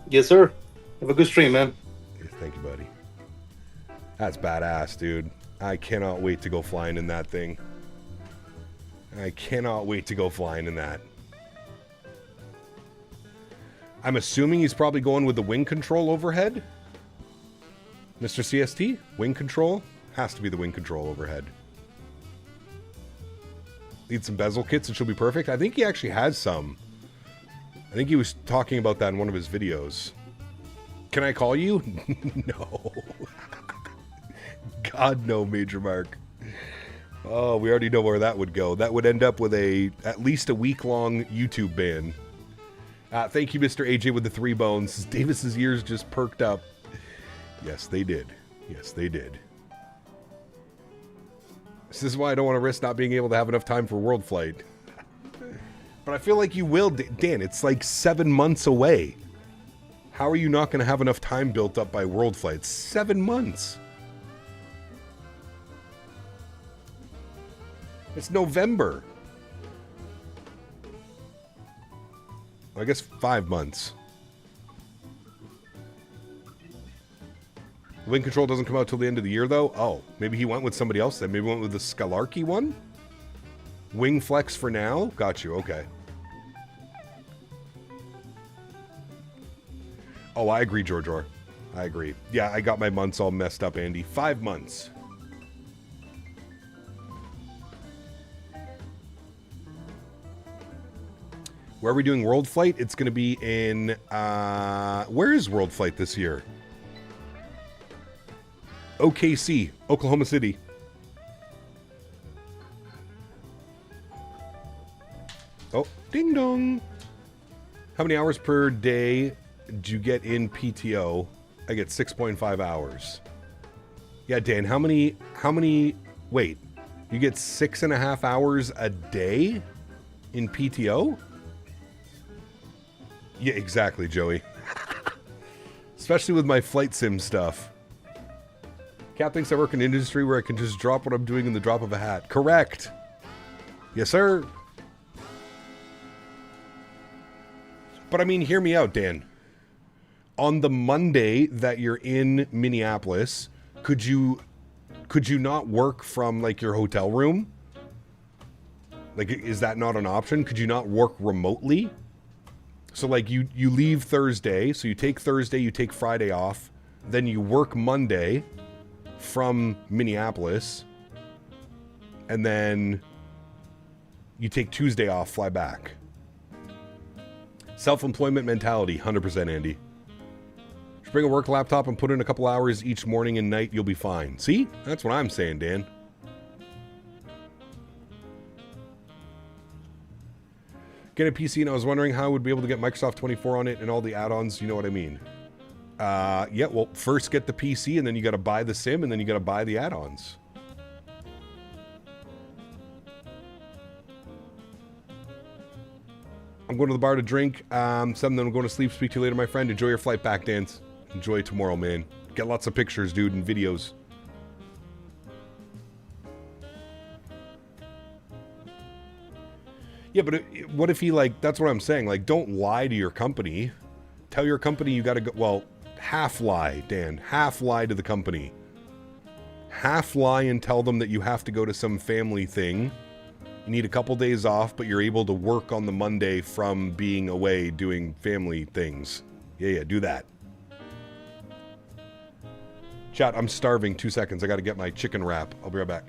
Yes, sir. Have a good stream, man. Yeah, thank you, buddy. That's badass, dude. I cannot wait to go flying in that thing. I cannot wait to go flying in that. I'm assuming he's probably going with the wing control overhead. Mr. CST, wing control? Has to be the wing control overhead. Need some bezel kits and she'll be perfect. I think he actually has some. I think he was talking about that in one of his videos. Can I call you? No. God, no, Major Mark. Oh, we already know where that would go. That would end up with at least a week-long YouTube ban. Thank you, Mr. AJ, with the 3 bones. Davis's ears just perked up. Yes, they did. Yes, they did. This is why I don't want to risk not being able to have enough time for World Flight. But I feel like you will, Dan. It's like 7 months away. How are you not going to have enough time built up by World Flight? 7 months. It's November. I guess 5 months. Wing control doesn't come out till the end of the year, though. Oh, maybe he went with somebody else then. Maybe he went with the Sólríkt one? Wing flex for now? Got you, okay. Oh, I agree, George. I agree. Yeah, I got my months all messed up, Andy. 5 months. Where are we doing World Flight? It's going to be in... where is World Flight this year? OKC, Oklahoma City. Oh, ding dong. How many hours per day do you get in PTO? I get 6.5 hours. Yeah, Dan, how many, wait, you get 6.5 hours a day in PTO? Yeah, exactly, Joey. Especially with my flight sim stuff. Cap thinks I work in an industry where I can just drop what I'm doing in the drop of a hat. Correct. Yes, sir. But I mean, hear me out, Dan. On the Monday that you're in Minneapolis, could you not work from like your hotel room? Like, is that not an option? Could you not work remotely? So like you leave Thursday, so you take Thursday, you take Friday off, then you work Monday from Minneapolis, and then you take Tuesday off, fly back. Self-employment mentality, 100%, Andy. Just bring a work laptop and put in a couple hours each morning and night, you'll be fine. See? That's what I'm saying, Dan. Get a PC, and I was wondering how I would be able to get Microsoft 24 on it and all the add-ons, you know what I mean. Yeah, well, first get the PC, and then you got to buy the sim, and then you got to buy the add-ons. I'm going to the bar to drink. 7, then I'm going to sleep. Speak to you later, my friend. Enjoy your flight back, Dance. Enjoy tomorrow, man. Get lots of pictures, dude, and videos. Yeah, but what if he, like, that's what I'm saying. Like, don't lie to your company. Tell your company you got to go, well, half lie, Dan. Half lie to the company. Half lie and tell them that you have to go to some family thing. You need a couple days off, but you're able to work on the Monday from being away doing family things. Yeah, do that. Chat, I'm starving. 2 seconds. I got to get my chicken wrap. I'll be right back.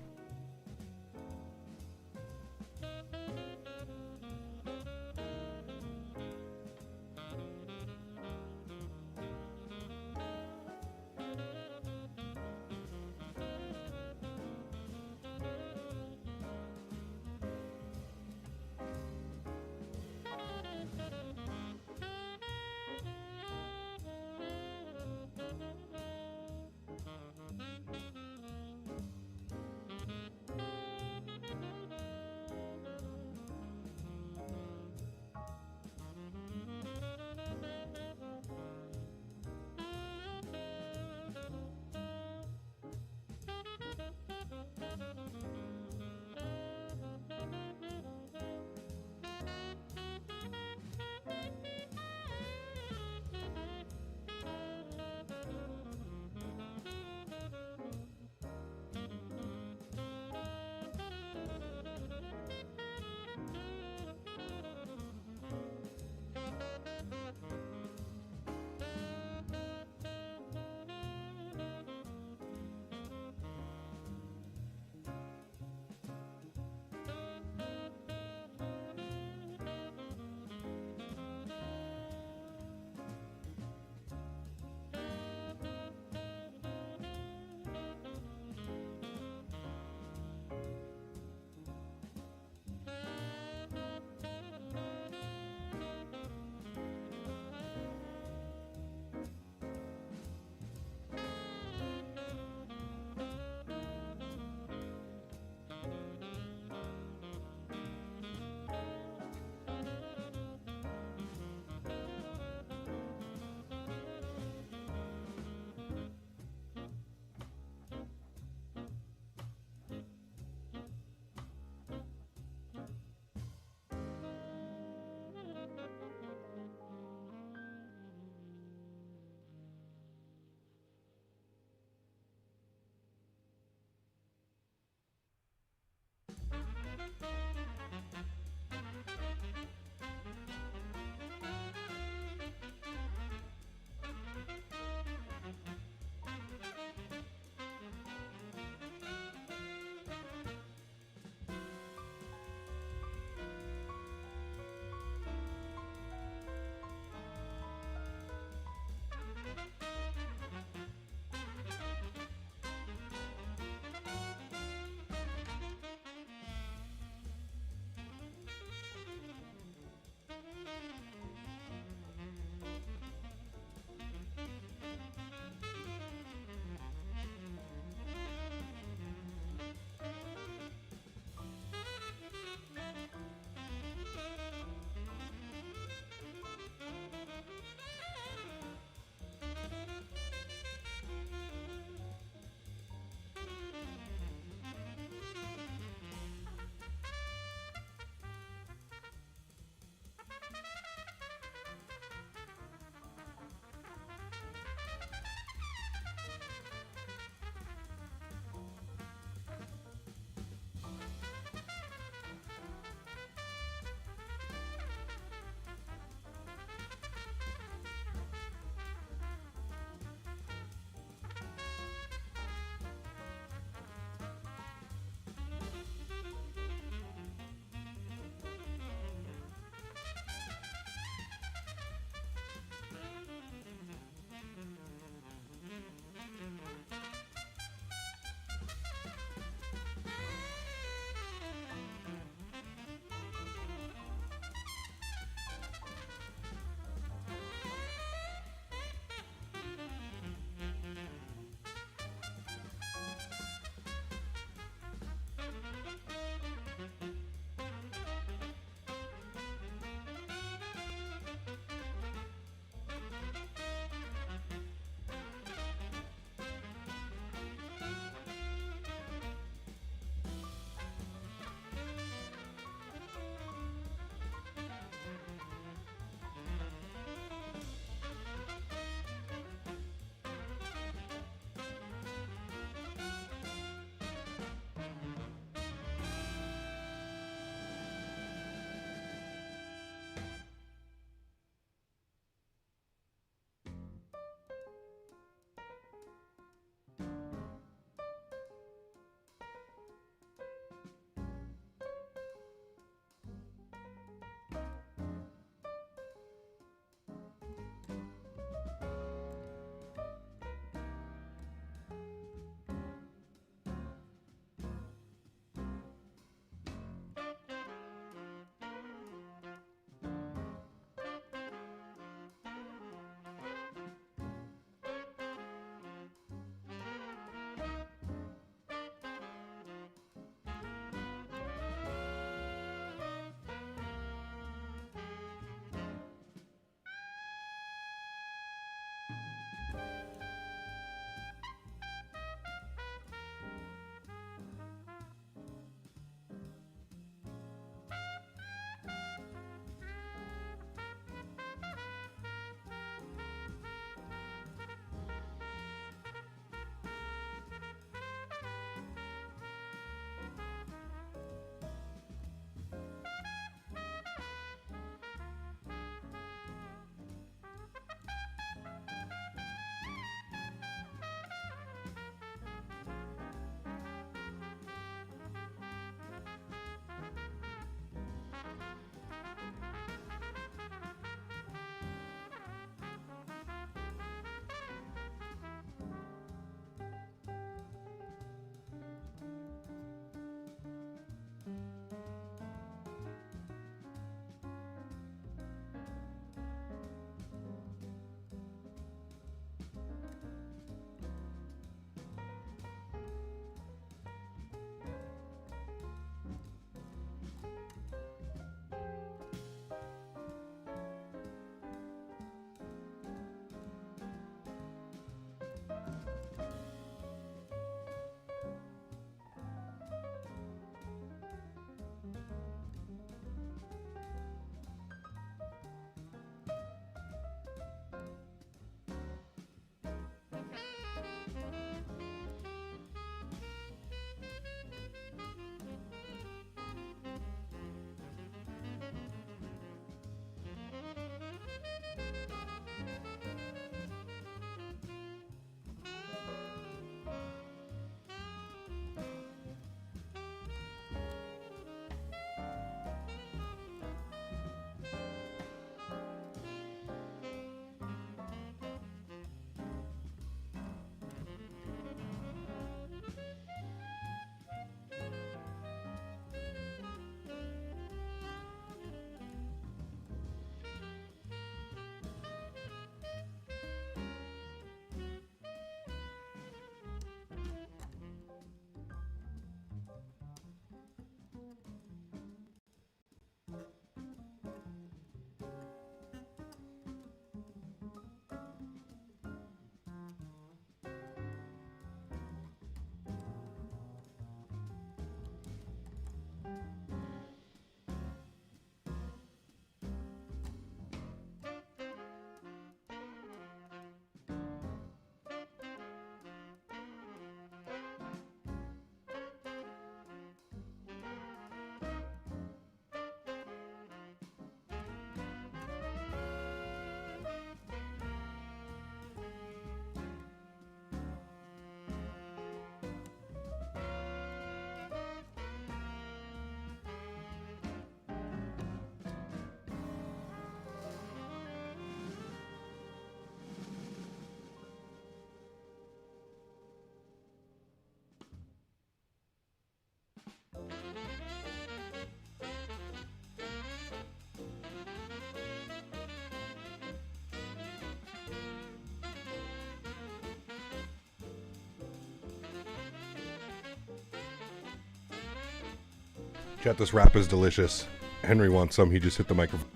Chat, this wrap is delicious. Henry wants some. He just hit the microphone.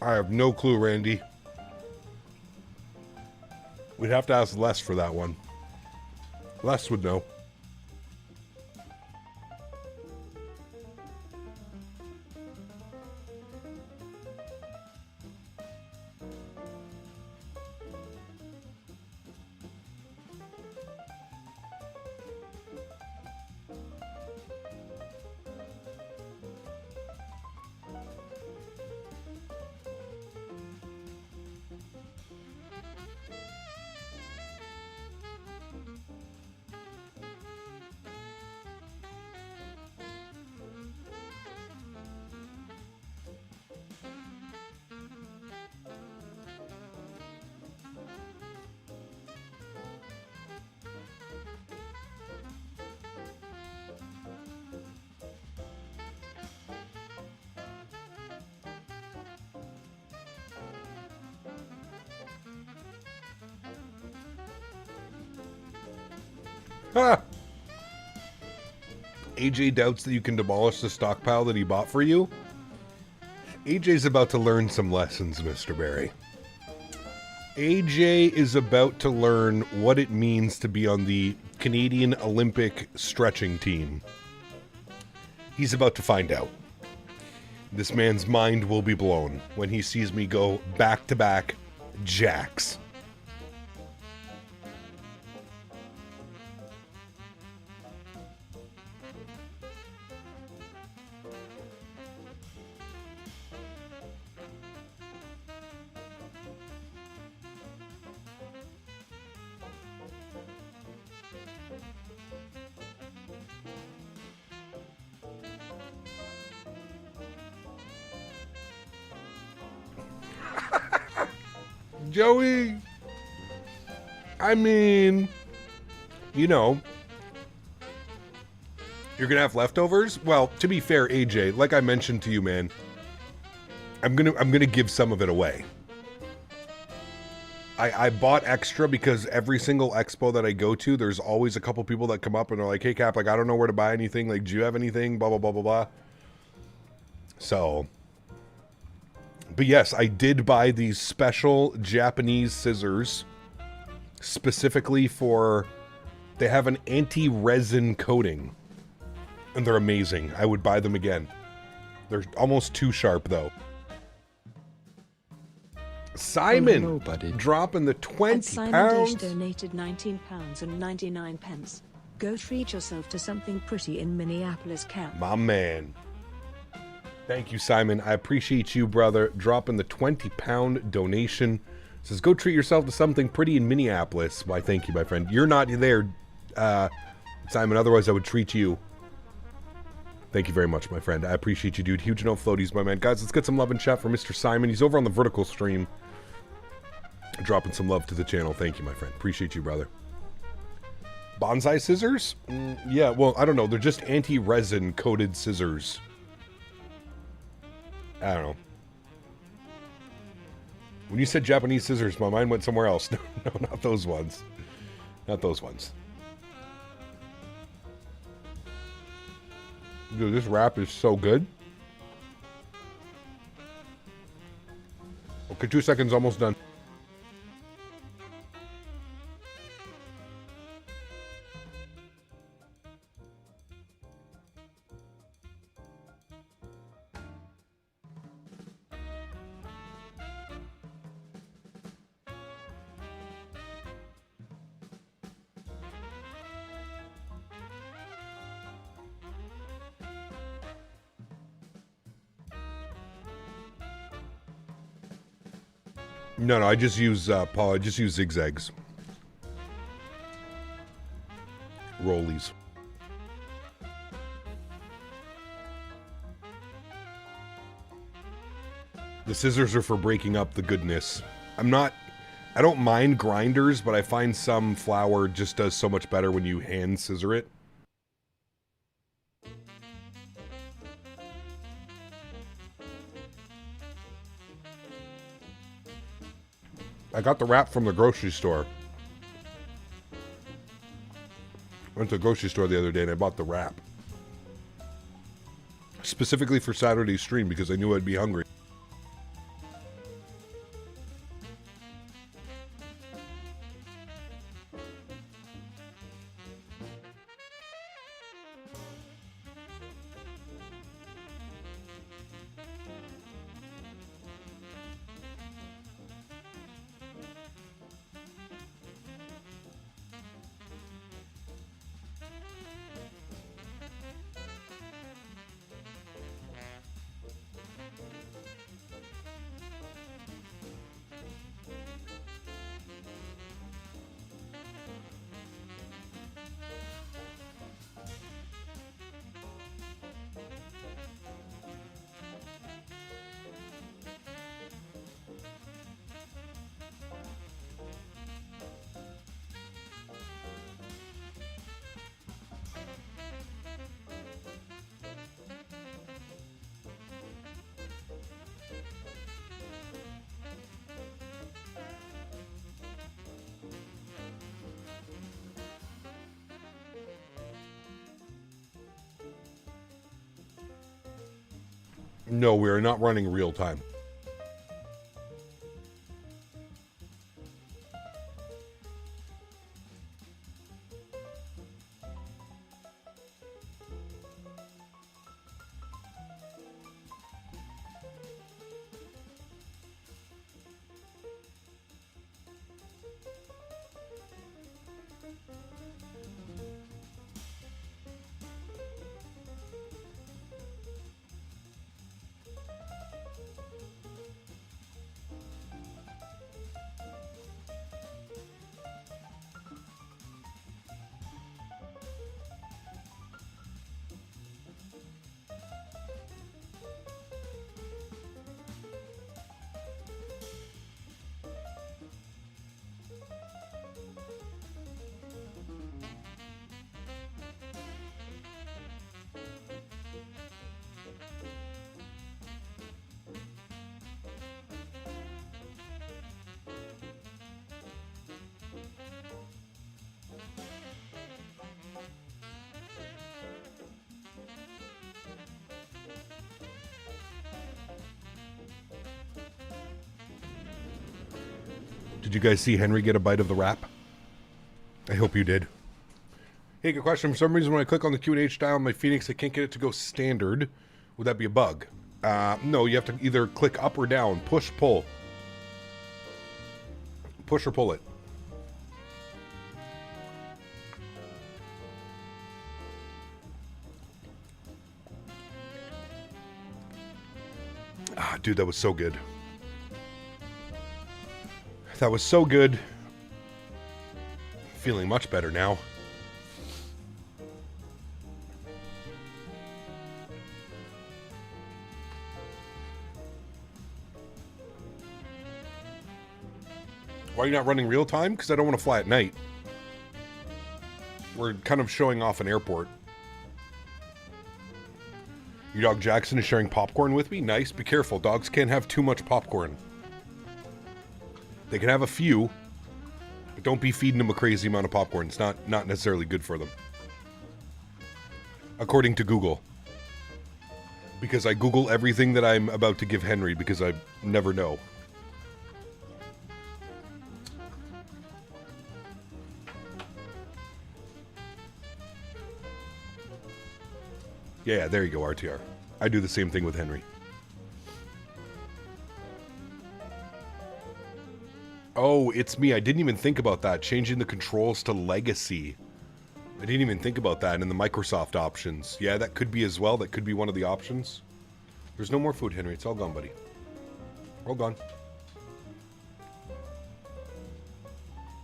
I have no clue, Randy. We'd have to ask Les for that one. Les would know. Ah! AJ doubts that you can demolish the stockpile that he bought for you. AJ's about to learn some lessons, Mr. Barry. AJ is about to learn what it means to be on the Canadian Olympic stretching team. He's about to find out. This man's mind will be blown when he sees me go back-to-back jacks. Joey, I mean, you know, you're gonna have leftovers. Well, to be fair, AJ, like I mentioned to you, man, I'm gonna give some of it away. I bought extra because every single expo that I go to, there's always a couple people that come up and are like, "Hey, Cap, like I don't know where to buy anything. Like, do you have anything?" Blah blah blah blah blah. So. But yes, I did buy these special Japanese scissors specifically for, they have an anti-resin coating and they're amazing. I would buy them again. They're almost too sharp though. Simon, hello, buddy. Dropping the 20 and Simon pounds. donated £19.99. Go treat yourself to something pretty in Minneapolis, Cap. My man. Thank you, Simon. I appreciate you, brother, dropping the 20-pound donation. Says, go treat yourself to something pretty in Minneapolis. Why, thank you, my friend. You're not there, Simon. Otherwise, I would treat you. Thank you very much, my friend. I appreciate you, dude. Huge note floaties, my man. Guys, let's get some love and chat for Mr. Simon. He's over on the vertical stream. Dropping some love to the channel. Thank you, my friend. Appreciate you, brother. Bonsai scissors? Yeah, well, I don't know. They're just anti-resin coated scissors. I don't know. When you said Japanese scissors, my mind went somewhere else. No, not those ones. Not those ones. Dude, this wrap is so good. Okay, 2 seconds, almost done. No, I just use, Paul, I just use zigzags. Rollies. The scissors are for breaking up the goodness. I don't mind grinders, but I find some flour just does so much better when you hand scissor it. I got the wrap from the grocery store. Went to the grocery store the other day and I bought the wrap. Specifically for Saturday's stream because I knew I'd be hungry. No, we are not running real time. Did you guys see Henry get a bite of the wrap? I hope you did. Hey, good question. For some reason, when I click on the Q&H dial on my Fenix, I can't get it to go standard. Would that be a bug? No, you have to either click up or down. Push, pull. Push or pull it. Ah, dude, that was so good. That was so good. Feeling much better now. Why are you not running real time? Because I don't want to fly at night. We're kind of showing off an airport. Your dog Jackson is sharing popcorn with me. Nice. Be careful. Dogs can't have too much popcorn. They can have a few, but don't be feeding them a crazy amount of popcorn. It's not necessarily good for them. According to Google. Because I Google everything that I'm about to give Henry because I never know. Yeah, there you go, RTR. I do the same thing with Henry. Oh, it's me. I didn't even think about that. Changing the controls to legacy. I didn't even think about that in the Microsoft options. Yeah, that could be as well. That could be one of the options. There's no more food, Henry. It's all gone, buddy. All gone.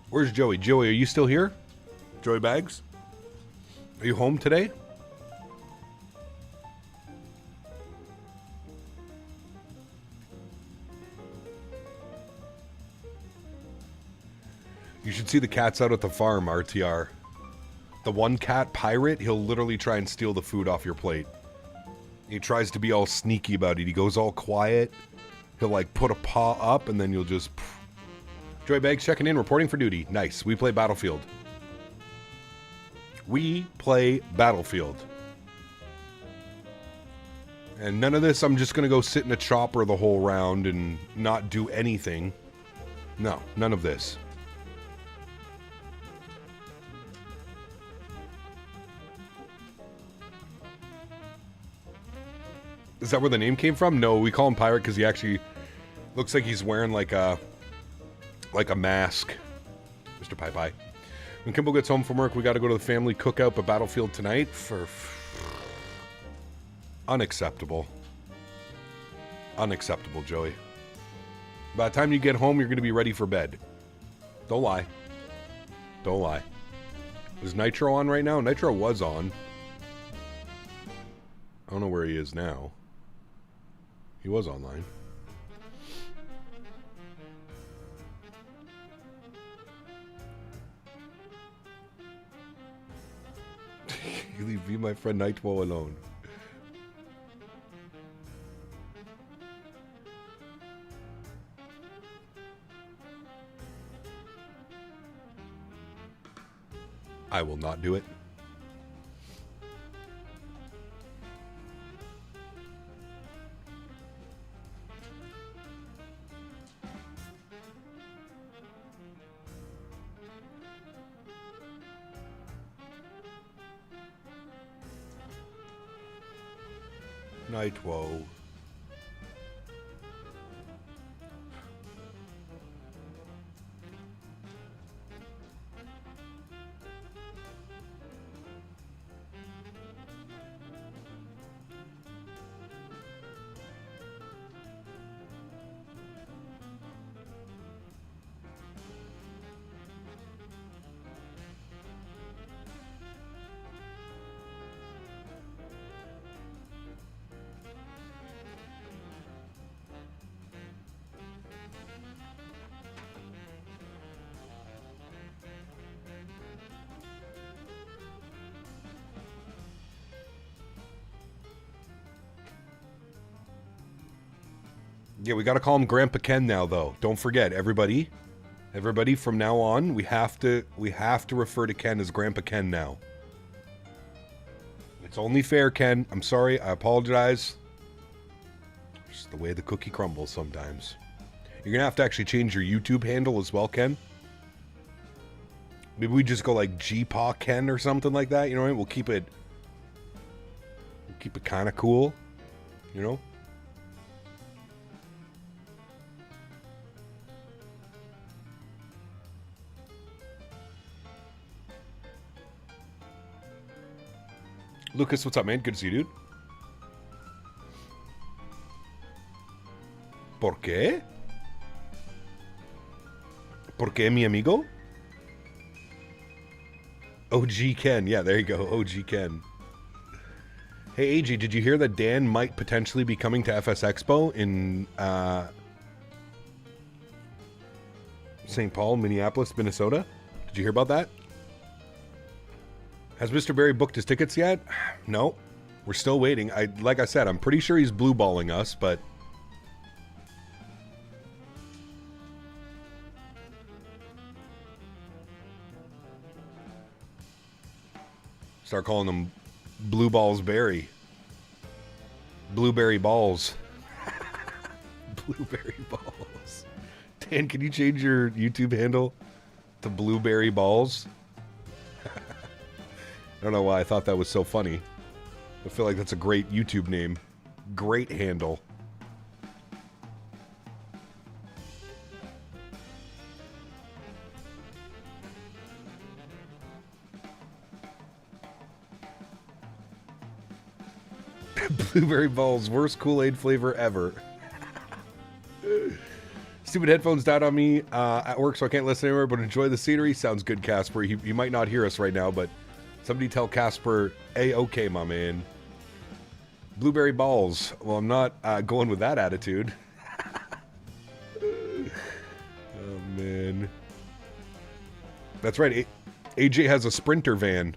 Where's Joey? Joey, are you still here? Joey Bags? Are you home today? You should see the cats out at the farm, RTR. The one cat, Pirate, he'll literally try and steal the food off your plate. He tries to be all sneaky about it. He goes all quiet. He'll like put a paw up and then you'll just... Joy Bags checking in, reporting for duty. Nice. We play Battlefield. We play Battlefield. And none of this, I'm just going to go sit in a chopper the whole round and not do anything. No, none of this. Is that where the name came from? No, we call him Pirate because he actually looks like he's wearing like a mask. Mr. Pie Pie. When Kimball gets home from work, we got to go to the family cookout at Battlefield tonight for... Unacceptable. Unacceptable, Joey. By the time you get home, you're going to be ready for bed. Don't lie. Don't lie. Is Nitro on right now? Nitro was on. I don't know where he is now. He was online. You leave my friend Nitro alone. I will not do it. Nitro. Yeah, we got to call him Grandpa Ken now, though. Don't forget, everybody from now on, we have to refer to Ken as Grandpa Ken now. It's only fair, Ken. I'm sorry. I apologize. It's the way the cookie crumbles sometimes. You're going to have to actually change your YouTube handle as well, Ken. Maybe we just go like G-Paw Ken or something like that. You know what I mean? We'll keep it kind of cool. You know? Lucas, what's up, man? Good to see you, dude. ¿Por qué? ¿Por qué, mi amigo? OG Ken. Yeah, there you go. OG Ken. Hey, AJ, did you hear that Dan might potentially be coming to FS Expo in St. Paul, Minneapolis, Minnesota? Did you hear about that? Has Mr. Barry booked his tickets yet? No. We're still waiting. Like I said, I'm pretty sure he's blue balling us, but... Start calling him Blue Balls Berry. Blueberry Balls. Blueberry Balls. Dan, can you change your YouTube handle to Blueberry Balls? I don't know why I thought that was so funny. I feel like that's a great YouTube name. Great handle. Blueberry Balls, worst Kool-Aid flavor ever. Stupid headphones died on me at work, so I can't listen anywhere, but enjoy the scenery. Sounds good, Casper. You might not hear us right now, but somebody tell Casper, A-okay, my man. Blueberry Balls. Well, I'm not going with that attitude. Oh, man. That's right. AJ has a Sprinter van.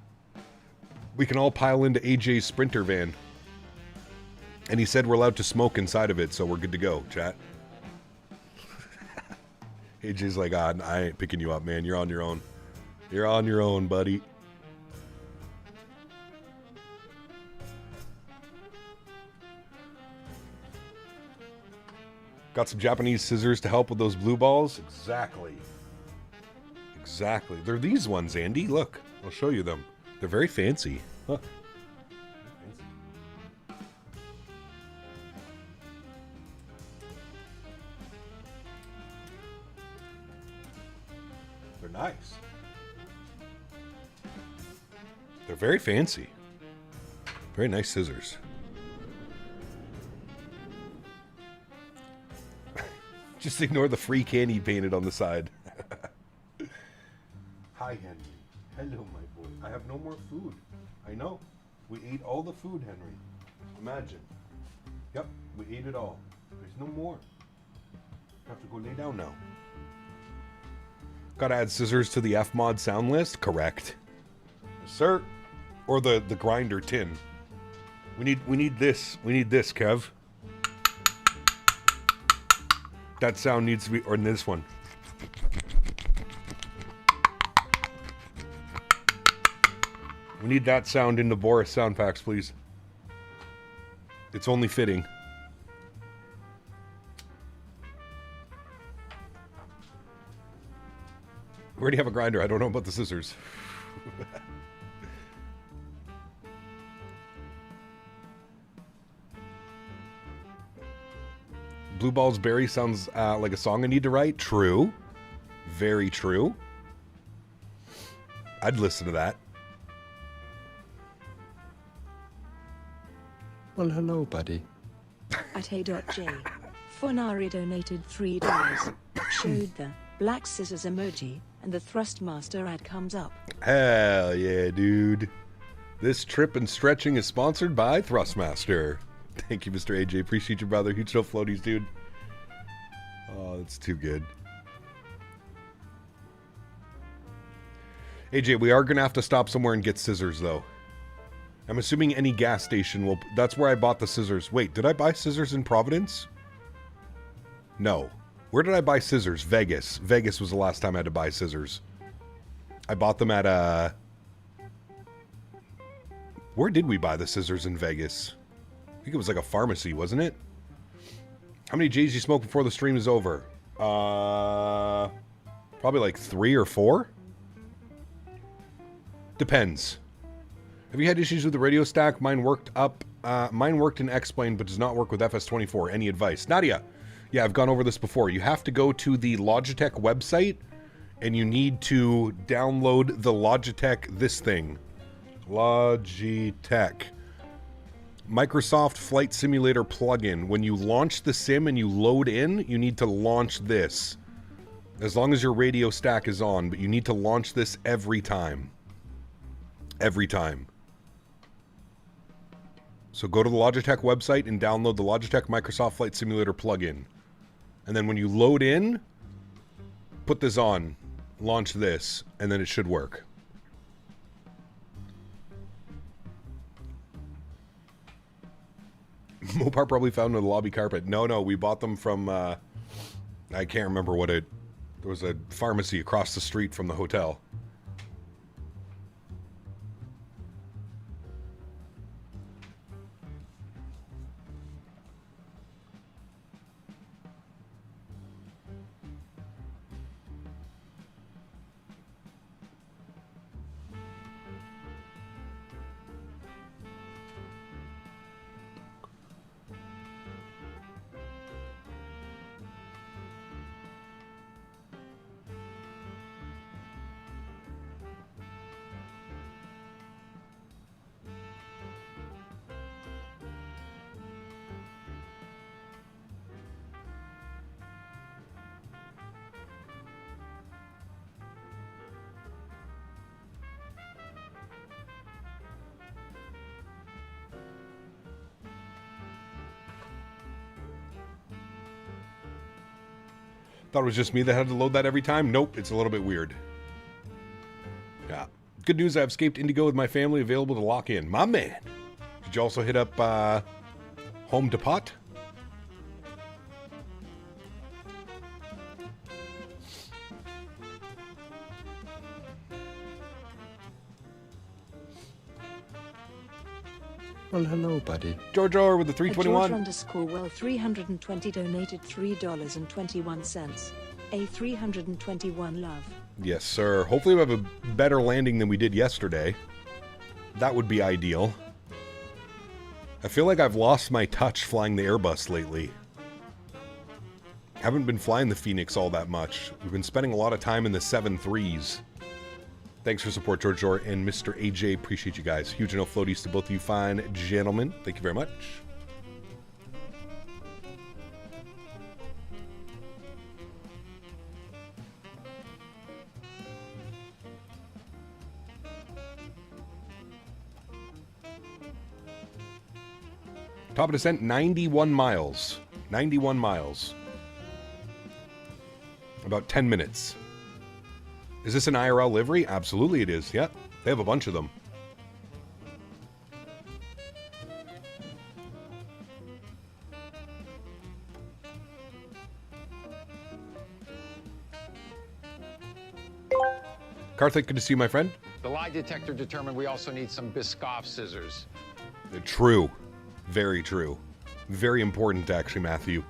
We can all pile into AJ's Sprinter van. And he said we're allowed to smoke inside of it, so we're good to go, chat. AJ's like, I ain't picking you up, man. You're on your own. You're on your own, buddy. Got some Japanese scissors to help with those blue balls? Exactly. Exactly. They're these ones, Andy. Look, I'll show you them. They're very fancy. Huh. They're nice. They're very fancy. Very nice scissors. Just ignore the free candy painted on the side. Hi, Henry. Hello, my boy. I have no more food. I know. We ate all the food, Henry. Imagine. Yep, we ate it all. There's no more. You have to go lay down now. Gotta add scissors to the F-mod sound list? Correct. Yes, sir. Or the grinder tin. We need this. We need this, Kev. That sound needs to be, or in this one. We need that sound in the Boris sound packs, please. It's only fitting. We already have a grinder. I don't know about the scissors. Blue Balls Berry sounds like a song I need to write. True. Very true. I'd listen to that. Well, hello, buddy. At A.J. Honorary donated $3. Showed the black scissors emoji, and the Thrustmaster ad comes up. Hell yeah, dude. This trip and stretching is sponsored by Thrustmaster. Thank you, Mr. AJ. Appreciate you, brother. Huge no floaties, dude. Oh, that's too good. AJ, we are going to have to stop somewhere and get scissors, though. I'm assuming any gas station will... That's where I bought the scissors. Wait, did I buy scissors in Providence? No. Where did I buy scissors? Vegas. Vegas was the last time I had to buy scissors. I bought them at, Where did we buy the scissors in Vegas? I think it was like a pharmacy, wasn't it? How many J's you smoke before the stream is over? Probably like 3 or 4? Depends. Have you had issues with the radio stack? Mine worked in X-Plane, but does not work with FS24. Any advice? Nadya. Yeah, I've gone over this before. You have to go to the Logitech website, and you need to download the Logitech this thing. Logitech. Microsoft Flight Simulator plugin. When you launch the sim and you load in, you need to launch this. As long as your radio stack is on, but you need to launch this every time. Every time. So go to the Logitech website and download the Logitech Microsoft Flight Simulator plugin. And then when you load in, put this on, launch this, and then it should work. Mopar probably found in the lobby carpet. No, we bought them from, I can't remember what it... There was a pharmacy across the street from the hotel. Thought it was just me that had to load that every time. Nope, it's a little bit weird. Yeah. Good news, I've escaped Indigo with my family, available to lock in. My man. Did you also hit up Home Depot? Well, hello, buddy. Jojo with the George 321. underscore well 320 donated $3.21. A321 love. Yes, sir. Hopefully we have a better landing than we did yesterday. That would be ideal. I feel like I've lost my touch flying the Airbus lately. Haven't been flying the Fenix all that much. We've been spending a lot of time in the 7.3s. Thanks for support, George and Mr. AJ. Appreciate you guys. Huge enough floaties to both of you fine gentlemen. Thank you very much. Top of descent, 91 miles. 91 miles. About 10 minutes. Is this an IRL livery? Absolutely it is. Yep. They have a bunch of them. Karthik, good to see you, my friend. The lie detector determined we also need some Biscoff scissors. True. Very true. Very important, actually, Matthew.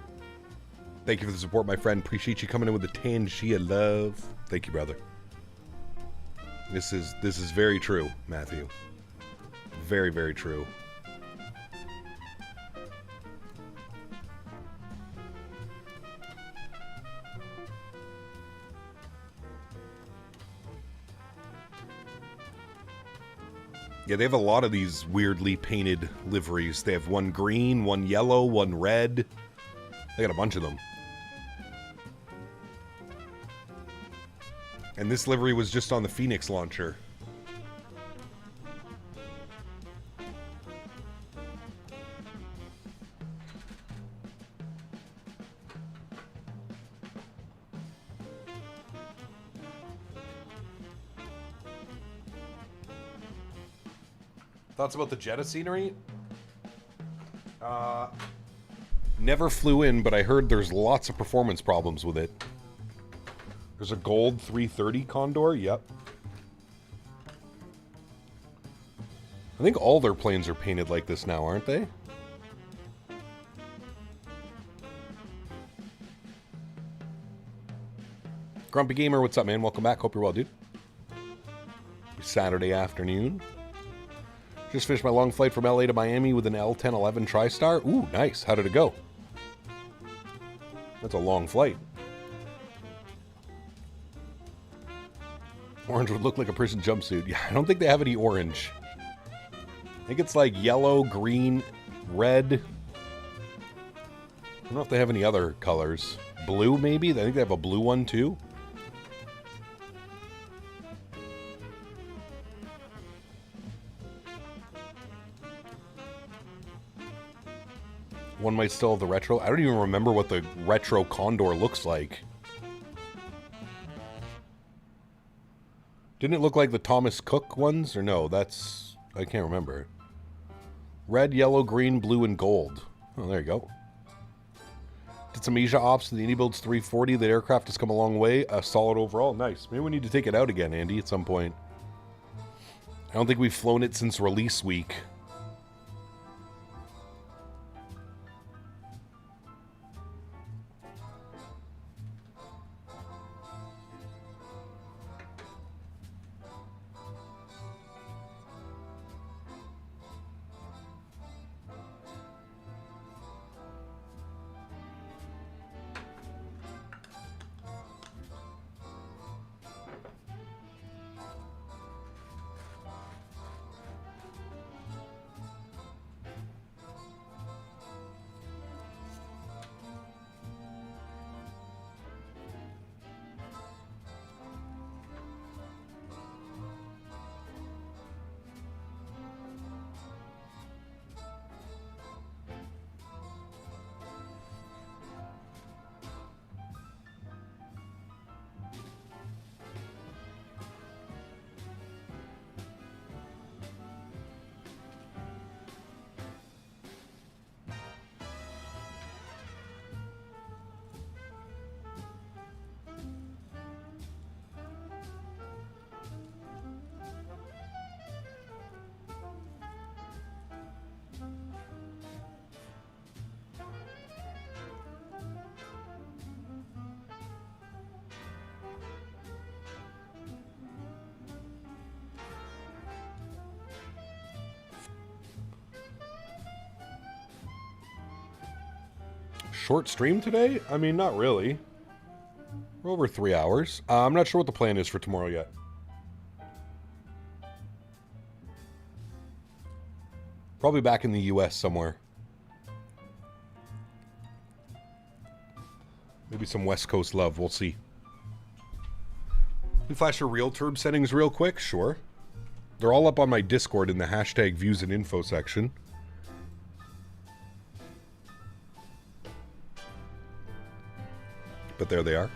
Thank you for the support, my friend. Appreciate you coming in with the Tangia love. Thank you, brother. This is very true, Matthew. Very, very true. Yeah, they have a lot of these weirdly painted liveries. They have one green, one yellow, one red. They got a bunch of them. And this livery was just on the Fenix launcher. Thoughts about the Jetta scenery? Never flew in, but I heard there's lots of performance problems with it. There's a gold 330 Condor, yep. I think all their planes are painted like this now, aren't they? Grumpy Gamer, what's up, man? Welcome back. Hope you're well, dude. Saturday afternoon. Just finished my long flight from LA to Miami with an L1011 TriStar. Ooh, nice. How did it go? That's a long flight. Orange would look like a prison jumpsuit. Yeah, I don't think they have any orange. I think it's like yellow, green, red. I don't know if they have any other colors. Blue, maybe? I think they have a blue one, too. One might still have the retro. I don't even remember what the retro Condor looks like. Didn't it look like the Thomas Cook ones? Or no, that's... I can't remember. Red, yellow, green, blue, and gold. Oh, there you go. Did some Asia ops to the Indy Builds 340. The aircraft has come a long way. Solid overall. Nice. Maybe we need to take it out again, Andy, at some point. I don't think we've flown it since release week. Short stream today? I mean, not really. We're over 3 hours. I'm not sure what the plan is for tomorrow yet. Probably back in the US somewhere. Maybe some West Coast love. We'll see. Can you flash your real turb settings real quick? Sure. They're all up on my Discord in the hashtag views and info section. But there they are.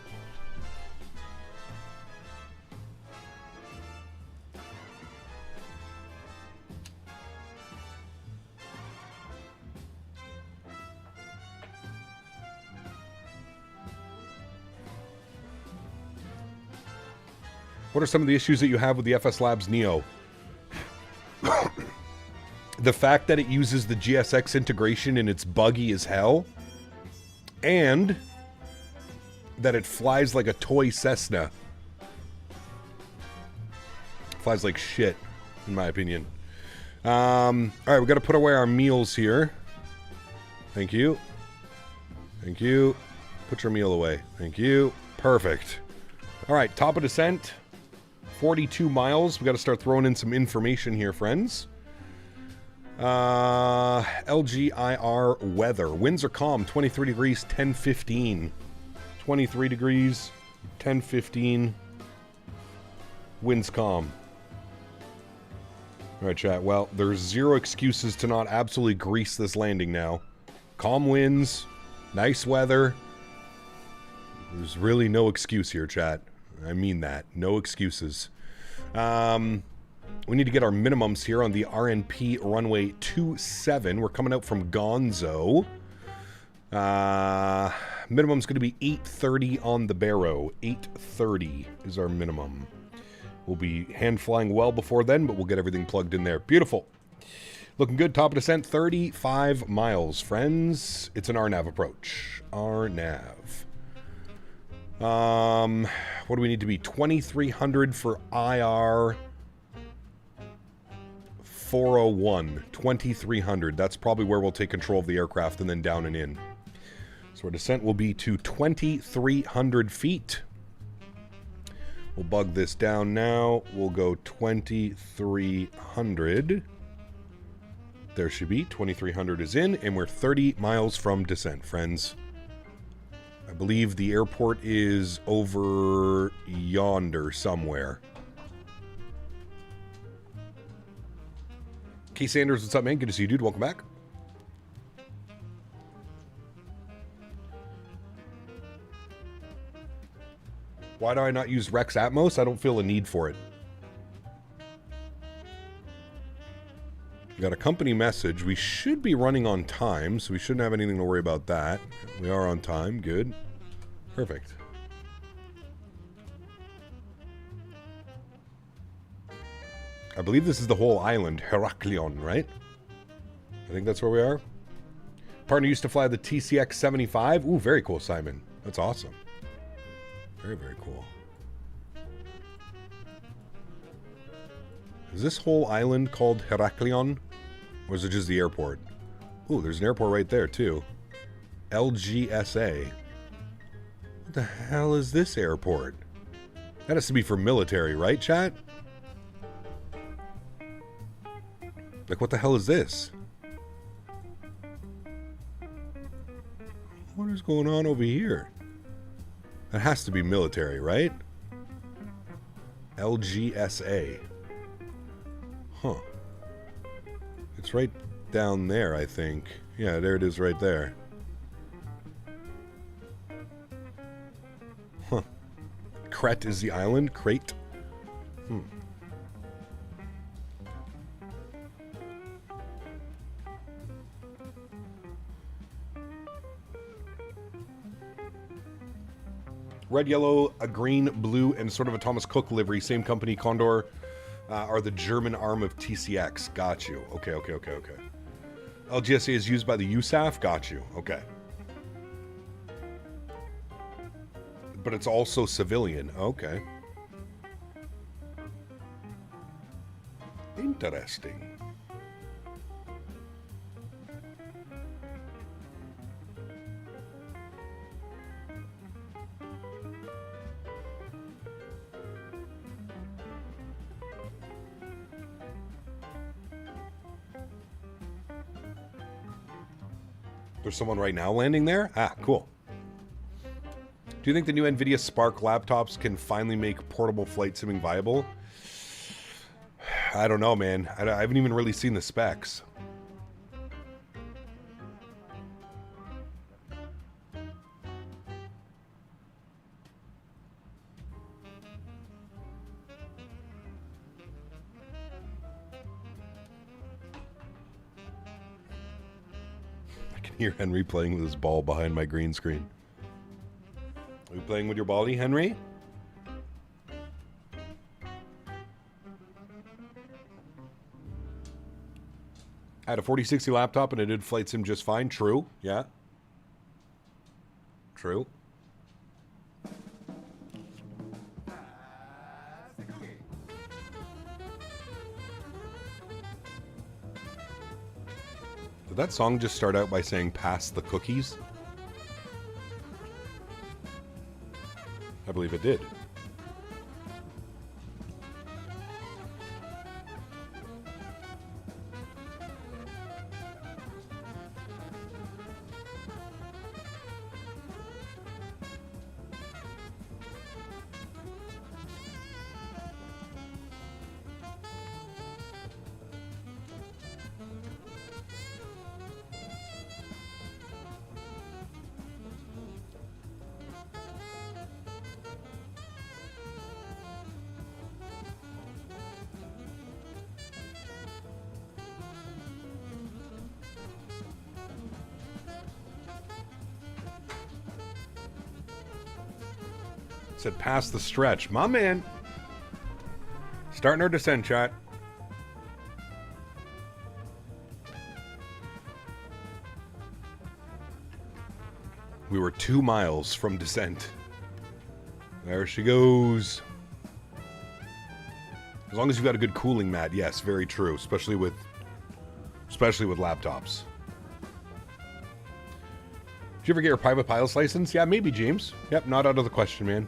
What are some of the issues that you have with the FS Labs Neo? The fact that it uses the GSX integration and it's buggy as hell. And that it flies like a toy Cessna. Flies like shit, in my opinion. Alright, we got to put away our meals here. Thank you. Thank you. Put your meal away. Thank you. Perfect. Alright, top of descent. 42 miles. We got to start throwing in some information here, friends. LGIR weather. Winds are calm. 23 degrees, 10:15. 23 degrees, 10:15. Winds calm. Alright, chat. Well, there's zero excuses to not absolutely grease this landing now. Calm winds. Nice weather. There's really no excuse here, chat. I mean that. No excuses. We need to get our minimums here on the RNP runway 27. We're coming out from Gonzo. Minimum's going to be 8:30 on the Barrow. 8:30 is our minimum. We'll be hand flying well before then, but we'll get everything plugged in there. Beautiful. Looking good. Top of descent, 35 miles, friends. It's an RNAV approach. RNAV. What do we need to be? 2300 for IR 401. 2300. That's probably where we'll take control of the aircraft and then down and in. So our descent will be to 2300 feet. We'll bug this down now. We'll go 2300. There should be. 2300 is in, and we're 30 miles from descent, friends. I believe the airport is over yonder somewhere. K. Sanders, what's up, man? Good to see you, dude. Welcome back. Why do I not use Rex Atmos? I don't feel a need for it. We got a company message. We should be running on time, so we shouldn't have anything to worry about that. We are on time. Good. Perfect. I believe this is the whole island, Heraklion, right? I think that's where we are. Partner used to fly the TCX-75. Ooh, very cool, Simon. That's awesome. Very, very cool. Is this whole island called Heraklion? Or is it just the airport? Ooh, there's an airport right there, too. LGSA. What the hell is this airport? That has to be for military, right, chat? Like, what the hell is this? What is going on over here? That has to be military, right? LGSA. Huh. It's right down there, I think. Yeah, there it is right there. Huh. Crete is the island? Crete? Hmm. Red, yellow, a green, blue, and sort of a Thomas Cook livery. Same company, Condor, are the German arm of TCX. Got you. Okay, okay, okay, okay. LGSA is used by the USAF. Got you. Okay. But it's also civilian. Okay. Interesting. There's someone right now landing there? Ah, cool. Do you think the new NVIDIA Spark laptops can finally make portable flight simming viable? I don't know, man. I haven't even really seen the specs. I can hear Henry playing with his ball behind my green screen. Are you playing with your bally, Henry? I had a 4060 laptop and it did flight sim just fine. True. Yeah. True. Did that song just start out by saying pass the cookies? I believe it did. Said pass the stretch. My man. Starting our descent shot. We were 2 miles from descent. There she goes. As long as you've got a good cooling mat, yes, very true. Especially with laptops. Did you ever get your private pilot's license? Yeah, maybe, James. Yep, not out of the question, man.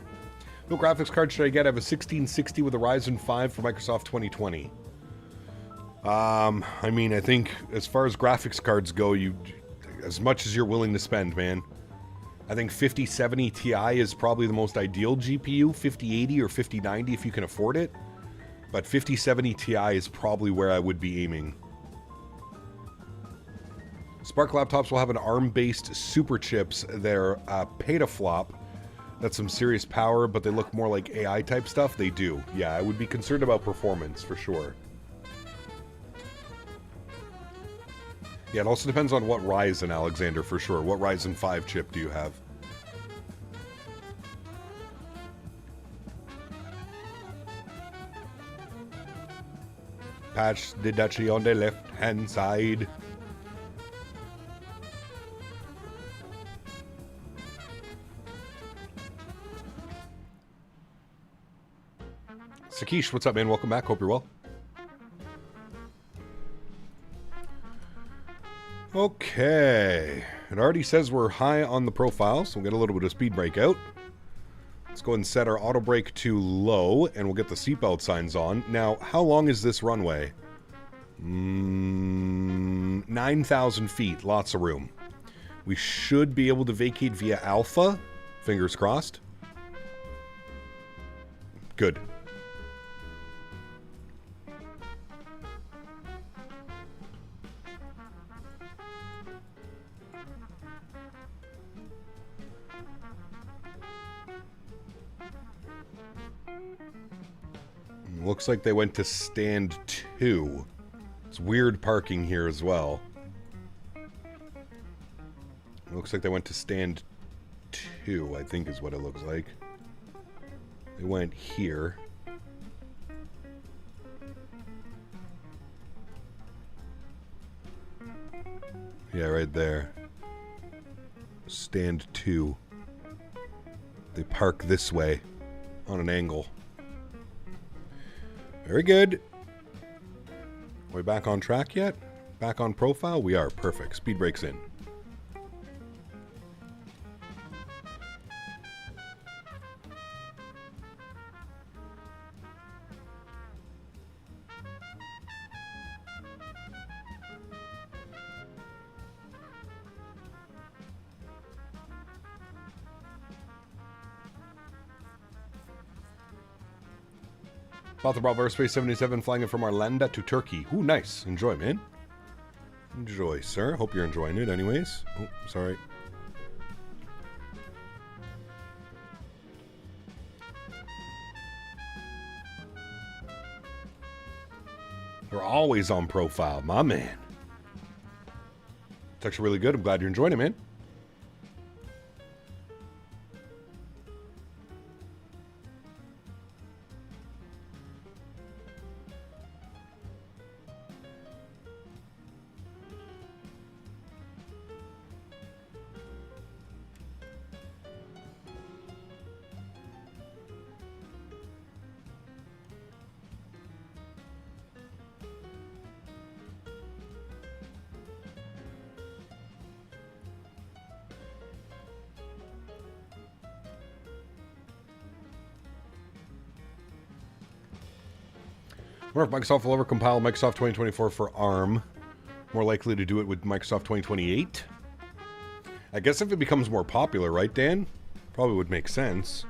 What graphics card should I get? I have a 1660 with a Ryzen 5 for Microsoft 2020. I mean, I think as far as graphics cards go, as much as you're willing to spend, man. I think 5070 Ti is probably the most ideal GPU, 5080 or 5090 if you can afford it. But 5070 Ti is probably where I would be aiming. Spark laptops will have an ARM-based super chips. They're petaflop. That's some serious power, but they look more like AI type stuff. They do. Yeah, I would be concerned about performance for sure. Yeah, it also depends on what Ryzen, Alexander, for sure. What Ryzen 5 chip do you have? Patch the Dutchie on the left hand side. Sakish, what's up, man? Welcome back. Hope you're well. Okay. It already says we're high on the profile, so we'll get a little bit of speed brake out. Let's go and set our auto brake to low, and we'll get the seatbelt signs on. Now, how long is this runway? 9,000 feet. Lots of room. We should be able to vacate via Alpha. Fingers crossed. Good. Looks like they went to stand 2. It's weird parking here as well. Looks like they went to stand 2, I think is what it looks like. They went here. Yeah, right there. Stand 2. They park this way on an angle. Very good. Are we back on track yet? Back on profile? We are. Perfect. Speed brake's in. Bought the Bravo Airspace 77 flying it from Arlanda to Turkey. Ooh, nice. Enjoy, man. Enjoy, sir. Hope you're enjoying it anyways. Oh, sorry. You're always on profile, my man. It's actually really good. I'm glad you're enjoying it, man. I wonder if Microsoft will ever compile Microsoft 2024 for ARM. More likely to do it with Microsoft 2028. I guess if it becomes more popular, right, Dan? Probably would make sense.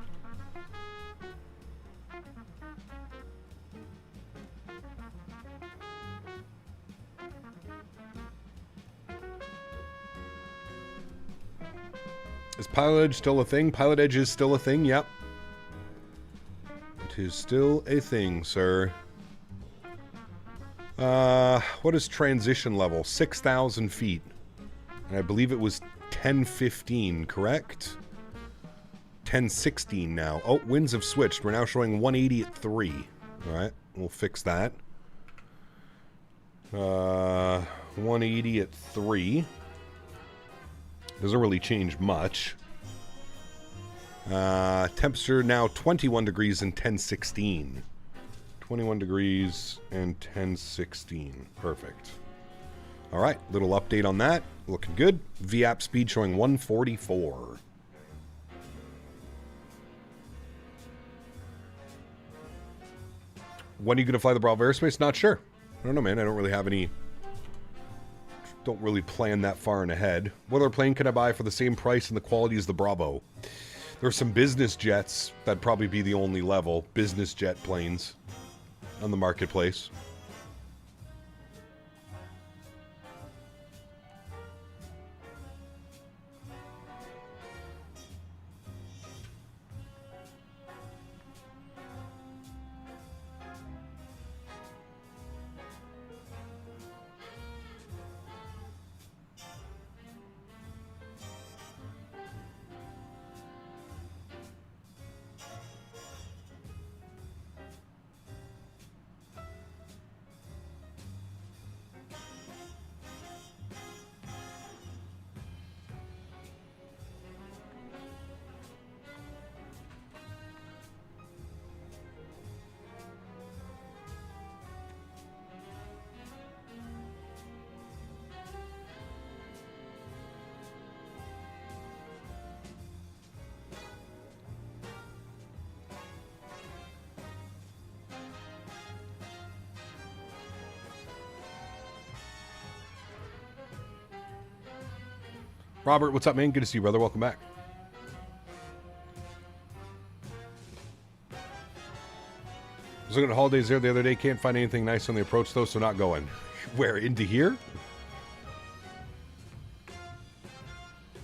Is Pilot Edge still a thing? Pilot Edge is still a thing, yep. It is still a thing, sir. What is transition level? 6,000 feet. And I believe it was 1015, correct? 1016 now. Oh, winds have switched. We're now showing 180 at 3. Alright, we'll fix that. 180 at 3. Doesn't really change much. Temperature now 21 degrees and 1016. 21 degrees and 1016. Perfect. All right, little update on that. Looking good. VAP speed showing 144. When are you going to fly the Bravo airspace? Not sure. I don't know, man. I don't really have any... Don't really plan that far in ahead. What other plane can I buy for the same price and the quality as the Bravo? There are some business jets. That'd probably be the only level. Business jet planes on the marketplace. Robert, what's up, man? Good to see you, brother. Welcome back. I was looking at holidays there the other day. Can't find anything nice on the approach, though, so not going. Where? Into here?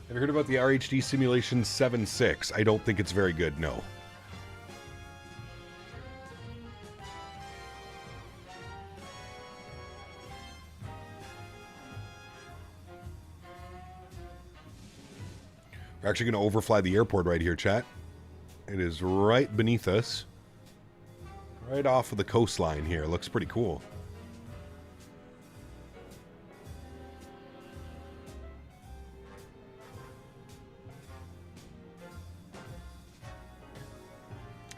Have you heard about the RHD Simulation 7.6? I don't think it's very good, no. We're actually going to overfly the airport right here, chat. It is right beneath us. Right off of the coastline here. Looks pretty cool.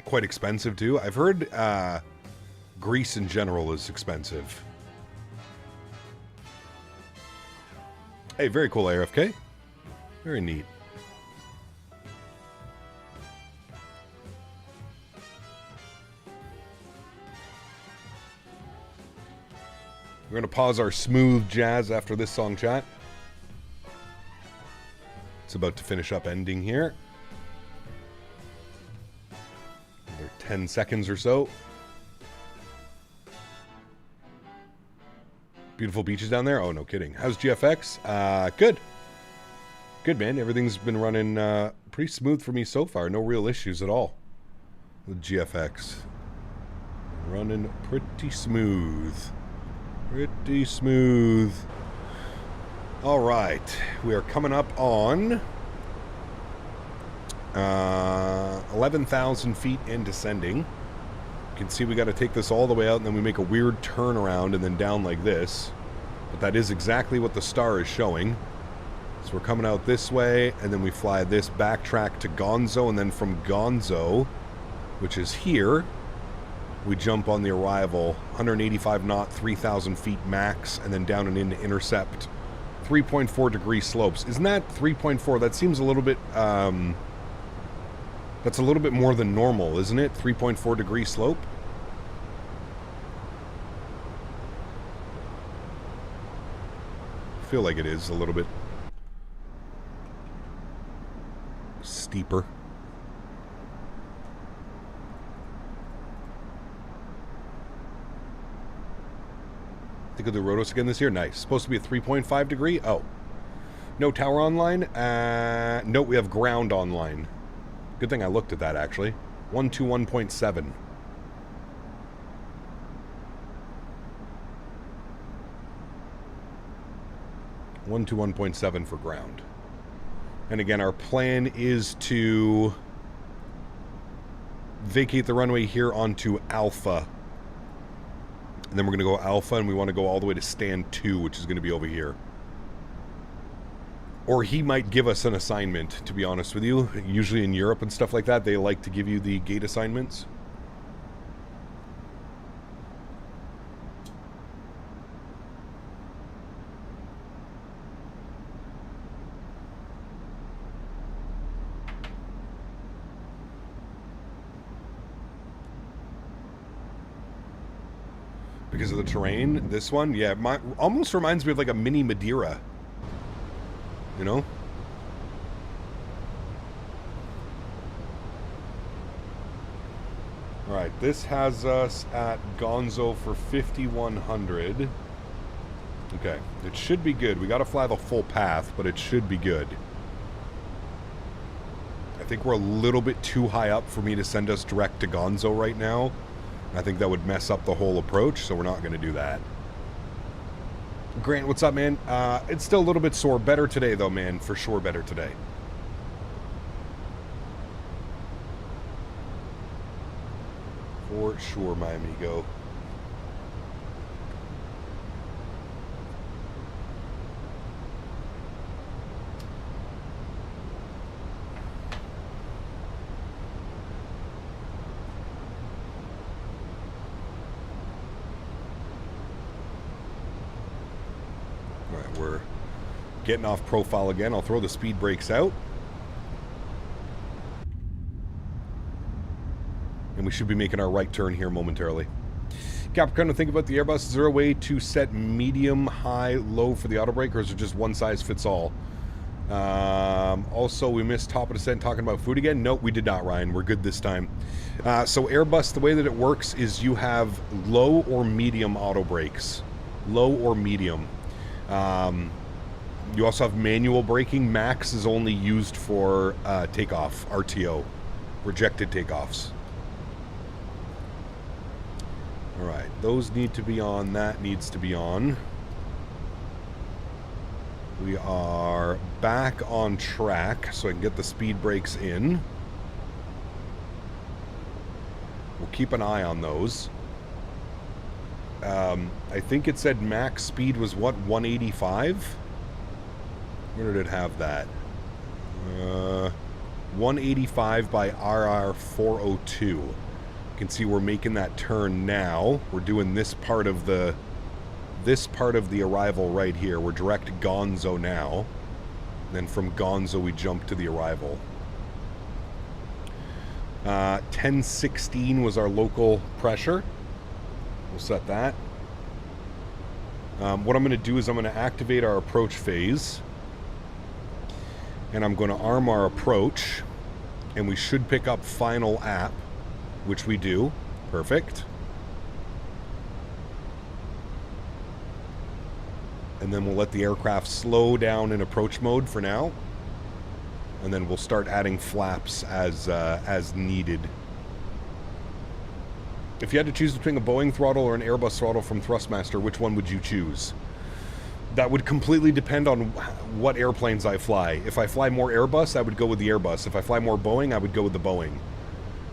Quite expensive, too. I've heard Greece in general is expensive. Hey, very cool, ARFK. Very neat. We're going to pause our smooth jazz after this song, chat. It's about to finish up ending here. Another 10 seconds or so. Beautiful beaches down there? Oh, no kidding. How's GFX? Good. Good, man. Everything's been running pretty smooth for me so far. No real issues at all with GFX. Running pretty smooth. Pretty smooth. All right. We are coming up on 11,000 feet and descending. You can see we got to take this all the way out, and then we make a weird turnaround and then down like this. But that is exactly what the star is showing. So we're coming out this way, and then we fly this backtrack to Gonzo, and then from Gonzo, which is here, we jump on the arrival, 185 knot, 3,000 feet max, and then down and in to intercept 3.4 degree slopes. Isn't that 3.4? That seems a little bit, that's a little bit more than normal, isn't it? 3.4 degree slope? I feel like it is a little bit steeper. Think of the Rotos again this year. Nice. Supposed to be a 3.5 degree. Oh, no tower online. No, we have ground online. Good thing I looked at that actually. 121.7. One to 1.7 for ground. And again, our plan is to vacate the runway here onto Alpha. And then we're going to go Alpha, and we want to go all the way to stand 2, which is going to be over here. Or he might give us an assignment, to be honest with you. Usually in Europe and stuff like that, they like to give you the gate assignments. Because of the terrain, this one, yeah, almost reminds me of like a mini Madeira, you know? All right, this has us at Gonzo for 5,100. Okay, it should be good. We got to fly the full path, but it should be good. I think we're a little bit too high up for me to send us direct to Gonzo right now. I think that would mess up the whole approach, so we're not going to do that. Grant, what's up, man? It's still a little bit sore. Better today, though, man. For sure, better today. For sure, my amigo. Getting off profile again. I'll throw the speed brakes out. And we should be making our right turn here momentarily. Capricorn, think about the Airbus. Is there a way to set medium, high, low for the auto brake, or is it just one size fits all? Also, we missed top of descent talking about food again. Nope, we did not, Ryan. We're good this time. So Airbus, the way that it works is you have low or medium auto brakes. Low or medium. You also have manual braking. Max is only used for takeoff, RTO, rejected takeoffs. All right, those need to be on. That needs to be on. We are back on track, so I can get the speed brakes in. We'll keep an eye on those. I think it said max speed was what, 185? Where did it have that? 185 by RR402. You can see we're making that turn now. We're doing this part of the arrival right here. We're direct Gonzo now. And then from Gonzo we jump to the arrival. 1016 was our local pressure. We'll set that. What I'm going to do is I'm going to activate our approach phase. And I'm going to arm our approach. And we should pick up final app, which we do. Perfect. And then we'll let the aircraft slow down in approach mode for now. And then we'll start adding flaps as needed. If you had to choose between a Boeing throttle or an Airbus throttle from Thrustmaster, which one would you choose? That would completely depend on what airplanes I fly. If I fly more Airbus, I would go with the Airbus. If I fly more Boeing, I would go with the Boeing.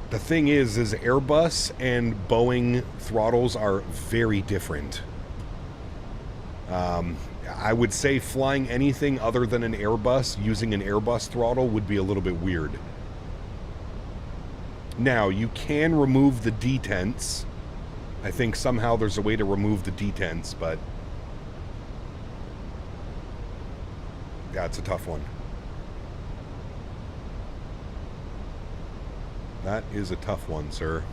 The thing is Airbus and Boeing throttles are very different. I would say flying anything other than an Airbus using an Airbus throttle would be a little bit weird. Now, you can remove the detents. I think somehow there's a way to remove the detents, but yeah, it's a tough one. That is a tough one, sir.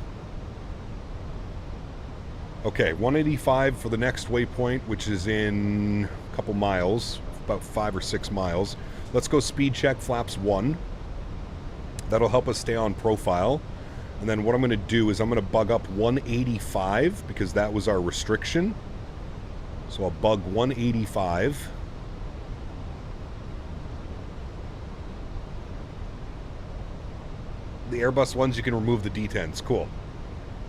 Okay, 185 for the next waypoint, which is in a couple miles, about 5 or 6 miles. Let's go speed check flaps 1. That'll help us stay on profile. And then what I'm going to do is I'm going to bug up 185 because that was our restriction. So I'll bug 185. The Airbus ones, you can remove the detents. Cool.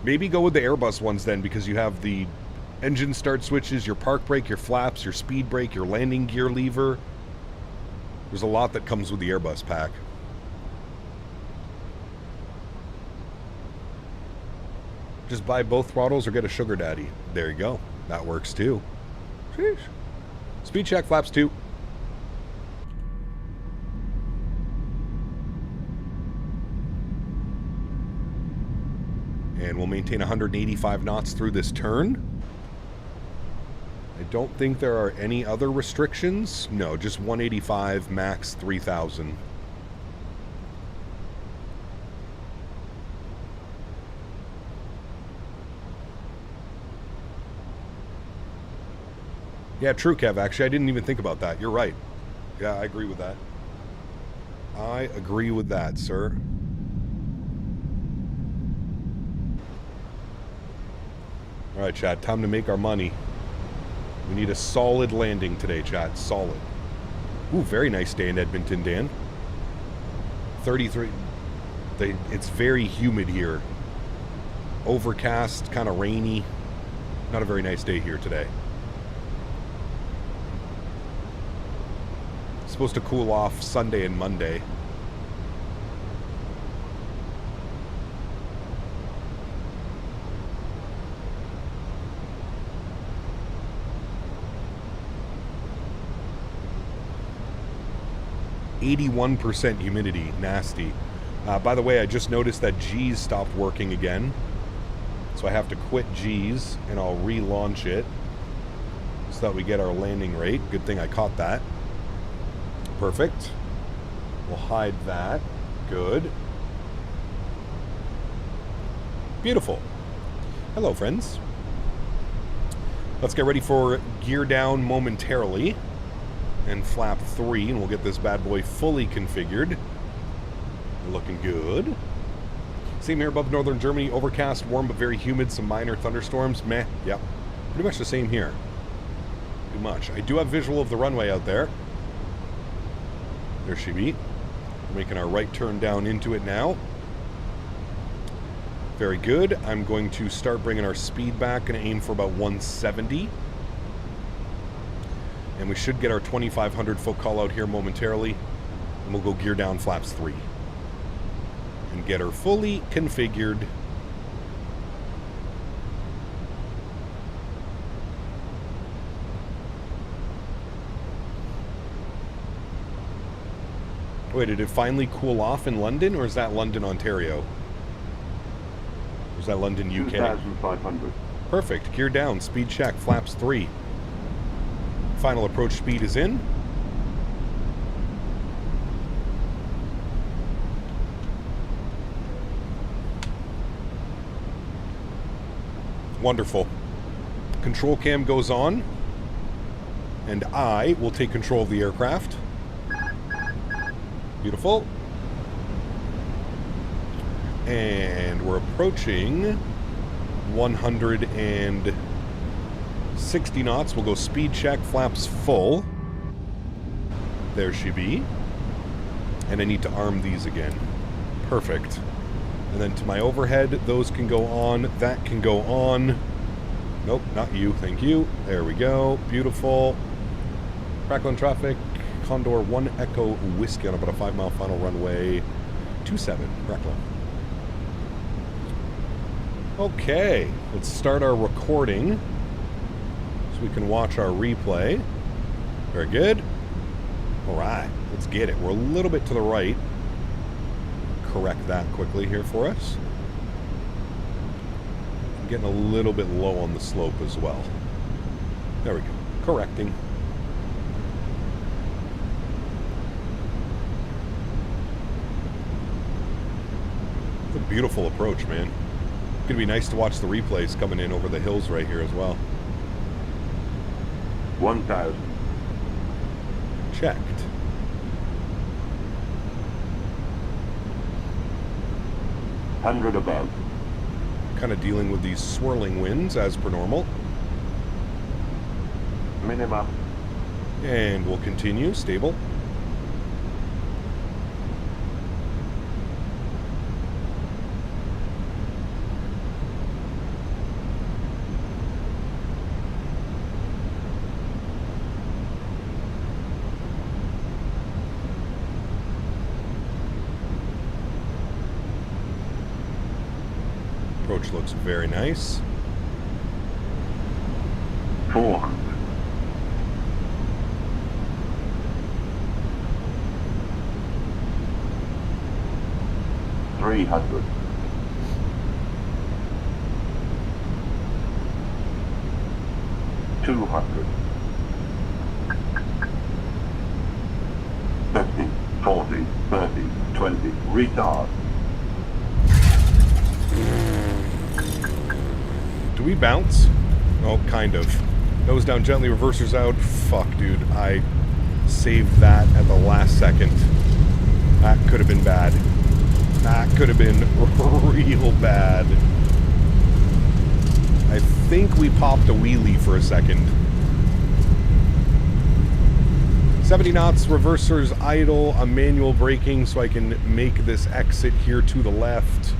Maybe go with the Airbus ones then, because you have the engine start switches, your park brake, your flaps, your speed brake, your landing gear lever. There's a lot that comes with the Airbus pack. Just buy both throttles or get a sugar daddy. There you go. That works too. Sheesh. Speed check flaps 2. And we'll maintain 185 knots through this turn. I don't think there are any other restrictions. No, just 185, max 3,000. Yeah, true, Kev. Actually, I didn't even think about that. You're right. Yeah, I agree with that. I agree with that, sir. All right, chat. Time to make our money. We need a solid landing today, chat. Solid. Ooh, very nice day in Edmonton, Dan. 33. It's very humid here. Overcast, kind of rainy. Not a very nice day here today. It's supposed to cool off Sunday and Monday. %, humidity, nasty. By the way, I just noticed that G's stopped working again. So I have to quit G's and I'll relaunch it so that we get our landing rate. Good thing I caught that. Perfect. We'll hide that. Good. Beautiful. Hello, friends. Let's get ready for gear down momentarily. And flap 3, and we'll get this bad boy fully configured. Looking good. Same here above northern Germany. Overcast, warm, but very humid. Some minor thunderstorms. Meh. Yep. Pretty much the same here. Too much. I do have visual of the runway out there. There she be. We're making our right turn down into it now. Very good. I'm going to start bringing our speed back and aim for about 170. And we should get our 2,500 foot call out here momentarily. And we'll go gear down flaps 3. And get her fully configured. Wait, did it finally cool off in London, or is that London, Ontario? Or is that London, UK? 2,500. Perfect. Gear down, speed check, flaps 3. Final approach speed is in. Wonderful. Control cam goes on. And I will take control of the aircraft. Beautiful. And we're approaching 170 60 knots. We'll go speed check, flaps full. There she be. And I need to arm these again. Perfect. And then to my overhead, those can go on. That can go on. Nope, not you. Thank you. There we go. Beautiful. Crackling traffic. Condor 1 Echo Whiskey on about a 5-mile final runway. 27. Crackling. Okay. Let's start our recording so we can watch our replay. Very good. All right. Let's get it. We're a little bit to the right. Correct that quickly here for us. I'm getting a little bit low on the slope as well. There we go. Correcting. It's a beautiful approach, man. It's gonna be nice to watch the replays coming in over the hills right here as well. 1,000. Checked. Hundred above. Kind of dealing with these swirling winds as per normal. Minimum. And we'll continue. Stable. Approach looks very nice. 400. 300. 200. 50, 40, 30, 20. Retard. Do we bounce? Oh, kind of. Nose down gently, reversers out. Fuck, dude. I saved that at the last second. That could have been bad. That could have been real bad. I think we popped a wheelie for a second. 70 knots, reversers idle. I'm manual braking so I can make this exit here to the left.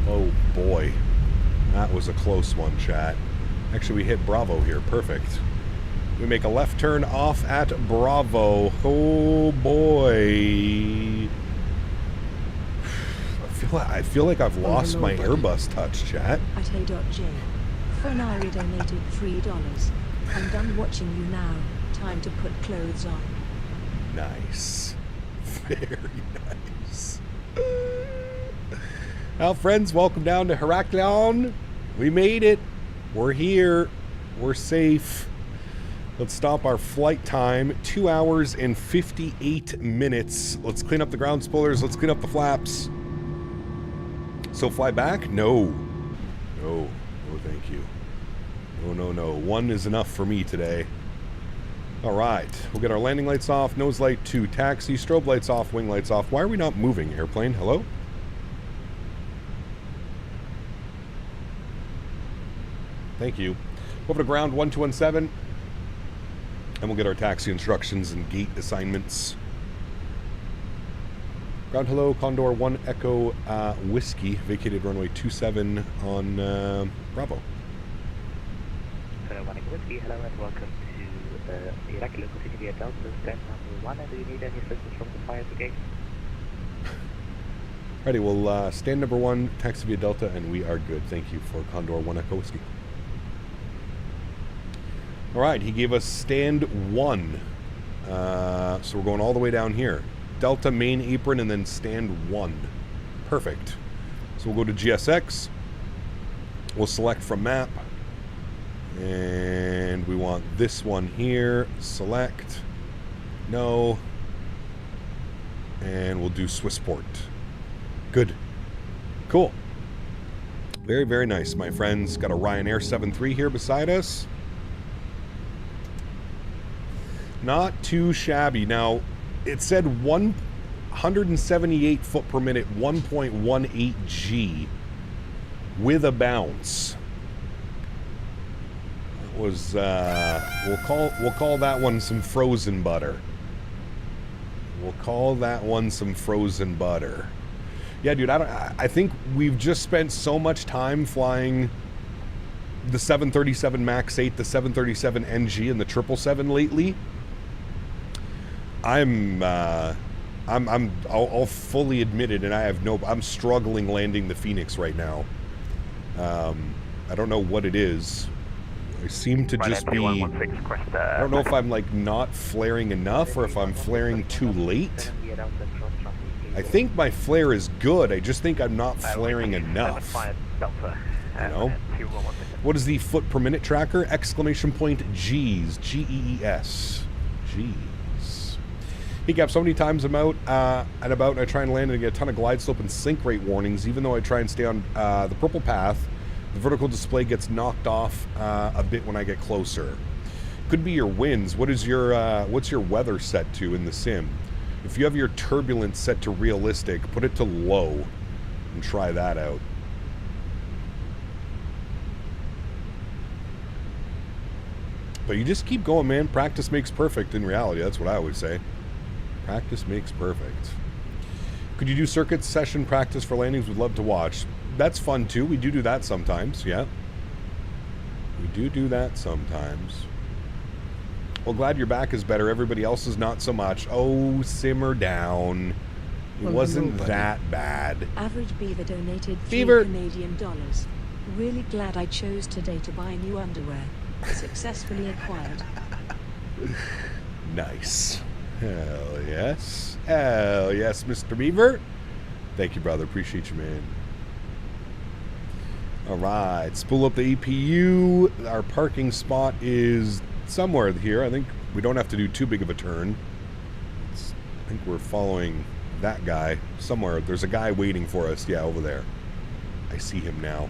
Oh, boy. That was a close one, chat. Actually, we hit Bravo here. Perfect. We make a left turn off at Bravo. Oh, boy. I feel like I've lost my Airbus touch, chat. At A.J. Honorary donated $3. I'm done watching you now. Time to put clothes on. Nice. Very nice. Well, friends, welcome down to Heraklion. We made it. We're here. We're safe. Let's stop our flight time. 2 hours and 58 minutes. Let's clean up the ground spoilers. Let's clean up the flaps. So fly back? No. No. No, thank you. No, no, no. One is enough for me today. All right. We'll get our landing lights off. Nose light to taxi. Strobe lights off. Wing lights off. Why are we not moving, airplane? Hello? Thank you. Over to ground 1217. And we'll get our taxi instructions and gate assignments. Ground hello, Condor 1 Echo Whiskey. Vacated runway 27 on Bravo. 1 Echo Whiskey, hello and welcome to the Iraqi local city via Delta, stand number 1. And do you need any assistance from the fire brigade? Ready, we'll stand number 1, taxi via Delta, and we are good. Thank you for Condor 1 Echo Whiskey. All right, he gave us stand 1. So we're going all the way down here. Delta main apron and then stand 1. Perfect. So we'll go to GSX. We'll select from map. And we want this one here. Select. No. And we'll do Swissport. Good. Cool. Very, very nice, my friends. Got a Ryanair 7.3 here beside us. Not too shabby. Now, it said 178 foot per minute, 1.18 G with a bounce. was we'll call that one some frozen butter. We'll call that one some frozen butter. Yeah, dude, I think we've just spent so much time flying the 737 MAX 8, the 737 NG, and the 777 lately. I'll fully admit it, and I'm struggling landing the Fenix right now. I don't know what it is. I seem to just be, I don't know if I'm like not flaring enough or if I'm flaring too late. I think my flare is good. I just think I'm not flaring enough. You know? What is the foot per minute tracker? Exclamation point G's. G-E-E-S. G's. Hey, Cap, so many times I'm out and about and I try and land and get a ton of glide slope and sink rate warnings, even though I try and stay on the purple path. The vertical display gets knocked off a bit when I get closer. Could be your winds. What is your what's your weather set to in the sim? If you have your turbulence set to realistic, put it to low and try that out. But you just keep going, man. Practice makes perfect in reality. That's what I always say. Practice makes perfect. Could you do circuit session practice for landings? Would love to watch. That's fun too. We do that sometimes, yeah. We do that sometimes. Well, glad your back is better. Everybody else is not so much. Oh, simmer down. It wasn't that bad. Average Beaver donated $3 Canadian. Really glad I chose today to buy new underwear. Successfully acquired. Nice. Hell yes. Hell yes, Mr. Beaver. Thank you, brother. Appreciate you, man. All right. Spool up the EPU. Our parking spot is somewhere here. I think we don't have to do too big of a turn. I think we're following that guy somewhere. There's a guy waiting for us. Yeah, over there. I see him now.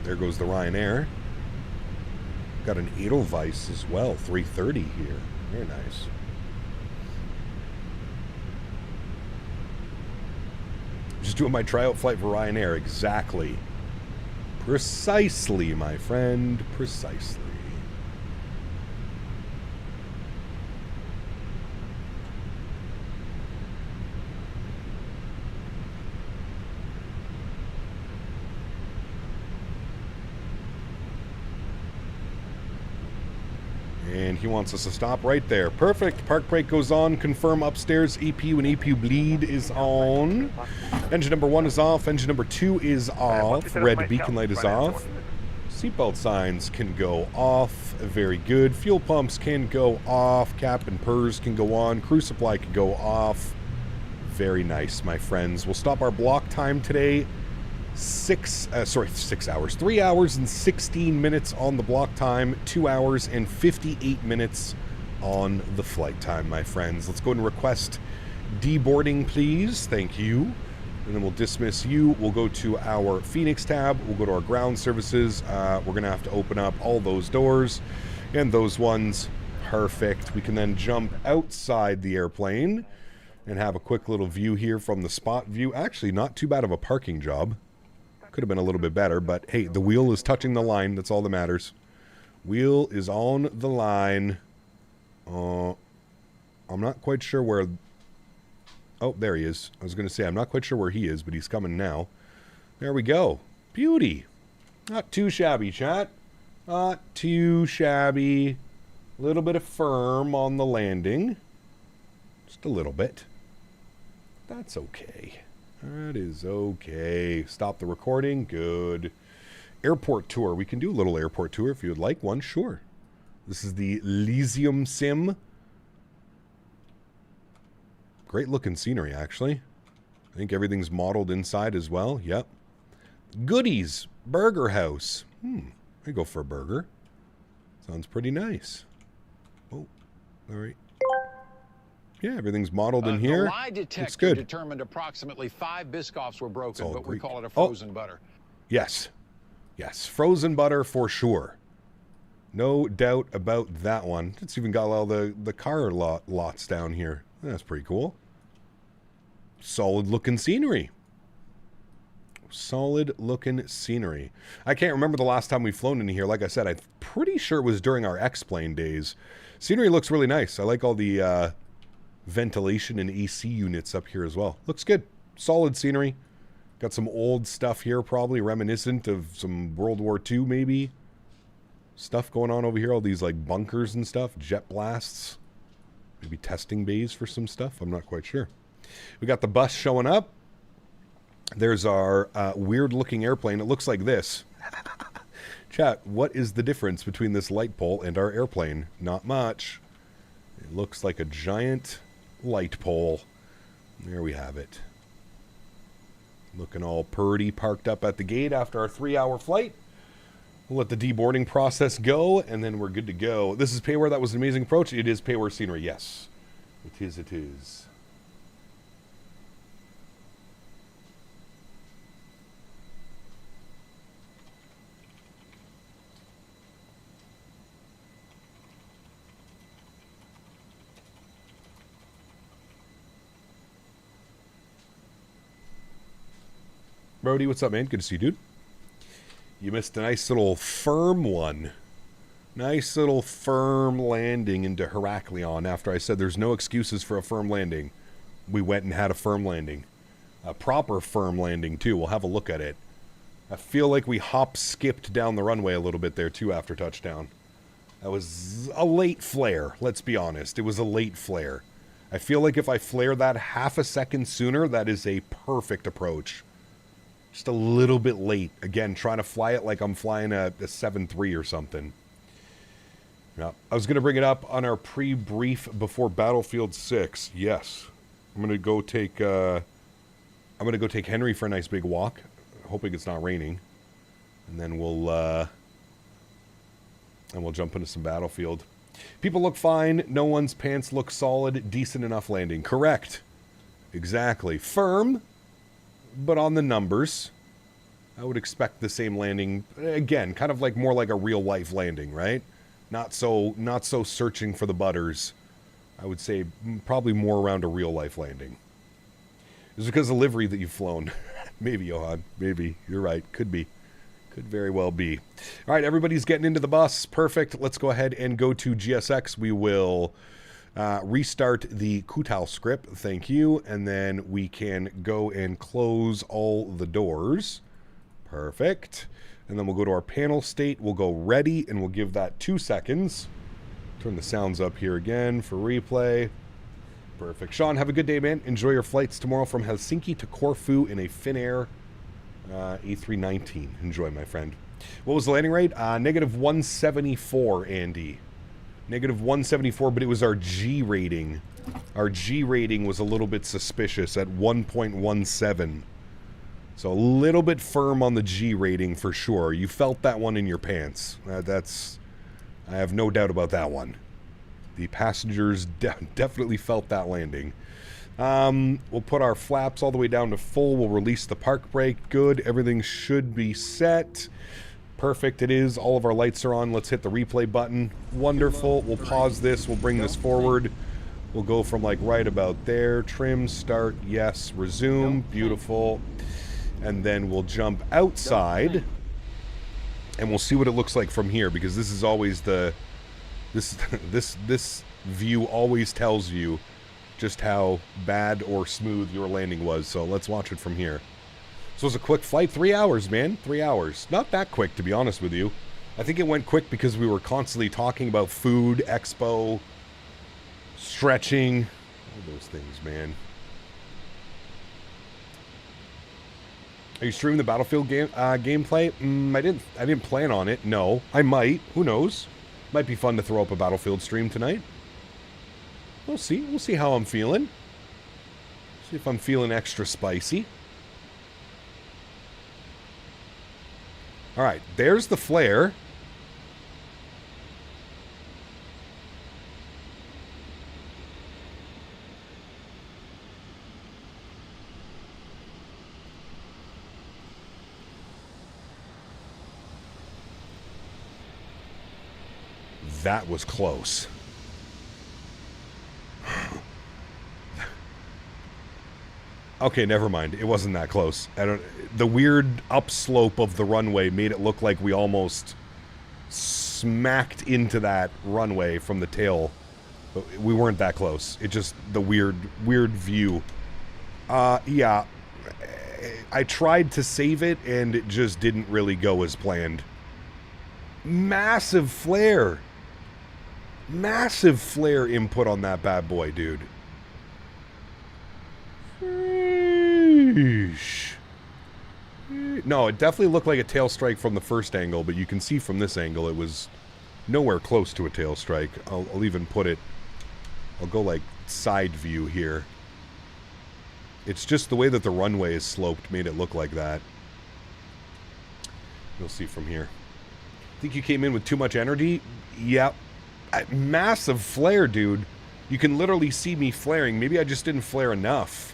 There goes the Ryanair. Got an Edelweiss as well. 330 here. Very nice. Just doing my tryout flight for Ryanair. Exactly. Precisely, my friend. Precisely. And he wants us to stop right there. Perfect. Park brake goes on. Confirm upstairs. EPU and EPU bleed is on. Engine number 1 is off. Engine number 2 is off. Red beacon light is off. Seatbelt signs can go off. Very good. Fuel pumps can go off. Cap and PERS can go on. Crew supply can go off. Very nice, my friends. We'll stop our block time today. 6 hours. 3 hours and 16 minutes on the block time. 2 hours and 58 minutes on the flight time, my friends. Let's go ahead and request deboarding, please. Thank you. And then we'll dismiss you. We'll go to our Fenix tab. We'll go to our ground services. We're going to have to open up all those doors and those ones. Perfect. We can then jump outside the airplane and have a quick little view here from the spot view. Actually, not too bad of a parking job. Could have been a little bit better, but hey, the wheel is touching the line. That's all that matters. Wheel is on the line. I'm not quite sure where... Oh, there he is. I was going to say, I'm not quite sure where he is, but he's coming now. There we go. Beauty. Not too shabby, chat. Not too shabby. A little bit of firm on the landing. Just a little bit. That's okay. That is okay. Stop the recording. Good. Airport tour. We can do a little airport tour if you would like one. Sure. This is the Elysium Sim. Great looking scenery, actually. I think everything's modeled inside as well. Yep. Goodies. Burger House. I go for a burger. Sounds pretty nice. Oh, all right. Yeah, everything's modeled in here. The lie detector determined approximately 5 Biscoffs were broken, but we call it a frozen butter. Yes. Yes, frozen butter for sure. No doubt about that one. It's even got all the car lots down here. That's pretty cool. solid looking scenery. Solid looking scenery. I can't remember the last time we've flown in here. Like I said, I'm pretty sure it was during our X-Plane days. Scenery looks really nice. I like all the ventilation and AC units up here as well. Looks good. Solid scenery. Got some old stuff here, probably reminiscent of some World War II, maybe. Stuff going on over here. All these like bunkers and stuff. Jet blasts. Maybe testing bays for some stuff. I'm not quite sure. We got the bus showing up. There's our weird-looking airplane. It looks like this. Chat, what is the difference between this light pole and our airplane? Not much. It looks like a giant light pole. There we have it. Looking all purdy, parked up at the gate after our 3-hour flight. We'll let the deboarding process go, and then we're good to go. This is Payware. That was an amazing approach. It is Payware scenery, yes. It is, it is. Brody, what's up, man? Good to see you, dude. You missed a nice little firm one. Nice little firm landing into Heraklion after I said there's no excuses for a firm landing. We went and had a firm landing. A proper firm landing, too. We'll have a look at it. I feel like we hop-skipped down the runway a little bit there, too, after touchdown. That was a late flare, let's be honest. It was a late flare. I feel like if I flare that half a second sooner, that is a perfect approach. Just a little bit late. Again, trying to fly it like I'm flying a 7.3 or something. Yeah, I was going to bring it up on our pre-brief before Battlefield 6. Yes. I'm going to go take Henry for a nice big walk, hoping it's not raining. And then we'll jump into some Battlefield. People look fine. No one's pants look solid. Decent enough landing. Correct. Exactly. Firm, but on the numbers. I would expect the same landing. Again, kind of like more like a real life landing, right? Not so searching for the butters. I would say probably more around a real life landing. Is it because of the livery that you've flown? Maybe, Johan. Maybe. You're right. Could be. Could very well be. All right, everybody's getting into the bus. Perfect. Let's go ahead and go to GSX. We will restart the Kutal script. Thank you. And then we can go and close all the doors. Perfect. And then we'll go to our panel state. We'll go ready, and we'll give that 2 seconds. Turn the sounds up here again for replay. Perfect. Sean, have a good day, man. Enjoy your flights tomorrow from Helsinki to Corfu in a Finnair A319. Enjoy, my friend. What was the landing rate? Negative 174, Andy. Negative 174, but it was our G rating. Our G rating was a little bit suspicious at 1.17. So a little bit firm on the G rating for sure. You felt that one in your pants. I have no doubt about that one. The passengers definitely felt that landing. We'll put our flaps all the way down to full. We'll release the park brake. Good. Everything should be set. Perfect. It is. All of our lights are on. Let's hit the replay button. Wonderful. We'll pause this. We'll bring this forward. We'll go from like right about there. Trim, start, yes, resume. Beautiful. And then we'll jump outside. And we'll see what it looks like from here, because this is always the... This view always tells you just how bad or smooth your landing was. So let's watch it from here. So it was a quick flight. 3 hours, man. 3 hours. Not that quick, to be honest with you. I think it went quick because we were constantly talking about food, expo, stretching, all those things, man. Are you streaming the Battlefield gameplay? I didn't plan on it. No, I might. Who knows? Might be fun to throw up a Battlefield stream tonight. We'll see. We'll see how I'm feeling. See if I'm feeling extra spicy. All right, there's the flare. That was close. Okay, never mind. It wasn't that close. The weird upslope of the runway made it look like we almost smacked into that runway from the tail. But we weren't that close. It just, the weird view. Yeah. I tried to save it, and it just didn't really go as planned. Massive flare. Massive flare input on that bad boy, dude. No, it definitely looked like a tail strike from the first angle, but you can see from this angle it was nowhere close to a tail strike. I'll even put it... I'll go like side view here. It's just the way that the runway is sloped made it look like that. You'll see from here. Think you came in with too much energy? Yep. Massive flare, dude. You can literally see me flaring. Maybe I just didn't flare enough.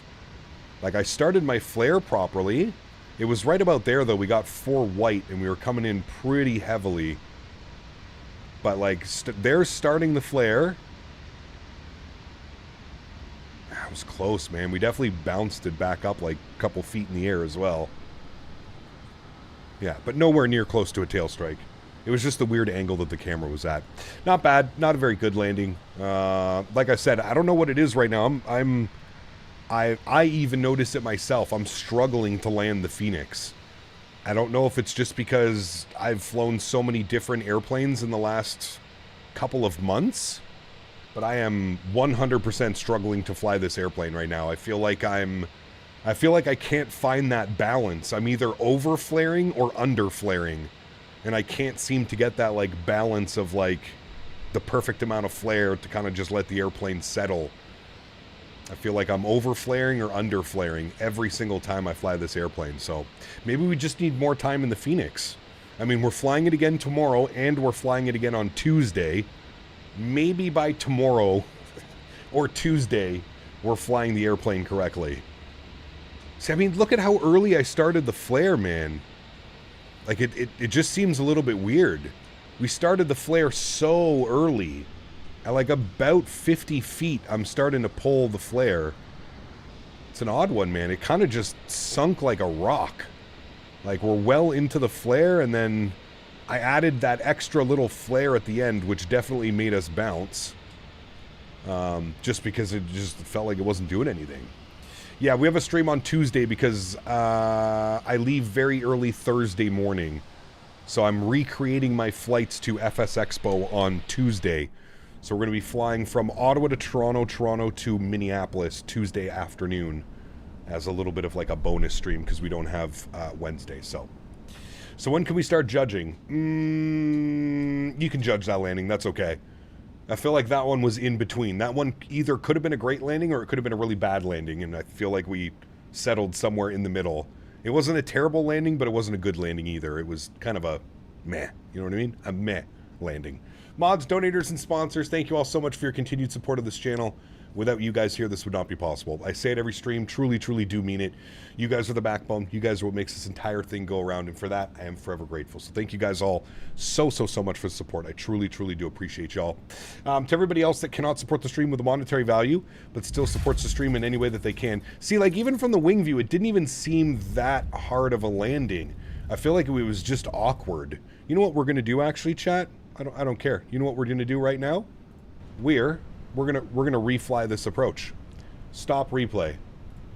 Like, I started my flare properly. It was right about there, though. We got 4 white, and we were coming in pretty heavily. But, like, they're starting the flare. That was close, man. We definitely bounced it back up, like, a couple feet in the air as well. Yeah, but nowhere near close to a tail strike. It was just the weird angle that the camera was at. Not bad. Not a very good landing. Like I said, I don't know what it is right now. I even notice it myself. I'm struggling to land the Fenix. I don't know if it's just because I've flown so many different airplanes in the last couple of months, but I am 100% struggling to fly this airplane right now. I feel like I can't find that balance. I'm either over flaring or under flaring. And I can't seem to get that, like, balance of, like, the perfect amount of flare to kind of just let the airplane settle. I feel like I'm over flaring or under flaring every single time I fly this airplane. So maybe we just need more time in the Fenix. I mean, we're flying it again tomorrow, and we're flying it again on Tuesday. Maybe by tomorrow or Tuesday, we're flying the airplane correctly. See, I mean, look at how early I started the flare, man. Like, it just seems a little bit weird. We started the flare so early. At, like, about 50 feet, I'm starting to pull the flare. It's an odd one, man. It kind of just sunk like a rock. Like, we're well into the flare, and then I added that extra little flare at the end, which definitely made us bounce. Just because it just felt like it wasn't doing anything. Yeah, we have a stream on Tuesday because I leave very early Thursday morning. So I'm recreating my flights to FS Expo on Tuesday. So we're going to be flying from Ottawa to Toronto, Toronto to Minneapolis Tuesday afternoon as a little bit of like a bonus stream because we don't have Wednesday. So when can we start judging? You can judge that landing. That's okay. I feel like that one was in between. That one either could have been a great landing or it could have been a really bad landing, and I feel like we settled somewhere in the middle. It wasn't a terrible landing, but it wasn't a good landing either. It was kind of a meh, you know what I mean? A meh landing. Mods, donators, and sponsors, thank you all so much for your continued support of this channel. Without you guys here, this would not be possible. I say it every stream, truly, truly do mean it. You guys are the backbone. You guys are what makes this entire thing go around, and for that, I am forever grateful. So thank you guys all so much for the support. I truly, truly do appreciate y'all. To everybody else that cannot support the stream with a monetary value, but still supports the stream in any way that they can. See, like, even from the wing view, it didn't even seem that hard of a landing. I feel like it was just awkward. You know what we're going to do, actually, chat? I don't care. You know what we're going to do right now? We're gonna refly this approach. Stop replay.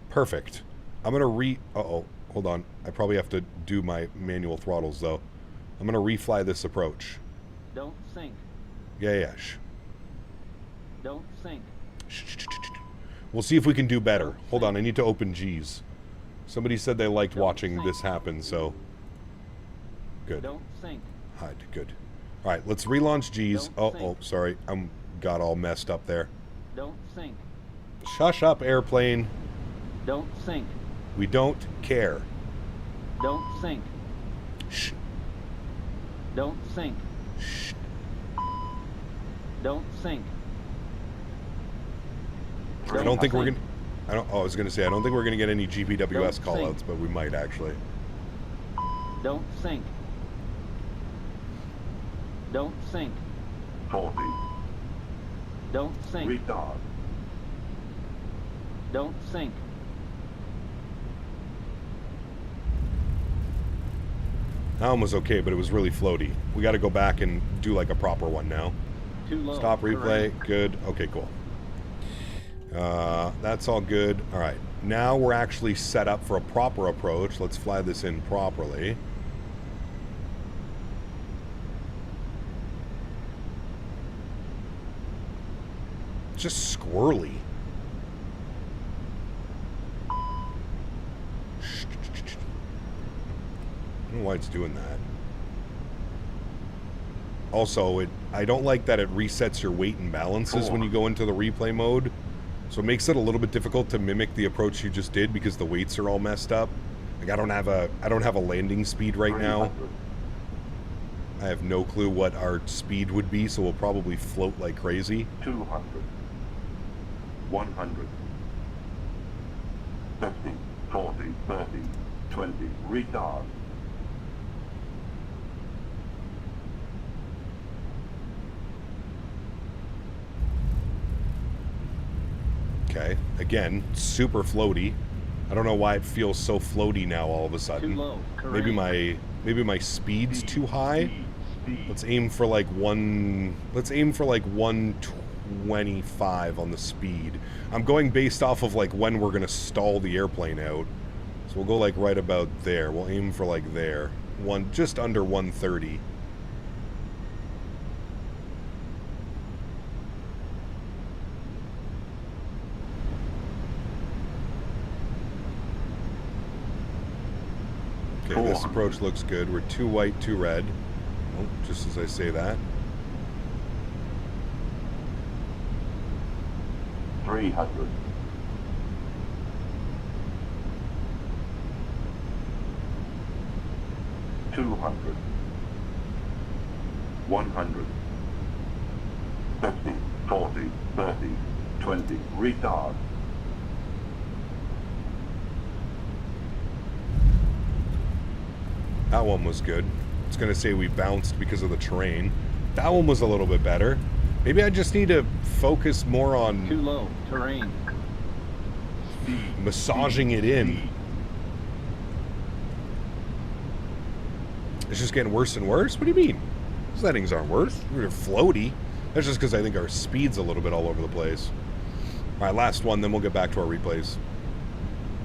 Perfect. I'm gonna hold on. I probably have to do my manual throttles though. I'm gonna refly this approach. Don't sink. Yeah. Don't sink. We'll see if we can do better. Hold on. I need to open G's. Somebody said they liked watching this happen, so good. Don't sink. Hide. Good. All right. Let's relaunch G's. Oh, sorry. Got all messed up there. Don't sink. Shush up, airplane. Don't sink. We don't care. Don't sink. Shh. Don't sink. Shh. Don't sink. I don't think we're gonna. I was gonna say I don't think we're gonna get any GPWS callouts, but we might actually. Don't sink. Don't sink. 40. Don't sink. Retard. Don't sink. That one was okay, but it was really floaty. We got to go back and do like a proper one now. Too low. Stop replay. Terrain. Good. Okay, cool. That's all good. All right. Now we're actually set up for a proper approach. Let's fly this in properly. Just squirrely. I don't know why it's doing that. Also, I don't like that it resets your weight and balances when you go into the replay mode. So it makes it a little bit difficult to mimic the approach you just did because the weights are all messed up. Like I don't have a landing speed right now. I have no clue what our speed would be, so we'll probably float like crazy. 200. 100. 50, 40, 30, 20. Retard. Okay, again, super floaty. I don't know why it feels so floaty now all of a sudden. Too low. Maybe my speed's too high. Let's aim for like 125 on the speed. I'm going based off of like when we're gonna stall the airplane out. So we'll go like right about there. We'll aim for like there. Just under 130. Okay, this approach looks good. We're 2 white, 2 red. Oh, just as I say that. 300. 200. 100. 50, 40, 30, 20. Retard. That one was good. It's going to say we bounced because of the terrain. That one was a little bit better. Maybe I just need to focus more on... Too low. Terrain. Massaging it in. It's just getting worse and worse? What do you mean? Settings aren't worse. We're floaty. That's just because I think our speed's a little bit all over the place. All right, last one, then we'll get back to our replays.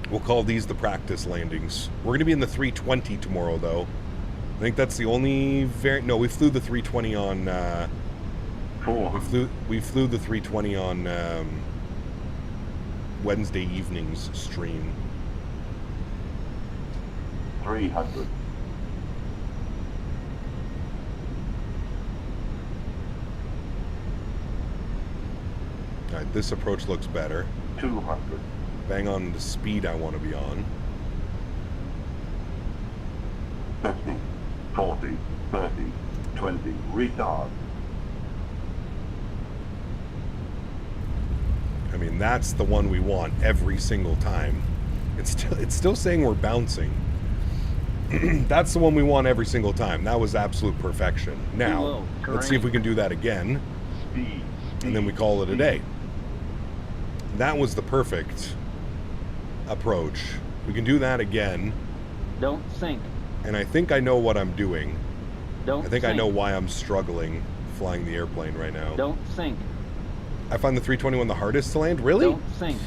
We'll call these the practice landings. We're going to be in the 320 tomorrow, though. I think that's the only variant. No, we flew the 320 on... we flew the 320 on Wednesday evening's stream. 300. All right, this approach looks better. 200. Bang on the speed I want to be on. 50, 40, 30, 20. Retard. I mean, that's the one we want every single time. It's still saying we're bouncing. That's the one we want every single time. That was absolute perfection. Now, let's see if we can do that again. And then we call it a day. That was the perfect approach. We can do that again. Don't sink. And I think I know what I'm doing. Don't I think sink. I know why I'm struggling flying the airplane right now. Don't sink. I find the 321 the hardest to land? Really? Don't sink.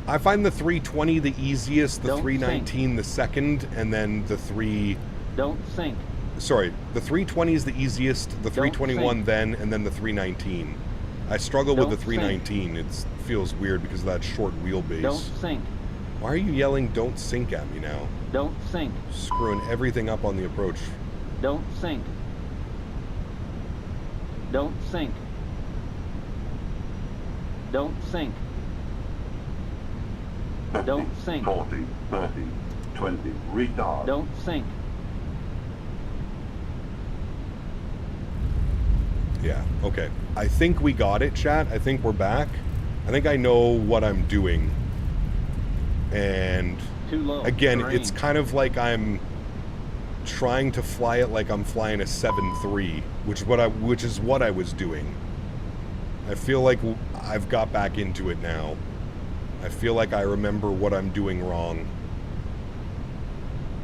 I find the 320 the easiest, the Don't 319 the second, and then the Don't sink. Sorry, the 320 is the easiest, the 321 then, and then the 319. I struggle with the 319. It feels weird because of that short wheelbase. Don't sink. Why are you yelling "don't sink" at me now? Don't sink. Screwing everything up on the approach. Don't sink. Don't sink. Don't sink. 50, Don't sink. 40, 30, 20. Retard. Don't sink. Yeah, okay. I think we got it, chat. I think we're back. I think I know what I'm doing. And Too low. again, Terrain. it's kind of like I'm trying to fly it like I'm flying a 7.3, which is what I was doing. I feel like I've got back into it now. I feel like I remember what I'm doing wrong.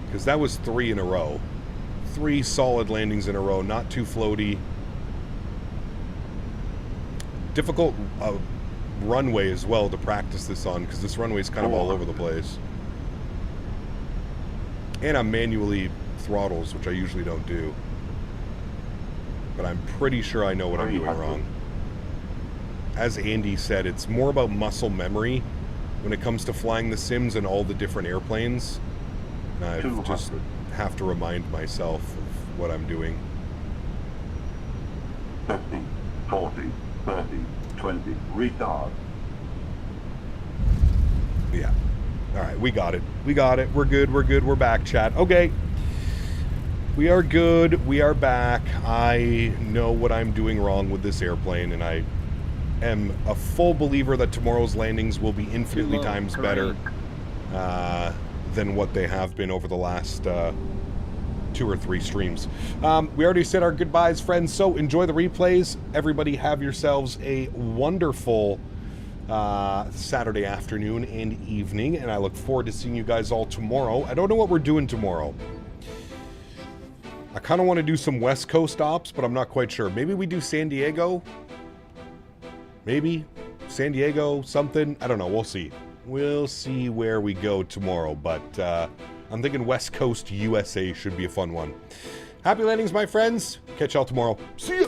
Because that was 3 in a row. 3 solid landings in a row, not too floaty. Difficult runway as well to practice this on, because this runway is kind of all over the place. And I'm manually throttles, which I usually don't do. But I'm pretty sure I know what I'm doing wrong. As Andy said, it's more about muscle memory when it comes to flying the sims and all the different airplanes. And I just have to remind myself of what I'm doing. 50, 40, 30, 20, retard. Yeah. All right, we got it. We got it. We're good. We're good. We're back, chat. Okay. We are good. We are back. I know what I'm doing wrong with this airplane, and I am a full believer that tomorrow's landings will be infinitely times better than what they have been over the last 2 or 3 streams. We already said our goodbyes, friends, so enjoy the replays. Everybody have yourselves a wonderful Saturday afternoon and evening, and I look forward to seeing you guys all tomorrow. I don't know what we're doing tomorrow. I kind of want to do some West Coast ops, but I'm not quite sure. Maybe we do San Diego? Maybe San Diego, something. I don't know. We'll see. We'll see where we go tomorrow, but I'm thinking West Coast USA should be a fun one. Happy landings, my friends. Catch y'all tomorrow. See ya.